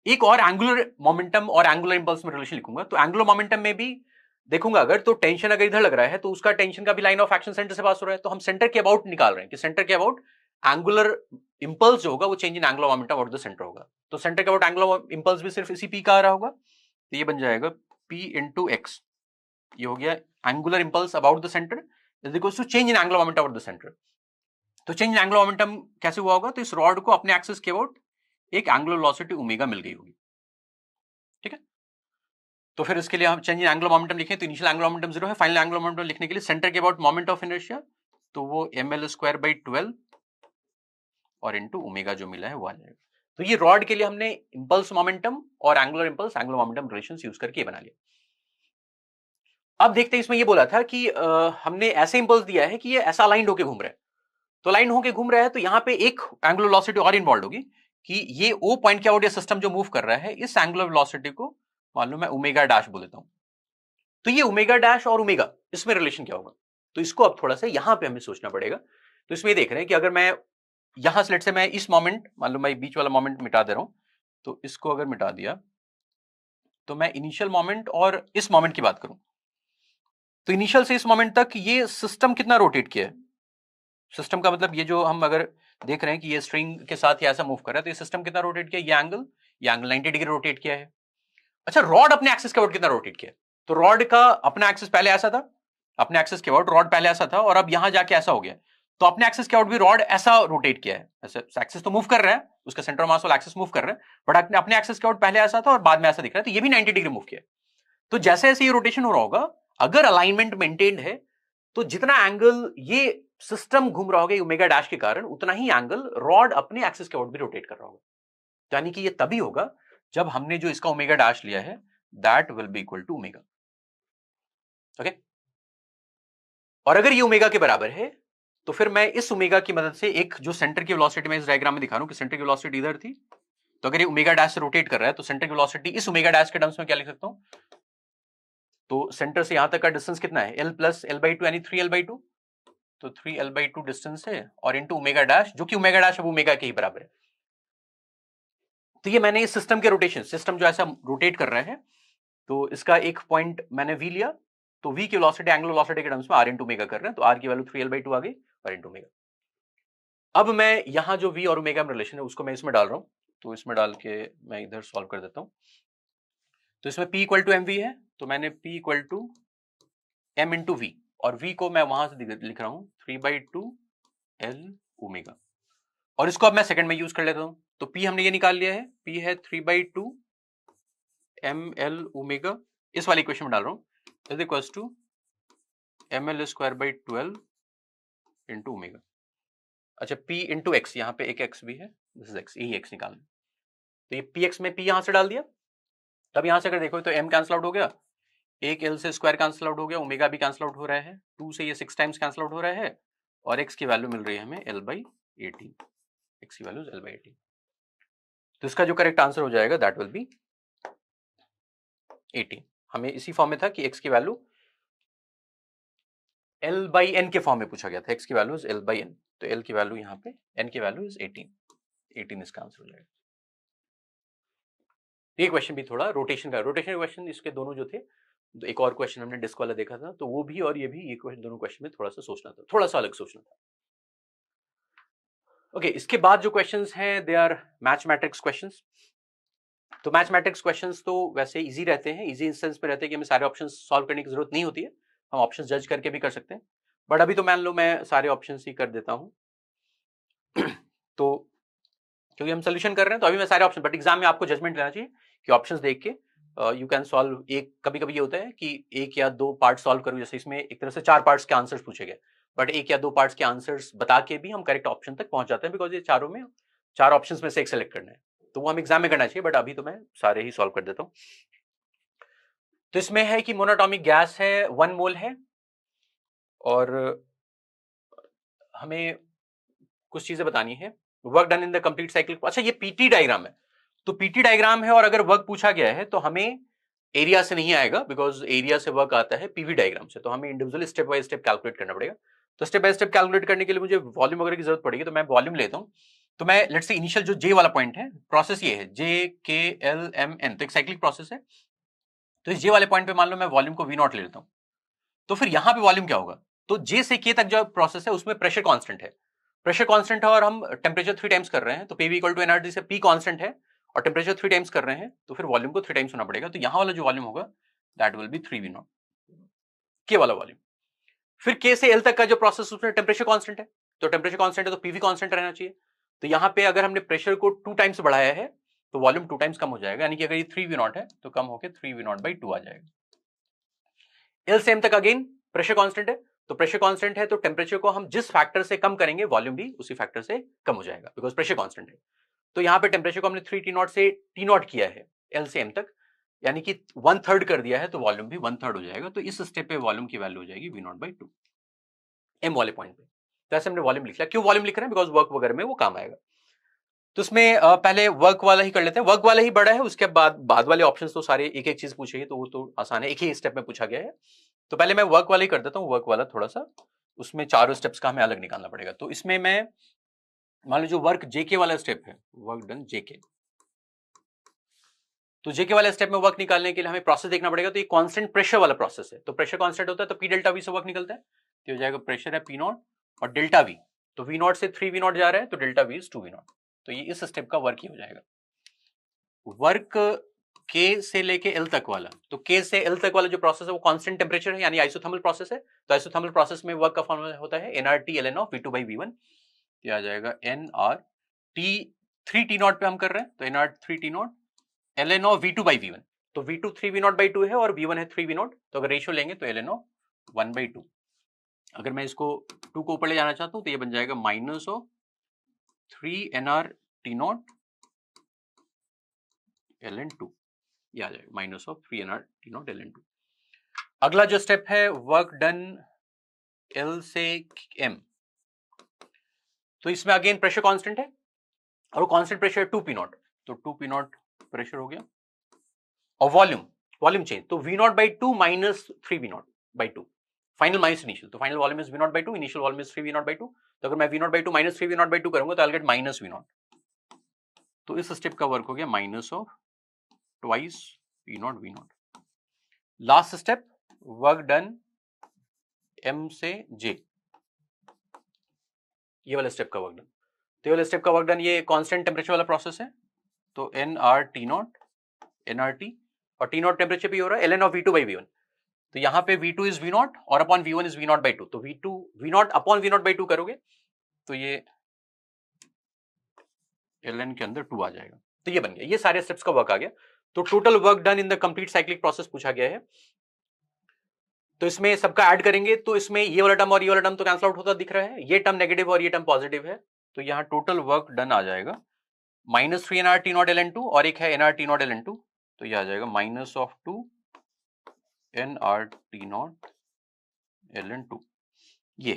एक और एंगुलर मोमेंटम और एंगुलर इंपल्स में रिलेशन लिखूंगा, तो एंगुलर मोमेंटम में भी देखूंगा अगर तो टेंशन अगर इधर लग रहा है तो उसका टेंशन का भी लाइन ऑफ एक्शन सेंटर से पास हो रहा है, तो हम सेंटर के अबाउट निकाल रहे हैं कि सेंटर के अबाउट एंगुलर इंपल्स जो होगा वो change in angular momentum out the centre होगा। तो सेंटर के अबाउट एंगुलर इंपल्स भी सिर्फ इसी p का आ रहा होगा, तो ये बन जाएगा p इंटू एक्स, ये हो गया angular impulse about the center is equals to change in angular momentum about the center. तो चेंज इन एंगुलर मोमेंटम कैसे हुआ होगा, तो इस रॉड को अपने एक्सिस के अबाउट एक एंगुलर वेलोसिटी ओमेगा मिल गई होगी, ठीक है। तो फिर इसके लिए हम चेंज इन एंगुलर मोमेंटम लिखें तो इनिशियल एंगुलर मोमेंटम 0 है, फाइनल एंगुलर मोमेंटम लिखने के लिए सेंटर के अबाउट मोमेंट ऑफ इनर्शिया, तो वो ml²/12 और इनटू ओमेगा जो मिला है वो आ जाएगा। तो ये रॉड के लिए हमने इंपल्स मोमेंटम और angular impulse angular momentum relations use करके बना लिया। अब देखते हैं, इसमें ये बोला था कि हमने ऐसे इंपल्स दिया है कि ये ऐसा अलाइंड होके घूम रहा है, तो अलाइंड होके घूम रहा है तो यहाँ पे एक एंगुलर वेलोसिटी और इन्वॉल्व होगी कि ये ओ पॉइंट के आउट ये सिस्टम जो मूव कर रहा है इस एंगुलर वेलोसिटी को मान लो मैं ओमेगा डैश बोल देता हूं, तो ये ओमेगा डैश और ओमेगा इसमें रिलेशन क्या होगा, तो इसको अब थोड़ा सा यहां पे हमें सोचना पड़ेगा। तो इसमें देख रहे हैं कि अगर मैं यहां से लेट से मैं इस मोमेंट मान लो मैं बीच वाला मोमेंट मिटा दे रहा हूं, तो इसको अगर मिटा दिया तो मैं इनिशियल मोमेंट और इस मोमेंट की बात करूं तो इनिशियल से इस मोमेंट तक ये सिस्टम कितना रोटेट किया है। सिस्टम का मतलब ये जो हम अगर देख रहे हैं कि ये स्ट्रिंग के साथ ये ऐसा मूव कर रहा है तो ये सिस्टम कितना रोटेट किया, ये एंगल 90 डिग्री रोटेट किया है। अच्छा, रॉड अपने एक्सिस के अबाउट कितना रोटेट किया, तो रॉड का अपना एक्सिस पहले ऐसा था, अपने एक्सिस के अबाउट रॉड पहले ऐसा था और अब यहां जाके ऐसा हो गया, तो अपने एक्सिस के अबाउट भी रॉड ऐसा रोटेट किया है। ऐसे एक्सिस तो मूव कर रहा है, उसका सेंटर मास वाला एक्सिस मूव कर रहा है, बट अपने एक्सिस के अबाउट पहले ऐसा था और बाद में ऐसा दिख रहा है, तो ये भी 90 डिग्री मूव किया है। तो जैसे जैसे ये रोटेशन हो रहा होगा, अगर अलाइनमेंट मेंटेन्ड है तो जितना एंगल ये सिस्टम घूम रहा होगा ओमेगा डैश के कारण, उतना ही एंगल रॉड अपने एक्सिस के अबाउट भी रोटेट कर रहा होगा। यानी कि ये तभी होगा जब हमने जो इसका ओमेगा डैश लिया है that will be equal to omega. Okay, और अगर ये ओमेगा के बराबर है तो फिर मैं इस ओमेगा की मदद से एक जो सेंटर की वेलोसिटी में इस डायग्राम में दिखा रहा हूं कि सेंटर की वेलोसिटी इधर थी, तो अगर ये ओमेगा डैश से रोटेट कर रहा है तो सेंटर की वेलोसिटी इस ओमेगा डैश के टर्म्स में क्या लिख सकता हूं, तो सेंटर से यहां तक का डिस्टेंस कितना है, l प्लस l/2 यानी 3l/2, तो 3l/2 डिस्टेंस है और इनटू ओमेगा डैश, जो कि ओमेगा डैश है वो ओमेगा के ही बराबर है। तो ये मैंने इस सिस्टम के रोटेशन, सिस्टम जो ऐसा रोटेट कर रहा है तो इसका एक पॉइंट मैंने v लिया, तो v की वेलोसिटी एंगुलर वेलोसिटी के टर्म्स में r इनटू ओमेगा कर रहे हैं, तो r की वैल्यू 3l/2 आ गई और इनटू ओमेगा। अब मैं यहां जो v और ओमेगा में रिलेशन है उसको मैं इसमें डाल रहा हूं, तो इसमें डाल के मैं इधर सॉल्व कर देता हूं। तो इसमें p इक्वल टू mv है, तो मैंने p equal to m into v, और v को मैं वहां से लिख रहा हूं 3/2 l ओमेगा, और इसको अब मैं सेकंड में यूज कर लेता हूं। तो p हमने ये निकाल लिया है, p है 3/2 ml ओमेगा, इस वाली इक्वेशन में डाल रहा हूं, is equals to ml²/12 into omega. अच्छा, p इंटू एक्स, यहाँ पे एक x भी है, दिस इज x, यही x निकालना, तो ये px में p यहां से डाल दिया। तब यहां से अगर देखो तो m कैंसिल आउट हो गया, एक l से स्क्वायर कैंसिल आउट हो गया, ओमेगा भी कैंसिल आउट हो रहा है, 2 से ये 6 टाइम्स कैंसिल आउट हो रहा है, और x की वैल्यू मिल रही है हमें l/18, x की वैल्यू l/18। तो इसका जो करेक्ट आंसर हो जाएगा दैट विल बी 18। हमें इसी फॉर्म में था कि x की वैल्यू l/n के फॉर्म में पूछा गया था, x की वैल्यू इज l/n, तो l की वैल्यू यहाँ पे, n की वैल्यू इज 18 इसका आंसर हो जाएगा। ये क्वेश्चन भी थोड़ा रोटेशन का, रोटेशन क्वेश्चन इसके दोनों जो थे, तो एक और क्वेश्चन हमने डिस्क वाला देखा था, तो वो भी और ये भी, ये क्वेश्चन, दोनों क्वेश्चन में थोड़ा सा सोचना था, थोड़ा सा अलग सोचना था। ओके, इसके बाद जो क्वेश्चंस हैं they are match matrix questions. तो मैच मैट्रिक्स क्वेश्चंस तो वैसे इजी रहते हैं, इजी इंस्टेंस पे रहते हैं कि हमें सारे ऑप्शंस सॉल्व करने की जरूरत नहीं होती है, हम ऑप्शंस जज करके भी कर सकते हैं, बट अभी तो मान लो मैं सारे ऑप्शंस ही कर देता हूं तो क्योंकि हम सोल्यूशन कर रहे हैं तो अभी मैं सारे ऑप्शन, बट एग्जाम में आपको जजमेंट लेना चाहिए कि ऑप्शंस देख के यू कैन सॉल्व। एक कभी कभी ये होता है कि एक या दो पार्ट सॉल्व करूं, जैसे इसमें एक तरह से 4 पार्ट्स के आंसर्स पूछे गए, बट एक या दो पार्ट्स के आंसर्स बता के भी हम करेक्ट ऑप्शन तक पहुंच जाते हैं, बिकॉज ये चारों में 4 ऑप्शंस में से एक सेलेक्ट करना है, तो वो हम एग्जाम में करना चाहिए, बट अभी तो मैं सारे ही सॉल्व कर देता हूं। तो इसमें है कि मोनोटॉमिक गैस है, 1 मोल है, और हमें कुछ चीजें बतानी है, work done in the complete cycle. अच्छा, ये पीटी डायग्राम है, तो पीटी डायग्राम है और अगर वर्क पूछा गया है तो हमें एरिया से नहीं आएगा, बिकॉज एरिया से वर्क आता है पीवी डायग्राम से, तो हमें individually step by step calculate करना पड़ेगा। तो स्टेप बाय स्टेप कैलकुलेट करने के लिए मुझे वॉल्यूम वगैरह की जरूरत पड़ेगी, तो मैं वॉल्यूम लेता हूं। तो मैं लेट्स से इनिशियल जो जे वाला पॉइंट है, प्रोसेस ये है JKLMN, तो एक साइक्लिक प्रोसेस है, तो इस जे वाले पॉइंट पे मान लो मैं वॉल्यूम को V0 ले लेता हूं, तो फिर यहां पे वॉल्यूम क्या होगा, तो जे से के तक जो प्रोसेस है उसमें प्रेशर कांस्टेंट है, प्रेशर कांस्टेंट है और हम टेम्परेचर 3 टाइम्स कर रहे हैं, तो Pv इक्वल टू एनर्जी से P कांस्टेंट है और टेम्परेचर 3 टाइम्स कर रहे हैं, तो फिर वॉल्यूम को 3 टाइम्स होना पड़ेगा, तो यहां वाला जो वॉल्यूम होगा दैट विल बी 3V0, के वाला वॉल्यूम। फिर के से एल तक का जो प्रोसेस उसमें टेम्परेचर कांस्टेंट है, तो टेम्परेचर कांस्टेंट है तो Pv कांस्टेंट रहना चाहिए, तो यहां पे अगर हमने प्रेशर को 2 टाइम्स बढ़ाया है तो वॉल्यूम 2 टाइम्स कम हो जाएगा, यानी कि अगर ये 3V0 है तो कम होकर 3V0/2 आ जाएगा। एल से एम तक अगेन प्रेशर कांस्टेंट है, तो प्रेशर कांस्टेंट है तो टेम्परेचर को हम जिस फैक्टर से कम करेंगे वॉल्यूम भी उसी फैक्टर से कम हो जाएगा, बिकॉज प्रेशर कांस्टेंट है। तो यहां पे टेम्परेचर को हमने 3T0 से T0 किया है एल से एम तक, यानी कि 1/3 कर दिया है, तो वॉल्यूम भी 1/3 हो जाएगा, तो इस स्टेप पे वॉल्यूम की वैल्यू हो जाएगी V0/2 एम वाले पॉइंट पे। तो ऐसे हमने वॉल्यूम लिख लिया, क्यों वॉल्यूम लिख रहे हैं, बिकॉज वर्क वगैरह में वो काम आएगा। तो इसमें पहले वर्क वाला ही कर लेते हैं, वर्क वाला ही बड़ा है, उसके बाद वाले ऑप्शंस तो सारे एक एक चीज पूछेगी, तो वो तो आसान है, एक ही स्टेप में पूछा गया है। तो पहले मैं वर्क वाला ही कर देता हूं, वर्क वाला थोड़ा सा, उसमें चारों स्टेप्स का हमें अलग निकालना पड़ेगा। तो इसमें मैं मान लो जो वर्क जेके वाला स्टेप है, वर्क डन जेके, तो जे के वाले स्टेप में वर्क निकालने के लिए हमें प्रोसेस देखना पड़ेगा। तो ये कांस्टेंट प्रेशर वाला प्रोसेस है, तो प्रेशर कांस्टेंट होता है तो पी डेल्टा वी से वर्क निकलता है, तो हो जाएगा प्रेशर है पी नॉट और डेल्टा वी, तो वी नॉट से 3 वी नॉट जा रहा है तो delta v is 2 v naught. तो ये इस स्टेप का वर्क ही हो जाएगा। वर्क के से लेके एल तक वाला, तो के से एल तक वाला जो प्रोसेस है वो कांस्टेंट टेम्परेचर है, यानी आइसोथर्मल प्रोसेस है। तो आइसोथर्मल प्रोसेस में वर्क का फॉर्मूला होता है nRT ln of V2 by V1, ये आ जाएगा nRT 3T नॉट पे हम कर रहे हैं, तो nR 3T not ln of V2 by V1, तो V2 3 V नॉट by 2 है और V1 है 3 V नॉट, तो अगर रेशियो लेंगे तो ln of 1 by 2। अगर मैं इसको 2 को ऊपर ले जाना चाहता हूं तो ये बन जाएगा minus of 3 nRT not ln 2, ये आ जाएगा minus of 3 nRT not ln 2। अगला जो स्टेप है वर्क डन L से M, तो इसमें अगेन प्रेशर कांस्टेंट है और कांस्टेंट प्रेशर 2P नॉट, तो 2P नॉट प्रेशर हो गया और वॉल्यूम चेंज, तो V not by 2 minus 3V not by 2, final minus initial, तो final volume is V not by 2, initial volume is 3V not by 2, तो अगर मैं V not by 2 minus 3V not by 2 करूंगा तो I get minus V not. तो इस step का work हो गया minus of twice V not V not. Last step work done M से J, ये वाला स्टेप का वर्क डन, तो ये वाला स्टेप का वर्क डन, ये कांस्टेंट टेम्परेचर वाला प्रोसेस है, तो nRT नॉट nRT और T नॉट टेम्परेचर भी हो रहा है ln of V2 by V1, तो यहाँ पे V2 इज V नॉट और upon V1 is V not by 2, तो V not upon V not by 2 करोगे तो ये ln के अंदर 2 आ जाएगा, तो ये बन गया, ये सारे स्टेप्स का वर्क आ गया। तो total work done in the complete cyclic process पूछा गया है, तो इसमें सबका ऐड करेंगे तो इसमें ये वाला टर्म और ये वाला टर्म तो कैंसिल आउट होता दिख रहा है, ये टर्म नेगेटिव और ये टर्म पॉजिटिव है, तो यहाँ टोटल वर्क डन आ जाएगा माइनस 3 nRT नॉट ln 2 और एक है nRT नॉट ln 2, तो ये आ जाएगा minus of 2 nRT not ln 2, ये।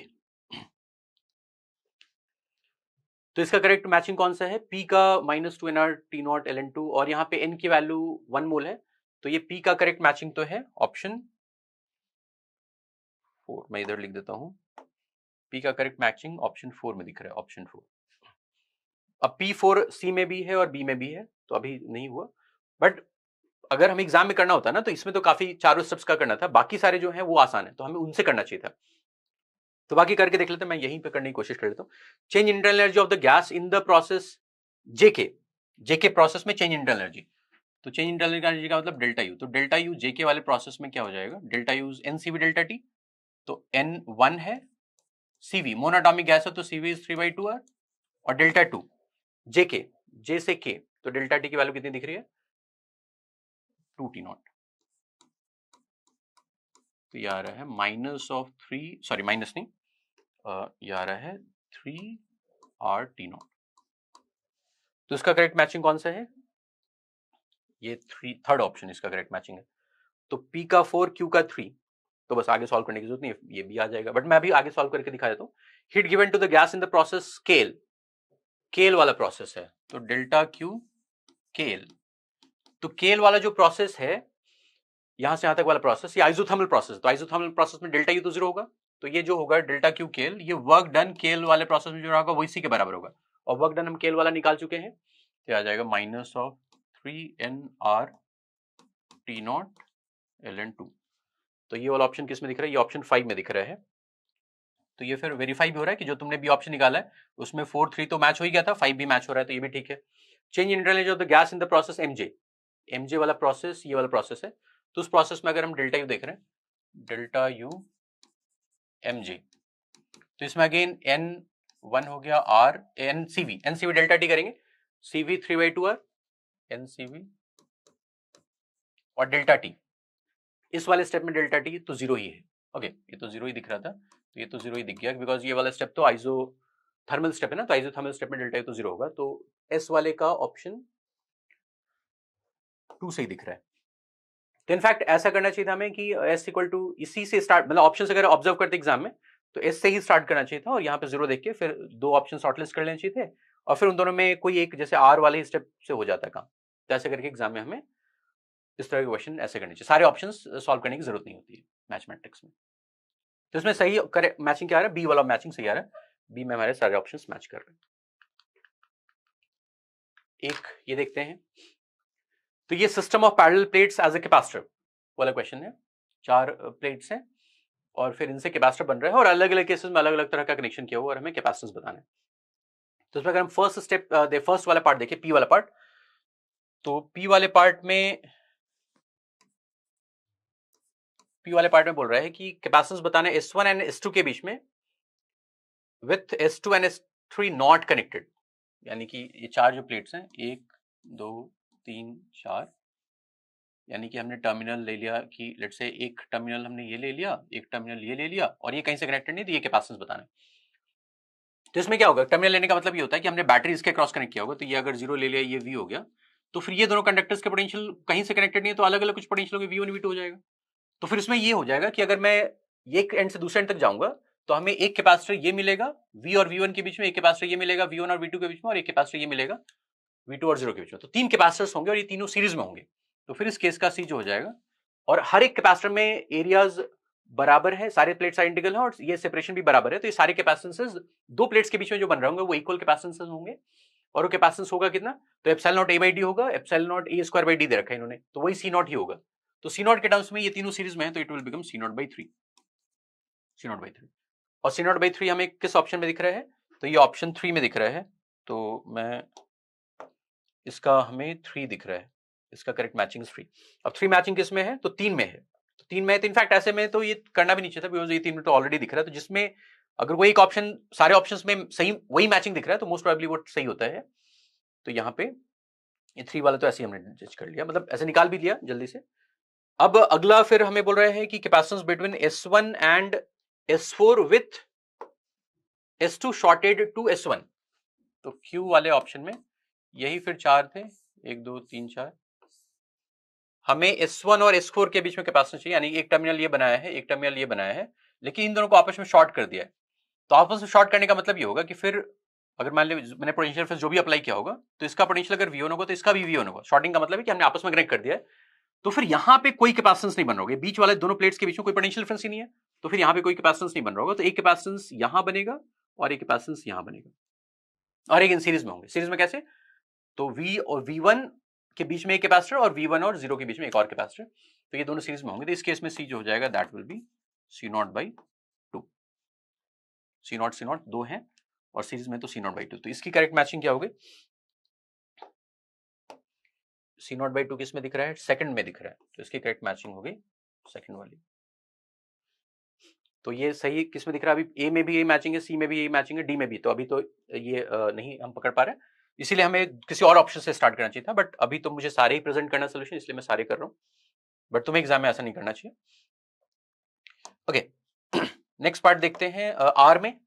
तो इसका करेक्ट मैचिंग कौन सा है, P का माइनस 2 nRT नॉट ln 2 और यहाँ पे N की वैल्यू 1 मोल है, तो ये P का करेक्ट मैचिंग तो है ऑप्शन 4, मैं इधर लिख देता हूं, P का करेक्ट मैचिंग ऑप्शन 4 में दिख रहा है, ऑप्शन 4। अब P4 C में भी है और B में भी है, तो अभी नहीं हुआ, बट अगर हमें एग्जाम में करना होता ना तो इसमें तो काफी चारों स्टेप्स का करना था, बाकी सारे जो हैं वो आसान है, तो हमें उनसे करना चाहिए था, तो बाकी करके देख लेते हैं, मैं यहीं पे करने की कोशिश कर लेता हूँ। Change internal energy of the gas in the process JK process में चेंज इंटरनल एनर्जी, तो चेंज इंटरनल एनर्जी का मतलब डेल्टा यू, तो डेल्टा यू जेके वाले प्रोसेस में क्या हो जाएगा, delta U NCV delta T, तो N1 है, CV मोनोटॉमिक गैस है तो CV इज 3/2R और डेल्टा 2 जेके, जे से के, तो डेल्टा टी की वैल्यू कितनी दिख रही है 2T नॉट, तो ये आ रहा है माइनस ऑफ 3, सॉरी माइनस नहीं, ये आ रहा है 3RT नॉट, तो इसका करेक्ट मैचिंग कौन सा है, ये थर्ड ऑप्शन इसका करेक्ट मैचिंग है, तो P का 4 Q का 3, तो बस आगे सॉल्व करने की जरूरत नहीं है, ये भी आ जाएगा, बट मैं अभी आगे सॉल्व करके दिखा देता हूँ। Heat given to the gas in the process केल वाला प्रोसेस है, तो डेल्टा क्यू केल, तो केल वाला जो प्रोसेस है यहां से यहां तक वाला प्रोसेस, ये आइसोथर्मल प्रोसेस, तो आइसोथर्मल प्रोसेस में डेल्टा यू तो 0 होगा, तो ये जो होगा डेल्टा क्यू केल, ये वर्क डन केल वाले प्रोसेस में जो होगा वो इसी के बराबर होगा, और वर्क डन हम केल वाला निकाल चुके हैं, तो आ जाएगा minus of 3nRT not ln 2, तो ये वाला ऑप्शन किस में दिख रहा है, ये ऑप्शन 5 में दिख रहा है, तो ये फिर वेरीफाई भी हो रहा है कि जो तुमने बी ऑप्शन निकाला है उसमें 4 3 तो मैच हो ही गया था, 5 भी मैच हो रहा है, तो ये भी ठीक है। Change internal energy of the gas in the process MJ वाला प्रोसेस, ये वाला प्रोसेस है, तो उस प्रोसेस में अगर हम डेल्टा यू देख रहे हैं, डेल्टा यू एमजे, तो इसमें अगेन N1 हो गया R एनसीवी डेल्टा टी करेंगे, CV 3/2R एनसीवी और डेल्टा टी, इस वाले स्टेप में डेल्टा टी तो 0 ही है, ओके ये तो 0 ही दिख रहा था, तो ये तो 0 ही दिख गया, बिकॉज ये वाला स्टेप तो आइसोथर्मल स्टेप है ना, तो आइसोथर्मल स्टेप में डेल्टा यू तो 0 होगा, तो एस वाले का ऑप्शन 2 से ही दिख रहा है। तो इनफैक्ट ऐसा करना चाहिए था हमें कि एस इक्वल टू इसी से स्टार्ट, मतलब ऑप्शन अगर ऑब्जर्व करते एग्जाम में तो एस से ही स्टार्ट करना चाहिए था, और यहाँ पे 0 देख के फिर 2 ऑप्शन शॉर्टलिस्ट कर लेने चाहिए थे, और फिर उन दोनों में कोई एक जैसे आर वाले स्टेप से हो जाता काम, तो ऐसे करके एग्जाम में हमें इस तरह के क्वेश्चन ऐसे करने चाहिए, सारे ऑप्शंस सॉल्व करने की जरूरत नहीं होती है मैथमेटिक्स में। तो इसमें सही करेक्ट मैचिंग क्या आ रहा है, बी वाला मैचिंग सही आ रहा है, बी में हमारे सारे ऑप्शंस मैच कर रहे हैं। एक ये देखते हैं, तो ये system of parallel plates as a capacitor वाला क्वेश्चन है। 4 प्लेट्स हैं और फिर इनसे कैपेसिटर बन रहा है और अलग अलग केसेस में अलग अलग तरह का कनेक्शन किया हुआ और हमें कैपेसिटेंस बताना है। तो इसमें अगर हम फर्स्ट वाला पार्ट देखें, पी वाला पार्ट, तो पी वाले पार्ट में बोल रहा है कि कैपेसिटेंस बताना है S1 एंड S2 के बीच में with S2 and S3 not connected, यानी कि ये 4 जो प्लेट्स हैं 1 2 3 4, यानी कि हमने टर्मिनल ले लिया कि लेट्स से एक टर्मिनल हमने ये ले लिया, एक टर्मिनल ये ले लिया और ये कहीं से कनेक्टेड नहीं, तो ये कैपेसिटेंस बताना है। तो इसमें क्या होगा, टर्मिनल लेने का मतलब ये होता है कि हमने बैटरी इसके क्रॉस कनेक्ट किया होगा, तो ये अगर 0 ले लिया, ये V हो गया, तो फिर ये दोनों कंडक्टर्स के पोटेंशियल कहीं से कनेक्टेड नहीं है, तो अलग अलग कुछ पोटेंशियल होंगे, V1 V2 हो जाएगा। तो फिर इसमें ये हो जाएगा कि अगर मैं एक एंड से दूसरे एंड तक जाऊंगा तो हमें एक कैपेसिटर ये मिलेगा V और V1 के बीच में, एक कैपेसिटर ये मिलेगा V1 और V2 के बीच में, और एक कैपेसिटर ये मिलेगा V2 और 0 के बीच में। तो 3 कैपेसिटर्स होंगे और ये तीनों सीरीज में होंगे। तो फिर इस केस का C जो हो जाएगा, और हर एक कैपेसिटर में एरियाज बराबर है, सारे प्लेट्स आइडेंटिकल हैं और ये सेपरेशन भी बराबर है, तो ये सारे कैपेसिटेंसेस दो प्लेट्स के बीच में जो बन रहे होंगे वो इक्वल कैपेसिटेंसेस होंगे। और वो कैपेसिटेंस होगा कितना, तो एप्सिलॉन नॉट A/D होगा, एप्सिलॉन नॉट A²/D दे रखा है इन्होंने, तो वही C0 ही होगा। तो C0 के टर्म्स में ये तीनों सीरीज में है, तो इट विल बिकम C0/3। और C0/3 हमें किस ऑप्शन में दिख रहा है, तो ये ऑप्शन 3 में दिख रहा है, तो मैं इसका हमें 3 दिख रहा है, इसका करेक्ट मैचिंग इज 3। अब 3 मैचिंग किस में है, तो 3 में है, तो 3 में है, तो इनफैक्ट ऐसे में तो ये करना भी नहीं चाहिए था, बिकॉज ये 3 में तो ऑलरेडी दिख रहा है, तो जिसमें अगर वो एक ऑप्शन सारे ऑप्शंस में सही वही मैचिंग दिख रहा है तो मोस्ट प्रोबेबली वो सही होता है। तो यहाँ पे ये 3 वाला तो ऐसे ही हमने जज कर लिया, मतलब ऐसे निकाल भी लिया जल्दी से। अब अगला फिर हमें बोल रहे हैं कि capacitance between S1 and S4 with S2 shorted to S1। तो Q वाले ऑप्शन में यही फिर 4 थे, 1 2 3 4, हमें S1 और S4 के बीच में कैपेसिटेंस चाहिए, यानी एक टर्मिनल ये बनाया है, एक टर्मिनल ये बनाया है, लेकिन इन दोनों को आपस में शॉर्ट कर दिया है। तो आपस में शॉर्ट करने का मतलब ये होगा कि फिर अगर मान लीजिए मैंने पोटेंशियल डिफरेंस जो भी अप्लाई किया होगा, तो इसका पोटेंशियल अगर V1 होगा तो इसका भी V1 होगा। शॉर्टिंग का मतलब है कि हमने आपस में कनेक्ट कर दिया है, तो फिर यहाँ पे कोई कैपेसिटेंस नहीं बन रहा होगा, बीच वाले दोनों प्लेट्स के बीच में कोई पोटेंशियल डिफरेंस ही नहीं है, तो फिर यहाँ पे कोई कैपेसिटेंस नहीं बन रहा होगा। तो एक कैपेसिटेंस यहाँ बनेगा और एक कैपेसिटेंस यहाँ बनेगा, और एक इन सीरीज में होंगे। सीरीज में कैसे, तो V और V1 के बीच में एक कैपेसिटर और V1 और 0 के बीच में एक और कैपेसिटर, तो ये दोनों सीरीज में होंगे। तो इस केस में C जो हो जाएगा that will B C0/2। C0 2 हैं और सीरीज में तो C0/2, तो इसकी करेक्ट मैचिंग क्या होगी, C0/2 किस में दिख रहा है, सेकंड में दिख रहा है, तो इसकी करेक्ट मैचिंग होगी सेकंड वाली। तो ये सही किस में दिख रहा है, अभी A में भी यही मैचिंग है, C में भी यही मैचिंग है, D में भी, तो अभी तो ये नहीं हम पकड़ पा रहे हैं, इसीलिए हमें किसी और ऑप्शन से स्टार्ट करना चाहिए था, बट अभी तो मुझे सारे ही प्रेजेंट करना सोल्यूशन, इसलिए मैं सारे कर रहा हूँ, बट तुम्हें एग्जाम में ऐसा नहीं करना चाहिए। ओके, नेक्स्ट पार्ट देखते हैं R में।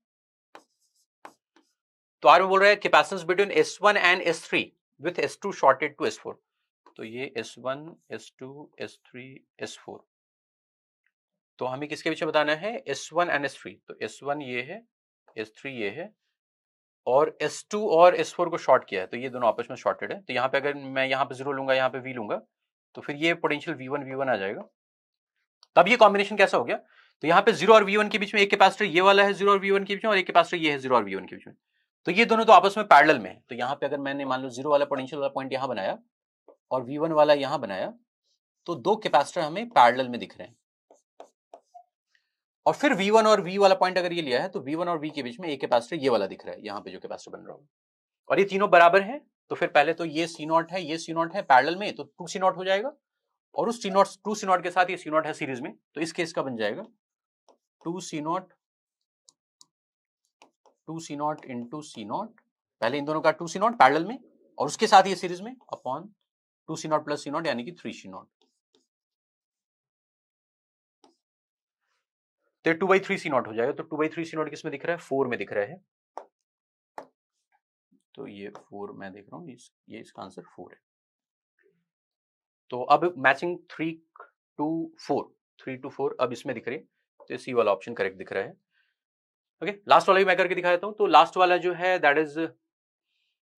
तो R में बोल रहा है capacitance between S1 and S3 with S2 shorted to S4। तो ये S1 S2 S3 S4, तो हमें किसके पीछे बताना है, S1 एंड S3। तो S1 ये है, S3 ये है, और S2 और S4 को शॉर्ट किया है, तो ये दोनों आपस में शॉर्टेड है। तो यहाँ पे अगर मैं यहाँ पे 0 लूंगा, यहाँ पे V लूंगा, तो फिर ये पोटेंशियल V1 आ जाएगा। तब ये कॉम्बिनेशन कैसा हो गया, तो यहाँ पे 0 और V1 के बीच में एक कैपेसिटर ये वाला है 0 और V1 के बीच में, और एक कैपेसिटर ये है 0 और V1 के बीच में, तो ये दोनों तो आपस में पैरेलल में है। तो यहाँ पे अगर मैंने मान लो 0 वाला पोटेंशियल वाला पॉइंट यहाँ बनाया और V1 वाला यहाँ बनाया, तो दो कैपेसिटर हमें पैरेलल में दिख रहे हैं। और फिर V1 और V वाला पॉइंट अगर ये लिया है, तो V1 और V के बीच में एक कैपेसिटर ये वाला दिख रहा है, यहाँ पे जो कैपेसिटर बन रहा होगा, और ये तीनों बराबर हैं। तो फिर पहले तो ये C0 है, ये C0 है पैरेलल में, तो 2C0 हो जाएगा, और उस C0 के साथ ये C0 है सीरीज में, तो इस केस का बन जाएगा 2C0 इंटू C0, पहले इन दोनों का 2C0 पैरेलल में, और उसके साथ ये सीरीज में अपॉन 2C0 प्लस C0 यानी कि 3C0। तो 2/3C0 हो जाएगा। तो 2/3C0 किस में दिख रहा है, 4 में दिख रहा है, तो ये 4 मैं देख रहा हूँ, ये इसका आंसर 4 है। तो अब मैचिंग 3 to 4 अब इसमें दिख रही है, तो C वाला ऑप्शन करेक्ट दिख रहा है। ओके, लास्ट वाला भी मैं करके दिखा देता हूँ। तो लास्ट वाला जो है that is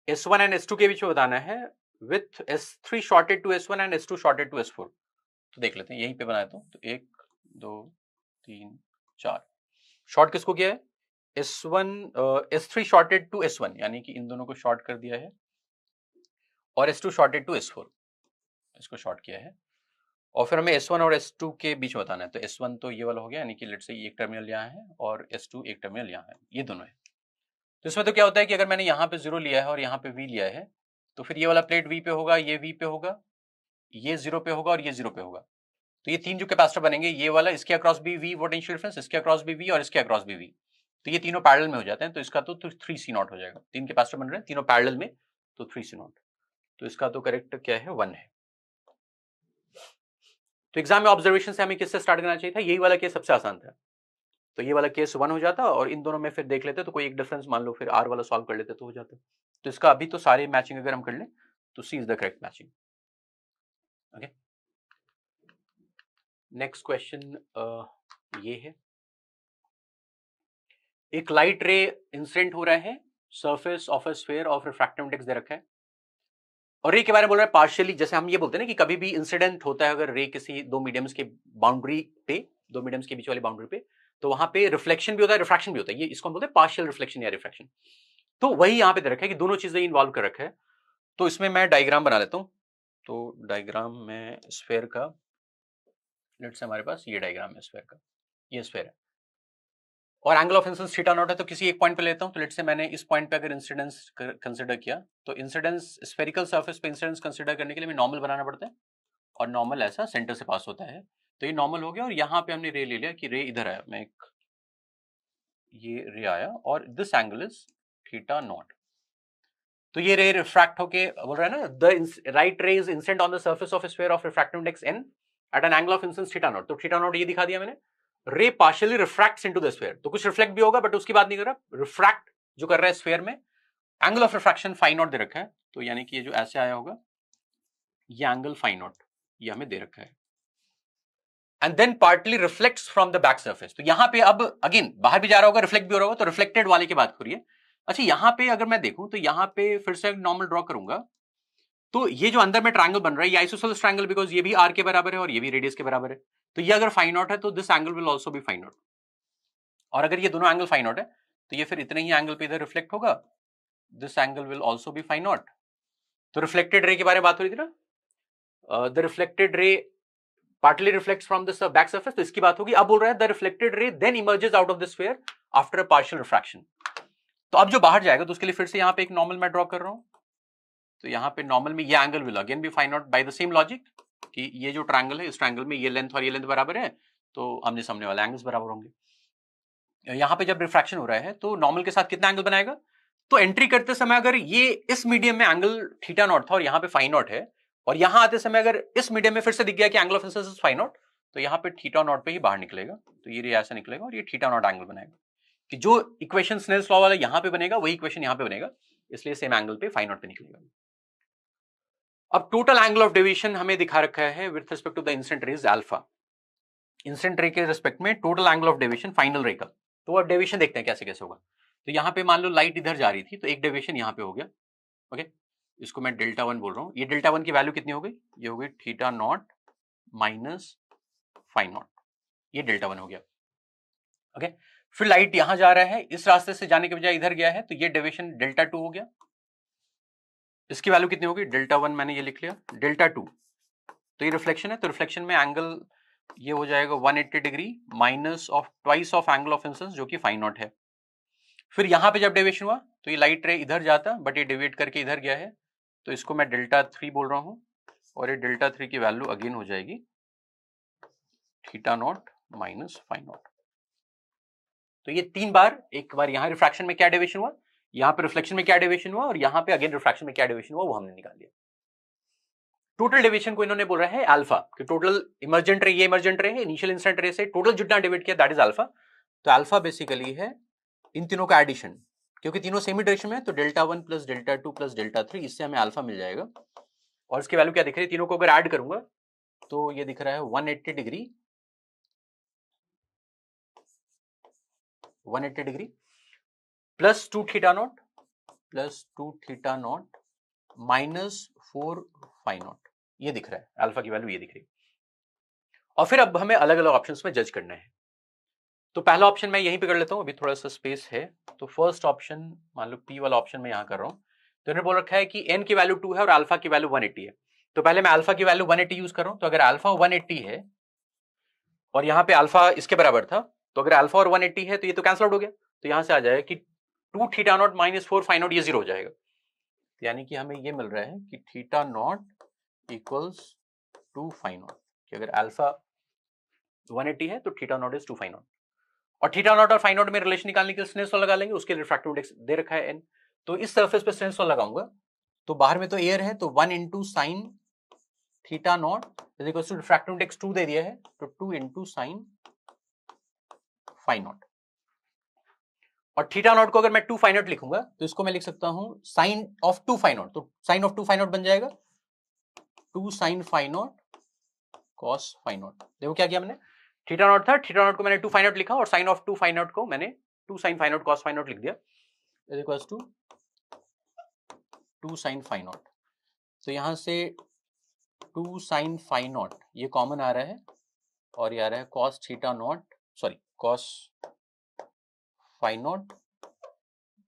S1 and S2 के बीच में बताना है with S3 shorted to S1 and S2 shorted to S4। तो देख लेते हैं, यहीं पे बनाया तो 1 2 3 4, शॉर्ट किसको किया है, S3 शॉर्टेड टू S1, यानी कि इन दोनों को शॉर्ट कर दिया है, और S2 शॉर्टेड टू S4। इसको शॉर्ट किया है, और फिर हमें S1 और S2 के बीच में बताना है। तो S1 तो ये वाला हो गया, यानी कि लेट्स से एक टर्मिनल यहाँ है और S2 एक टर्मिनल यहाँ है, ये दोनों है। तो इसमें तो क्या होता है कि अगर मैंने यहाँ पे 0 लिया है और यहाँ पे V लिया है, तो फिर ये वाला प्लेट V पे होगा, ये V पे होगा, ये 0 पे होगा और ये 0 पे होगा। तो ये तीन जो कैपेसिटर बनेंगे, ये वाला इसके अक्रॉस भी V पोटेंशियल डिफरेंस, इसके अक्रॉस भी V और इसके अक्रॉस भी V, तो ये तीनों पैरेलल में हो जाते हैं। तो इसका तो 3C0 हो जाएगा। तीन कैपेसिटर बन रहे हैं, तीनों पैरेलल में, तो 3C0। तो इसका तो करेक्ट क्या है, 1 है। तो एग्जाम में ऑब्जर्वेशन से हमें किससे स्टार्ट करना चाहिए था? यही वाला केस सबसे आसान था। तो ये वाला केस 1 हो जाता और इन दोनों में फिर देख लेते तो कोई एक डिफरेंस मान लो, फिर R वाला सॉल्व कर लेते तो हो जाता। तो इसका अभी तो सारे मैचिंग अगर हम कर लें तो C is the correct matching. Okay, next question ये है, एक लाइट रे इंसिडेंट हो रहा है surface of a sphere of refractive index दे रखा है, और रे के बारे में बोल रहा है पार्शियली। जैसे हम ये बोलते हैं ना कि कभी भी इंसिडेंट होता है अगर रे किसी दो मीडियम्स के बाउंड्री पे, दो मीडियम्स के बीच वाली बाउंड्री पे, तो वहां पे रिफ्लेक्शन भी होता है, रिफ्रैक्शन भी होता है। ये इसको हम बोलते हैं पार्शियल रिफ्लेक्शन या रिफ्रैक्शन। तो वही यहां पे दे रखा है कि दोनों चीजें इन्वॉल्व कर रखा है। तो इसमें मैं डायग्राम बना लेता हूं। तो डायग्राम में स्फीयर का, लेट्स से हमारे पास ये डायग्राम है स्फीयर का, ये स्फीयर है और angle of incidence theta not है। तो किसी एक पॉइंट पे लेता हूं। तो लेट्स से मैंने इस पॉइंट पे अगर इंसिडेंस कंसीडर किया, तो इंसिडेंस स्फेरिकल सरफेस पे इंसिडेंस कंसीडर करने के लिए हमें नॉर्मल बनाना पड़ता है, और नॉर्मल ऐसा सेंटर से पास होता है। तो ये नॉर्मल हो गया, और यहाँ पे हमने रे ले लिया कि रे इधर आया, मैं एक ये रे आया और this angle is theta naught. तो ये रे रिफ्रैक्ट होके बोल रहा है ना, the right ray is incident on the surface of sphere of refractive index n at an angle of incidence theta naught. तो थीटा नॉट ये दिखा दिया मैंने। Ray partially refracts into the sphere, तो कुछ रिफ्लेक्ट भी होगा बट उसकी बात नहीं कर रहा, रिफ्रैक्ट जो कर रहा है स्फीयर में। Angle of refraction phi naught दे रखा है, तो यानी कि ये जो ऐसे आया होगा, ये एंगल फाई नॉट ये हमें दे रखा है, and then partly reflects from the back surface. तो यहां पे अब अगेन बाहर भी जा रहा होगा, रिफ्लेक्ट भी हो रहा होगा, तो रिफ्लेक्टेड वाले की बात करिए। अच्छा, यहां पे अगर मैं देखूं तो यहां पे फिर से नॉर्मल ड्रॉ करूंगा, तो ये जो अंदर में ट्रायंगल बन रहा है ये आइसोसेलेस ट्रायंगल, बिकॉज ये भी आर के बराबर है और ये भी रेडियस के बराबर है। तो ये अगर फाई नॉट है तो this angle will also be phi naught, और अगर ये दोनों एंगल फाई नॉट है तो ये फिर इतने ही एंगल पे इधर रिफ्लेक्ट होगा, this angle will also be phi naught. तो रिफ्लेक्टेड रे के बारे में बात हो रही थी ना, the reflected ray partly reflects from the back surface, तो इसकी बात होगी। अब बोल रहा है the reflected ray then emerges out of the sphere after a partial refraction. तो अब जो बाहर जाएगा तो उसके लिए फिर से यहाँ पे एक नॉर्मल मैं ड्रॉ कर रहा हूं। तो यहाँ पे नॉर्मल में ये angle will again be phi naught by the same logic कि ये जो ट्रायंगल है, इस ट्रायंगल में ये लेंथ और ये लेंथ बराबर है, तो आमने सामने वाले एंगल्स बराबर होंगे। यहाँ पे जब रिफ्रैक्शन हो रहा है तो नॉर्मल के साथ कितना एंगल बनाएगा? तो एंट्री करते समय अगर ये इस मीडियम में एंगल थीटा नॉट था और यहाँ पे फाई नॉट है, और यहाँ आते समय अगर इस मीडियम में फिर से दिख गया कि angle of incidence is phi naught, तो यहाँ पे थीटा नॉट पे ही बाहर निकलेगा। तो ये ऐसा निकलेगा और ये थीटा नॉट एंगल बनाएगा, कि जो इक्वेशन स्नेल्स लॉ वाला यहाँ पे बनेगा वही इक्वेशन यहाँ पे बनेगा, इसलिए सेम एंगल पे फाई नॉट पे निकलेगा। अब टोटल एंगल ऑफ डेविएशन हमें दिखा रखा है with respect to the incident ray is alpha. Incident ray के रिस्पेक्ट में total angle of deviation final ray का। तो अब डेविएशन देखते हैं कैसे कैसे होगा। तो यहाँ पे मान लो लाइट इधर जा रही थी, तो एक डेविएशन यहाँ पे हो गया। ओके, इसको मैं डेल्टा 1 बोल रहा हूँ। ये डेल्टा 1 की वैल्यू कितनी हो गई? ये हो गई theta naught minus phi naught, ये डेल्टा 1 हो गया। ओके, फिर लाइट यहां जा रहा है, इस रास्ते से जाने के बजाय इधर गया है, तो ये डेविएशन डेल्टा 2 हो गया। इसकी वैल्यू कितनी होगी? डेल्टा 1 मैंने ये लिख लिया, डेल्टा 2। तो ये रिफ्लेक्शन है, तो रिफ्लेक्शन में एंगल ये हो जाएगा 180 degree minus of twice of angle of incidence जो कि फाई नॉट है। फिर यहां पे जब डेविएशन हुआ तो ये लाइट रे इधर जाता, बट ये डेविएट करके इधर गया है, तो इसको मैं डेल्टा 3 बोल रहा हूं, और ये डेल्टा 3 की वैल्यू अगेन हो जाएगी theta naught minus phi naught. तो ये 3 बार, एक बार यहां रिफ्रैक्शन में क्या डेविएशन हुआ, यहां पे रिफ्लेक्शन में क्या डेविएशन हुआ, और यहां पे अगेन रिफ्रैक्शन में क्या डेविएशन हुआ, वो हमने निकाल दिया। टोटल डेविएशन को इन्होंने बोल रहा है अल्फा, कि टोटल इमर्जेंट रे, ये इमर्जेंट रे है, इनिशियल इंसिडेंट रे से टोटल जितना डेविएट किया दैट इज अल्फा। तो अल्फा बेसिकली है इन तीनों का एडिशन, क्योंकि तीनों सेम ही डायरेक्शन में है, तो delta 1 plus delta 2 plus delta 3, इससे हमें अल्फा मिल जाएगा। और इसकी वैल्यू क्या दिख रही है? तीनों को अगर ऐड करूंगा तो ये दिख रहा है 180 degree, 180 degree plus 2 theta naught plus 2 theta naught minus 4 phi naught, ये दिख रहा है अल्फा की वैल्यू, ये दिख रही है। और फिर अब हमें अलग अलग ऑप्शंस में जज करना है। तो पहला ऑप्शन मैं यहीं पे कर लेता हूं, अभी थोड़ा सा स्पेस है। तो फर्स्ट ऑप्शन मान लो पी वाला ऑप्शन मैं यहां कर रहा हूं। तो इन्होंने बोल रखा है कि n की वैल्यू 2 है और अल्फा की वैल्यू 180 है। तो पहले मैं अल्फा की वैल्यू 180 यूज कर रहा हूं, तो अगर अल्फा 180 है और यहाँ पे अल्फा इसके बराबर था, तो अगर अल्फा और 180 है तो ये तो कैंसल आउट हो गया, तो यहां से आ जाएगा कि 2 theta naught minus 4 phi not, ये 0 हो जाएगा। यानी कि हमें ये मिल रहा है कि theta naught equals 2 phi naught, कि अगर अल्फा 180 है तो theta naught is 2 phi naught. और थीटा नॉट और फाइ नॉट में रिलेशन निकालने के लिए स्नेल्स लॉ लगा लेंगे, उसके लिए रिफ्रैक्टिव इंडेक्स दे रखा है n। तो इस सरफेस पे स्नेल्स लॉ लगाऊंगा, तो बाहर में तो एयर है, तो 1 into sine theta naught is equal to refractive index 2 दे दिया है, तो 2 इंटू साइन फाइ नॉट। और थीटा नॉट को अगर मैं 2 फाइ नॉट लिखूंगा तो इसको मैं लिख सकता हूं साइन ऑफ 2 फाइ नॉट, तो साइन ऑफ 2 फाइ नॉट बन जाएगा 2 sine phi not cos phi naught. देखो क्या किया मैंने, थीटा नॉट था, थीटा नॉट को मैंने 2 फाइ नॉट लिखा और साइन ऑफ 2 फाइ नॉट को मैंने 2 sine phi not cos phi not लिख दिया, is equal to 2 sine phi not. तो यहां से 2 साइन फाइ नॉट ये कॉमन आ रहा है और ये आ रहा है cos theta not, sorry cos phi not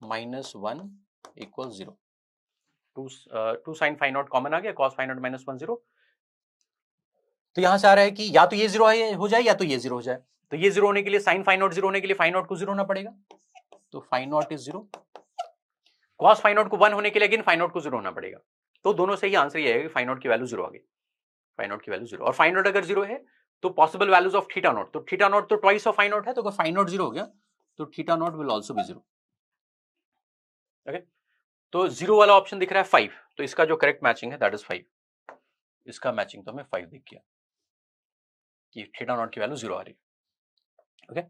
minus 1 equal 0। 2 sine phi not common आ गया, कॉस फाइ नॉट माइनस 1 0। तो यहां से आ रहा है कि या तो ये 0 हो जाए या तो ये 0 हो जाए। तो ये 0 होने के लिए साइन फाइ नॉट 0 होने के लिए फाइ नॉट को 0 होना पड़ेगा, तो phi naught is 0। Cos phi naught को 1 होने के लिए अगेन फाइ नॉट को 0 होना पड़ेगा। तो दोनों से ही आंसर ये है कि फाइ नॉट की वैल्यू 0 आ गई, फाइ नॉट की वैल्यू 0। और फाइ नॉट अगर 0 है तो possible values of theta naught, तो थीटा नॉट तो ट्वाइस ऑफ फाइ नॉट है, तो अगर फाइ नॉट 0 हो गया तो theta not will also B 0। Okay, तो 0 वाला ऑप्शन दिख रहा है 5, तो इसका जो करेक्ट मैचिंग है दैट इज 5। इसका मैचिंग तो हमें 5 दिख गया कि थीटा नॉट की वैल्यू 0 आ रही है। ओके,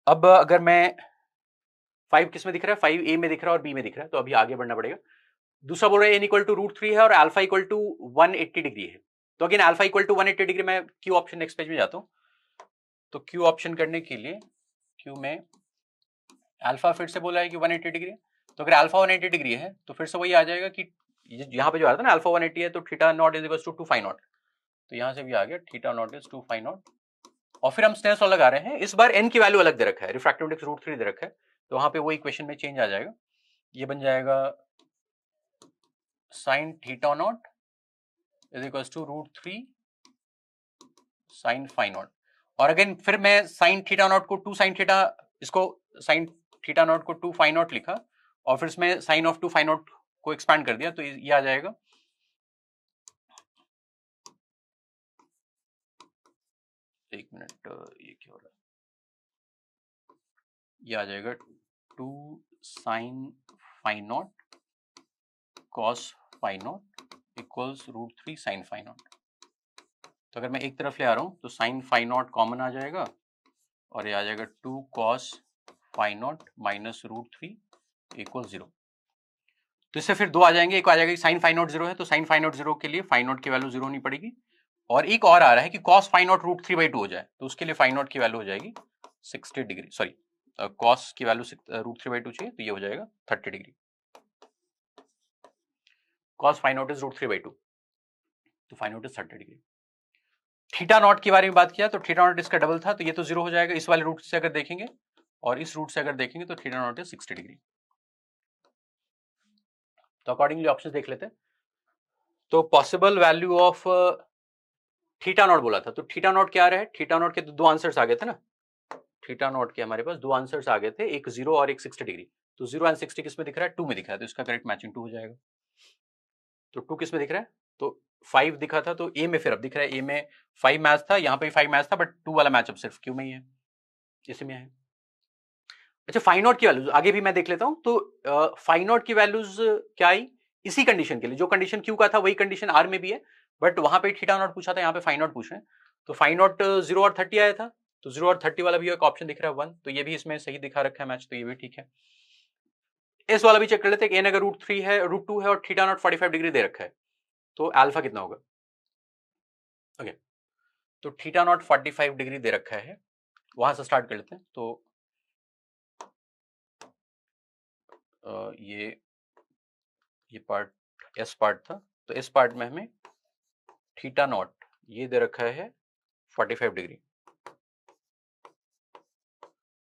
अब अगर मैं 5 किस में दिख रहा है, 5 ए में दिख रहा है और बी में दिख रहा है, तो अभी आगे बढ़ना पड़ेगा। दूसरा बोल रहा है n इक्वल टू √3 है और अल्फा इक्वल टू 180 डिग्री है। तो again alpha equal to 180 degree, मैं क्यू ऑप्शन नेक्स्ट पेज में जाता हूं। तो क्यू ऑप्शन करने के लिए क्यू में अल्फा फिर से बोला है कि 180 डिग्री, तो अगर अल्फा 180 डिग्री है तो फिर से वही आ जाएगा कि यहाँ पे जो आ रहा था ना अल्फा 180 है, तो theta naught is equal to 2 phi not, तो यहां से भी आ गया theta naught is 2 phi naught. और फिर हम स्नेल्स लॉ लगा रहे हैं, इस बार n की वैल्यू अलग दे रखा है, रिफ्रैक्टिव इंडेक्स √3 दे रखा है, तो वहां पे वो इक्वेशन में चेंज आ जाएगा। ये बन जाएगा sine theta naught is equal to √3 sine phi naught. और अगेन फिर मैं साइन थीटा नॉट को 2 साइन थीटा, इसको साइन थीटा नॉट को 2 फाइ नॉट लिखा और फिर इसमें साइन ऑफ 2 फाइ नॉट को एक्सपैंड कर दिया, तो ये आ जाएगा एक मिनट, ये क्या हो रहा है, ये आ जाएगा 2 sine phi not cos phi naught equals √3 sine phi not. तो अगर मैं एक तरफ ले आ रहा हूं तो साइन फाइ नॉट कॉमन आ जाएगा और ये आ जाएगा 2 cos phi not minus √3 equal 0। तो इससे फिर दो आ जाएंगे, एक आ जाएगा साइन फाइ नॉट 0 है, तो साइन फाइ नॉट 0 के लिए फाइ नॉट की वैल्यू 0 होनी पड़ेगी। और एक और आ रहा है कि कॉस फाइ नॉट √3/2 हो जाए, तो उसके लिए फाइ नॉट की वैल्यू हो जाएगी 60 डिग्री, सॉरी कॉस की वैल्यू √3/2 चाहिए, तो ये हो जाएगा 30 degree. Cos phi naught is √3/2, तो phi naught is 30 degree. Theta naught के बारे में बात किया तो थीटा नॉट इसका डबल था, तो ये तो 0 हो जाएगा इस वाले रूट से अगर देखेंगे, और इस रूट से अगर देखेंगे तो थीटा नॉट इज 60 डिग्री। तो अकॉर्डिंगली ऑप्शंस देख लेते हैं। तो possible value of theta naught बोला था, तो थीटा नॉट क्या आ रहा है, थीटा नॉट के तो दो आंसर्स आ गए थे ना, थीटा नॉट के हमारे पास दो आंसर्स आ गए थे, एक 0 और एक 60 डिग्री। तो 0 एंड 60 किस में दिख रहा है, 2 में दिख रहा है, तो इसका करेक्ट मैचिंग 2 हो जाएगा। तो 2 किस में दिख रहा है, तो 5 दिखा था, तो ए में फिर अब दिख रहा है, ए में 5 मैच था, यहाँ पे 5 मैच था, बट 2 वाला मैच अब सिर्फ क्यू में ही है, इसी में है। अच्छा, फाइ नॉट की वैल्यूज आगे भी मैं देख लेता हूं। तो फाइ नॉट की वैल्यूज क्या आई, इसी कंडीशन के लिए, जो कंडीशन क्यू का था वही कंडीशन आर में भी है, बट वहां पे थीटा नॉट पूछा था, यहाँ पे फाइ नॉट पूछ रहे हैं। तो फाइ नॉट 0 और 30 आया था, तो 0 और 30 वाला भी एक ऑप्शन दिख रहा है 1, तो ये भी इसमें सही दिखा रखा है मैच, तो ये भी ठीक है। इस वाला भी चेक कर लेते हैं, एन अगर √3 है, √2 है और थीटा नॉट 45 डिग्री दे रखा है, तो अल्फा कितना होगा। ओके, तो थीटा नॉट 45 डिग्री दे रखा है, वहां से स्टार्ट कर लेते हैं। तो ये पार्ट एस पार्ट था, तो इस पार्ट में हमें थीटा नॉट ये दे रखा है 45 डिग्री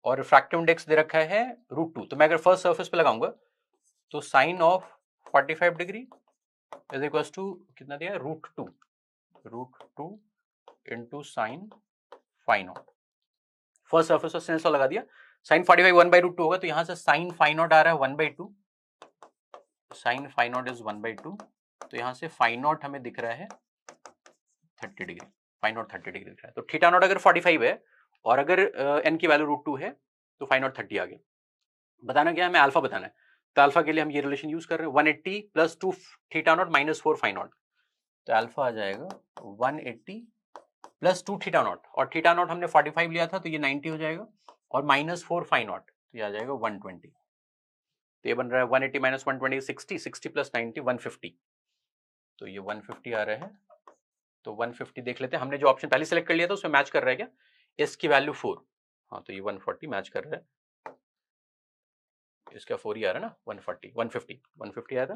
और रिफ्रैक्टिव इंडेक्स दे रखा है √2। तो मैं अगर फर्स्ट सरफेस पे लगाऊंगा तो sine of 45 degree is equal to कितना दिया, √2 into sine phi naught. First surface और सेंस लगा दिया, साइन 45 1/√2 होगा, तो यहां से साइन फाई नॉट आ रहा है 1/2, साइन फाई नॉट इज 1/2, तो यहां से फाई नॉट हमें दिख रहा है 30 डिग्री, फाई नॉट 30 डिग्री दिख रहा है। तो थीटा नॉट अगर 45 है और अगर n की वैल्यू √2 है तो फाई नॉट 30 आ गया। बताना क्या है, हमें अल्फा बताना है, तो अल्फा के लिए हम ये रिलेशन यूज कर रहे हैं, 180 + 2 थीटा नॉट -4 फाई नॉट, तो अल्फा आ जाएगा 180 + 2 थीटा नॉट, और थीटा नॉट हमने 45 लिया था तो ये 90 हो जाएगा, और -4 फाई नॉट तो ये आ जाएगा 120। तो ये बन रहा है 180 - 120 60, 60 + 90 150, तो ये 150 आ रहा है। तो 150 देख लेते हैं, हमने जो ऑप्शन पहले सेलेक्ट कर लिया था उसमें मैच कर रहा है क्या, एस की वैल्यू 4, हाँ तो ये 140 मैच कर रहा है, इसका 4 ही आ रहा है ना, 150 आया था,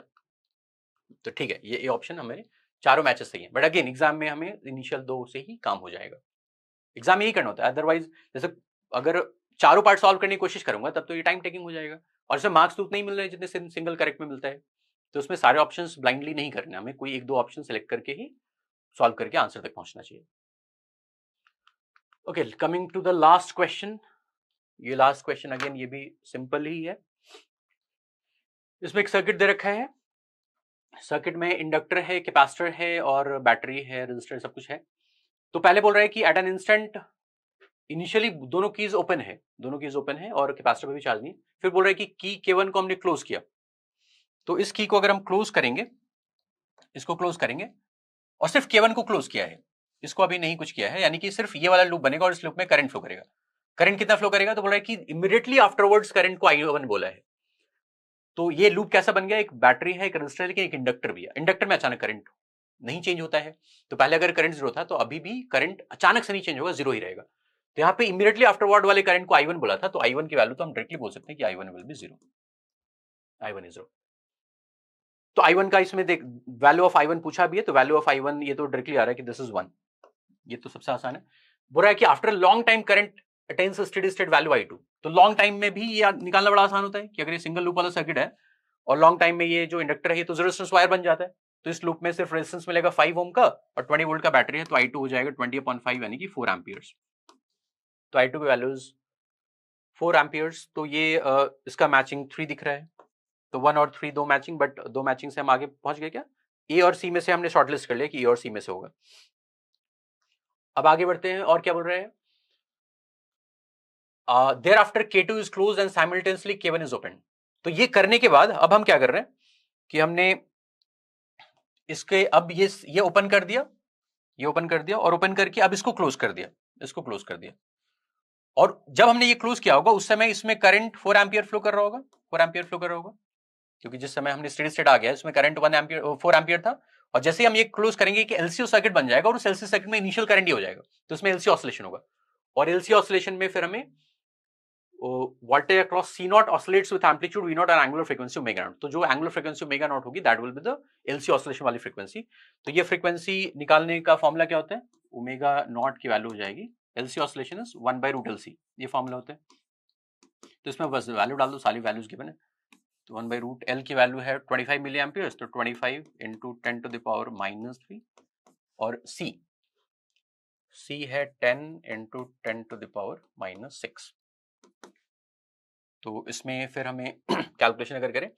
तो ठीक है, ये ऑप्शन हमारे चारों मैचेस सही है। बट अगेन एग्जाम में हमें इनिशियल 2 से ही काम हो जाएगा, एग्जाम में यही करना होता है, अदरवाइज जैसे अगर चारों पार्ट सॉल्व करने की कोशिश करूंगा तब तो ये टाइम टेकिंग हो जाएगा, और इसमें मार्क्स तो उतने ही मिल रहे हैं जितने सिंगल करेक्ट में मिलता है, तो उसमें सारे ऑप्शंस ब्लाइंडली नहीं करने, हमें कोई 1-2 ऑप्शन सेलेक्ट करके ही सॉल्व करके आंसर तक पहुंचना चाहिए। Okay, coming to the last question, ये लास्ट क्वेश्चन अगेन ये भी सिंपल ही है। इसमें एक सर्किट दे रखा है, सर्किट में इंडक्टर है, कैपेसिटर है और बैटरी है, रेजिस्टर सब कुछ है। तो पहले बोल रहा है कि एट एन इंस्टेंट इनिशियली दोनों कीज ओपन है और कैपेसिटर पे भी चार्ज नहीं, फिर बोल रहा है कि की K1 को हमने क्लोज किया, तो इस की को अगर हम क्लोज करेंगे, इसको क्लोज करेंगे और सिर्फ K1 को क्लोज किया है, इसको अभी नहीं कुछ किया है, यानी कि सिर्फ ये वाला लूप बनेगा और इस लूप में करंट फ्लो करेगा। करंट कितना फ्लो करेगा, तो बोल रहा है कि इमीडिएटली आफ्टरवर्ड्स करंट को I1 बोला है। तो ये लूप कैसा बन गया, एक बैटरी है, एक रेजिस्टर है, एक इंडक्टर भी है। इंडक्टर में अचानक करंट नहीं चेंज होता है, तो पहले अगर करंट 0 था तो अभी भी करंट अचानक से नहीं चेंज होगा, 0 ही रहेगा। तो यहाँ पे इमीडिएटली आफ्टरवर्ड वाले करंट को I1 बोला था, तो I1 की वैल्यू तो हम डायरेक्टली बोल सकते हैं कि I1 will be 0, I1 is 0। तो I1 का इसमें देख वैल्यू ऑफ I1 पूछा भी है, तो वैल्यू ऑफ I1 ये तो डायरेक्टली आ रहा है कि दिस इज 1, ये तो सबसे आसान है। बोल रहा है कि after long time current attains steady state value I2, तो लॉन्ग टाइम में भी ये निकालना बड़ा आसान होता है कि अगर ये सिंगल लूप वाला सर्किट है और लॉन्ग टाइम में ये जो इंडक्टर है ये तो रेजिस्टेंस वायर बन जाता है, तो इस लूप में सिर्फ रेजिस्टेंस मिलेगा 5 ओम का और 20 वोल्ट का बैटरी है, तो I2 हो जाएगा 20/5 यानी कि 4 एम्पियर्स। तो I2 की वैल्यूज 4 एम्पियर्स, तो ये इसका मैचिंग 3 दिख रहा है, तो 1 और 3 दो मैचिंग, बट दो मैचिंग से हम आगे पहुंच गए क्या, ए और सी में से हमने शॉर्टलिस्ट कर लिया कि ए और सी में से होगा। अब आगे बढ़ते हैं, और क्या बोल रहे हैं, thereafter K2 is closed and simultaneously K1 is open। तो ये करने के बाद अब हम क्या कर रहे हैं कि हमने इसके अब ये ओपन कर दिया, ये ओपन कर दिया और ओपन करके अब इसको क्लोज कर दिया, इसको क्लोज कर दिया, और जब हमने ये क्लोज किया होगा उस समय इसमें करंट 4 एम्पियर फ्लो कर रहा होगा, 4 एम्पियर फ्लो कर रहा होगा, क्योंकि जिस समय हमने स्टेडी स्टेट आ गया इसमें करंट 4 एम्पियर था, और जैसे हम ये क्लोज करेंगे कि एलसीओ सर्किट बन जाएगा और उस एलसीओ सर्किट में इनिशियल करंट ही हो जाएगा, तो इसमें एलसी ऑसिलेशन होगा, और एलसी ऑसिलेशन में फिर हमें voltage across C naught oscillates with amplitude v naught and angular frequency omega naught, तो जो एंगुलर फ्रीक्वेंसी ओमेगा नॉट होगी that will be the LC oscillation वाली फ्रीक्वेंसी। तो ये फ्रीक्वेंसी निकालने का फॉर्मूला क्या होता है, ओमेगा नॉट की वैल्यू हो जाएगी, एलसी ऑसिलेशन इज 1/√LC, ये फॉर्मूला होता है। तो इसमें बस वैल्यू डाल दो, सारी वैल्यूज गिवन है, तो 1/√L की वैल्यू है 25 मिली एम्पियर्स, तो 25 × 10⁻³ और C है 10 × 10⁻⁻6। तो इसमें फिर हमें कैलकुलेशन अगर करें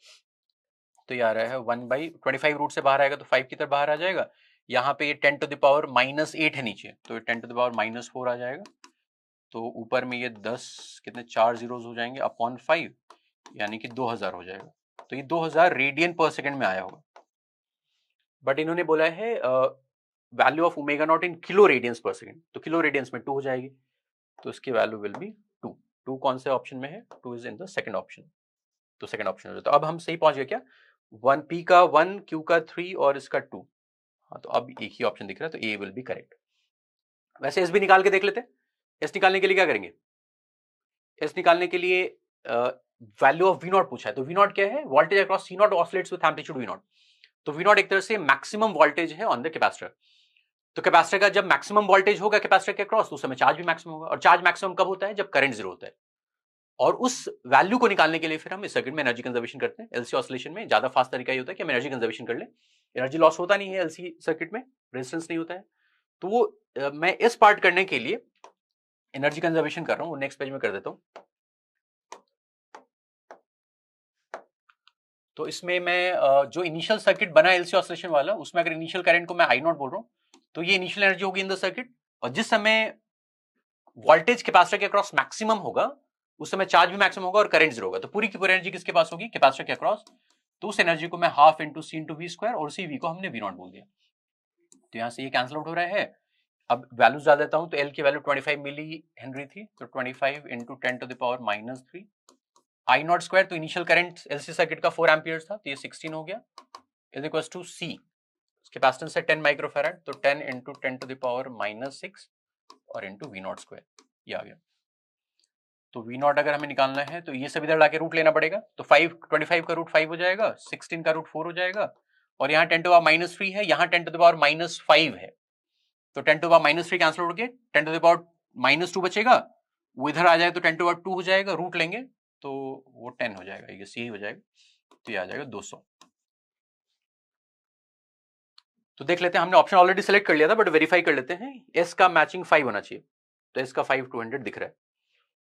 तो ये आ रहा है 1/25 रूट से बाहर आएगा तो 5 की तरफ बाहर आ जाएगा, यहाँ पे ये 10⁻⁻8 है नीचे, तो ये 10⁻⁻4 आ जाएगा, तो ऊपर में ये 10 कितने 4 जीरोस हो जाएंगे अपॉन 5, यानी कि 2000 हो जाएगा, तो ये 2000 रेडियन पर सेकंड में आया होगा, बट इन्होंने बोला है value of omega not in kilo radiance पर सेकंड, तो किलो रेडियंस में 2 हो जाएगी, तो इसकी वैल्यू विल बी 2 कौन से ऑप्शन में है, 2 is in the second option, तो सेकंड ऑप्शन हो जाता है। तो अब हम सही पहुंच गए क्या, 1 P का 1 Q का 3 और इसका 2, हाँ तो अब एक ही ऑप्शन दिख रहा है, तो ए विल बी करेक्ट। वैसे एस भी निकाल के देख लेते हैं, एस निकालने के लिए क्या करेंगे, एस निकालने के लिए वैल्यू ऑफ वी नॉट पूछा है, तो वी नॉट क्या है, voltage across C naught oscillates with amplitude v naught, तो वी नॉट एक तरह से मैक्सिमम वोल्टेज है ऑन द कैपेसिटर, तो कैपेसिटर का जब मैक्सिमम वोल्टेज होगा कैपेसिटर के अक्रॉस तो उस समय चार्ज भी मैक्सिमम होगा, और चार्ज मैक्सिमम कब होता है, जब करंट 0 होता है, और उस वैल्यू को निकालने के लिए फिर हम इस सर्किट में एनर्जी कंजर्वेशन करते हैं। एलसी ऑसिलेशन में ज्यादा फास्ट तरीका ये होता है कि हम एनर्जी कंजर्वेशन कर लें, एनर्जी लॉस होता नहीं है एलसी सर्किट में, रेजिस्टेंस नहीं होता है। तो वो मैं इस पार्ट करने के लिए एनर्जी कंजर्वेशन कर रहा हूं, नेक्स्ट पेज में कर देता हूं। तो इसमें मैं जो इनिशियल सर्किट बना एलसी ऑसिलेशन वाला, उसमें अगर इनिशियल करंट को मैं आई नॉट बोल रहा हूं, तो ये इनिशियल एनर्जी होगी इन द सर्किट, और जिस समय वोल्टेज कैपेसिटर के अक्रॉस मैक्सिमम होगा उस समय चार्ज भी मैक्सिमम होगा और करंट जीरो होगा। तो पूरी की पूरी एनर्जी किसके पास होगी? कैपेसिटर के अक्रॉस। तो उस एनर्जी को मैं half into C into v square, और उसी वी को हमने वी नॉट बोल दिया। तो यहां से ये कैंसिल आउट हो रहा है। अब वैल्यूज डाल देता हूं, तो एल की वैल्यू 25 मिली हेनरी थी, तो 25 into 10 to the power -3 I naught square, तो इनिशियल करंट एलसी सर्किट का 4 एम्पियर था, तो ये 16 हो गया, is equals to C, capacitance है 10 माइक्रोफैराड, तो 10 इंटू 10 टू द पावर -6 और इंटू वी नॉट स्क्वायर, ये आ गया। तो वी नॉट अगर हमें निकालना है तो ये सब इधर लाके रूट लेना पड़ेगा, तो 25 का रूट 5 हो जाएगा, 16 का रूट 4 हो जाएगा, और यहाँ 10 टू द पावर -3 है, यहाँ 10 टू द पावर -5 है, तो 10 टू द पावर -3 कैंसिल हो गए, 10 टू द पावर -2 बचेगा, वो इधर आ जाए तो 10 टू द पावर 2 हो जाएगा, रूट लेंगे तो वो 10 हो जाएगा, ये सी हो जाएगा, तो ये आ जाएगा 200। तो देख लेते हैं, हमने ऑप्शन ऑलरेडी सिलेक्ट कर लिया था, बट वेरीफाई कर लेते हैं। एस का मैचिंग 5 होना चाहिए, तो एस का 5 200 दिख रहा है,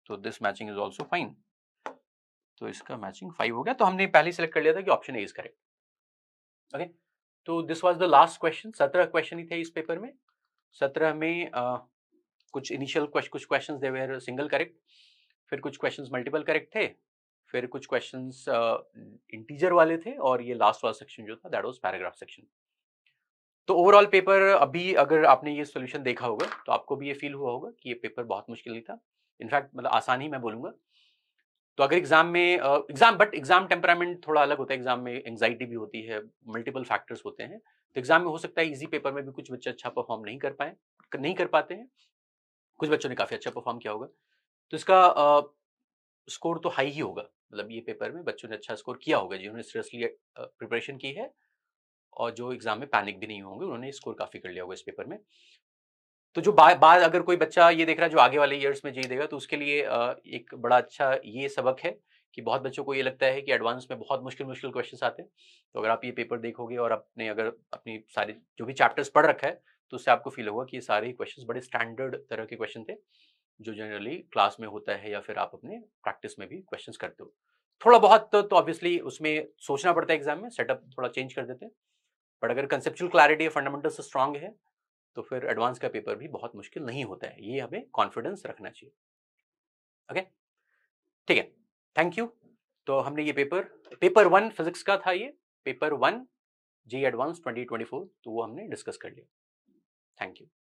तो this matching is also fine, तो इसका मैचिंग 5 हो गया। तो हमने पहले सेलेक्ट कर लिया था कि option A is correct. Okay, तो this was the last question. 17 question ही थे इस पेपर में। 17 में कुछ इनिशियल कुछ question they were single correct, फिर कुछ क्वेश्चन मल्टीपल करेक्ट थे, फिर कुछ क्वेश्चन इंटीजर वाले थे, और ये लास्ट वाला सेक्शन जो था दैट वाज पैराग्राफ सेक्शन। तो ओवरऑल पेपर अभी अगर आपने ये सॉल्यूशन देखा होगा तो आपको भी ये फील हुआ होगा कि ये पेपर बहुत मुश्किल नहीं था, इनफैक्ट मतलब आसान ही मैं बोलूंगा। तो अगर एग्जाम में एग्जाम टेम्परामेंट थोड़ा अलग होता है, एग्जाम में एंग्जाइटी भी होती है, मल्टीपल फैक्टर्स होते हैं, तो एग्जाम में हो सकता है इजी पेपर में भी कुछ बच्चे अच्छा परफॉर्म नहीं कर पाते हैं, कुछ बच्चों ने काफी अच्छा परफॉर्म किया होगा, तो इसका स्कोर तो हाई ही होगा। मतलब ये पेपर में बच्चों ने अच्छा स्कोर किया होगा जिन्होंने सीरियसली प्रिपरेशन की है, और जो एग्जाम में पैनिक भी नहीं होंगे, उन्होंने स्कोर काफी कर लिया होगा इस पेपर में। तो जो बाद अगर कोई बच्चा ये देख रहा है जो आगे वाले ईयर्स में जी देगा, तो उसके लिए एक बड़ा अच्छा ये सबक है कि बहुत बच्चों को ये लगता है कि एडवांस में बहुत मुश्किल क्वेश्चंस आते हैं। तो अगर आप ये पेपर देखोगे और आपने अगर अपनी सारी जो भी चैप्टर्स पढ़ रखा है, तो उससे आपको फील होगा कि ये सारे क्वेश्चंस बड़े स्टैंडर्ड तरह के क्वेश्चन थे, जो जनरली क्लास में होता है या फिर आप अपने प्रैक्टिस में भी क्वेश्चंस करते हो। थोड़ा बहुत तो ऑब्वियसली उसमें सोचना पड़ता है, एग्जाम में सेटअप थोड़ा चेंज कर देते हैं, बट अगर कंसेप्चुअल क्लैरिटी फंडामेंटल्स स्ट्रांग है तो फिर एडवांस का पेपर भी बहुत मुश्किल नहीं होता है, ये हमें कॉन्फिडेंस रखना चाहिए। ओके, ठीक है, थैंक यू। तो हमने ये पेपर 1 फिजिक्स का था, ये पेपर 1 जी एडवांस 2024, तो वो हमने डिस्कस कर लिया। Thank you.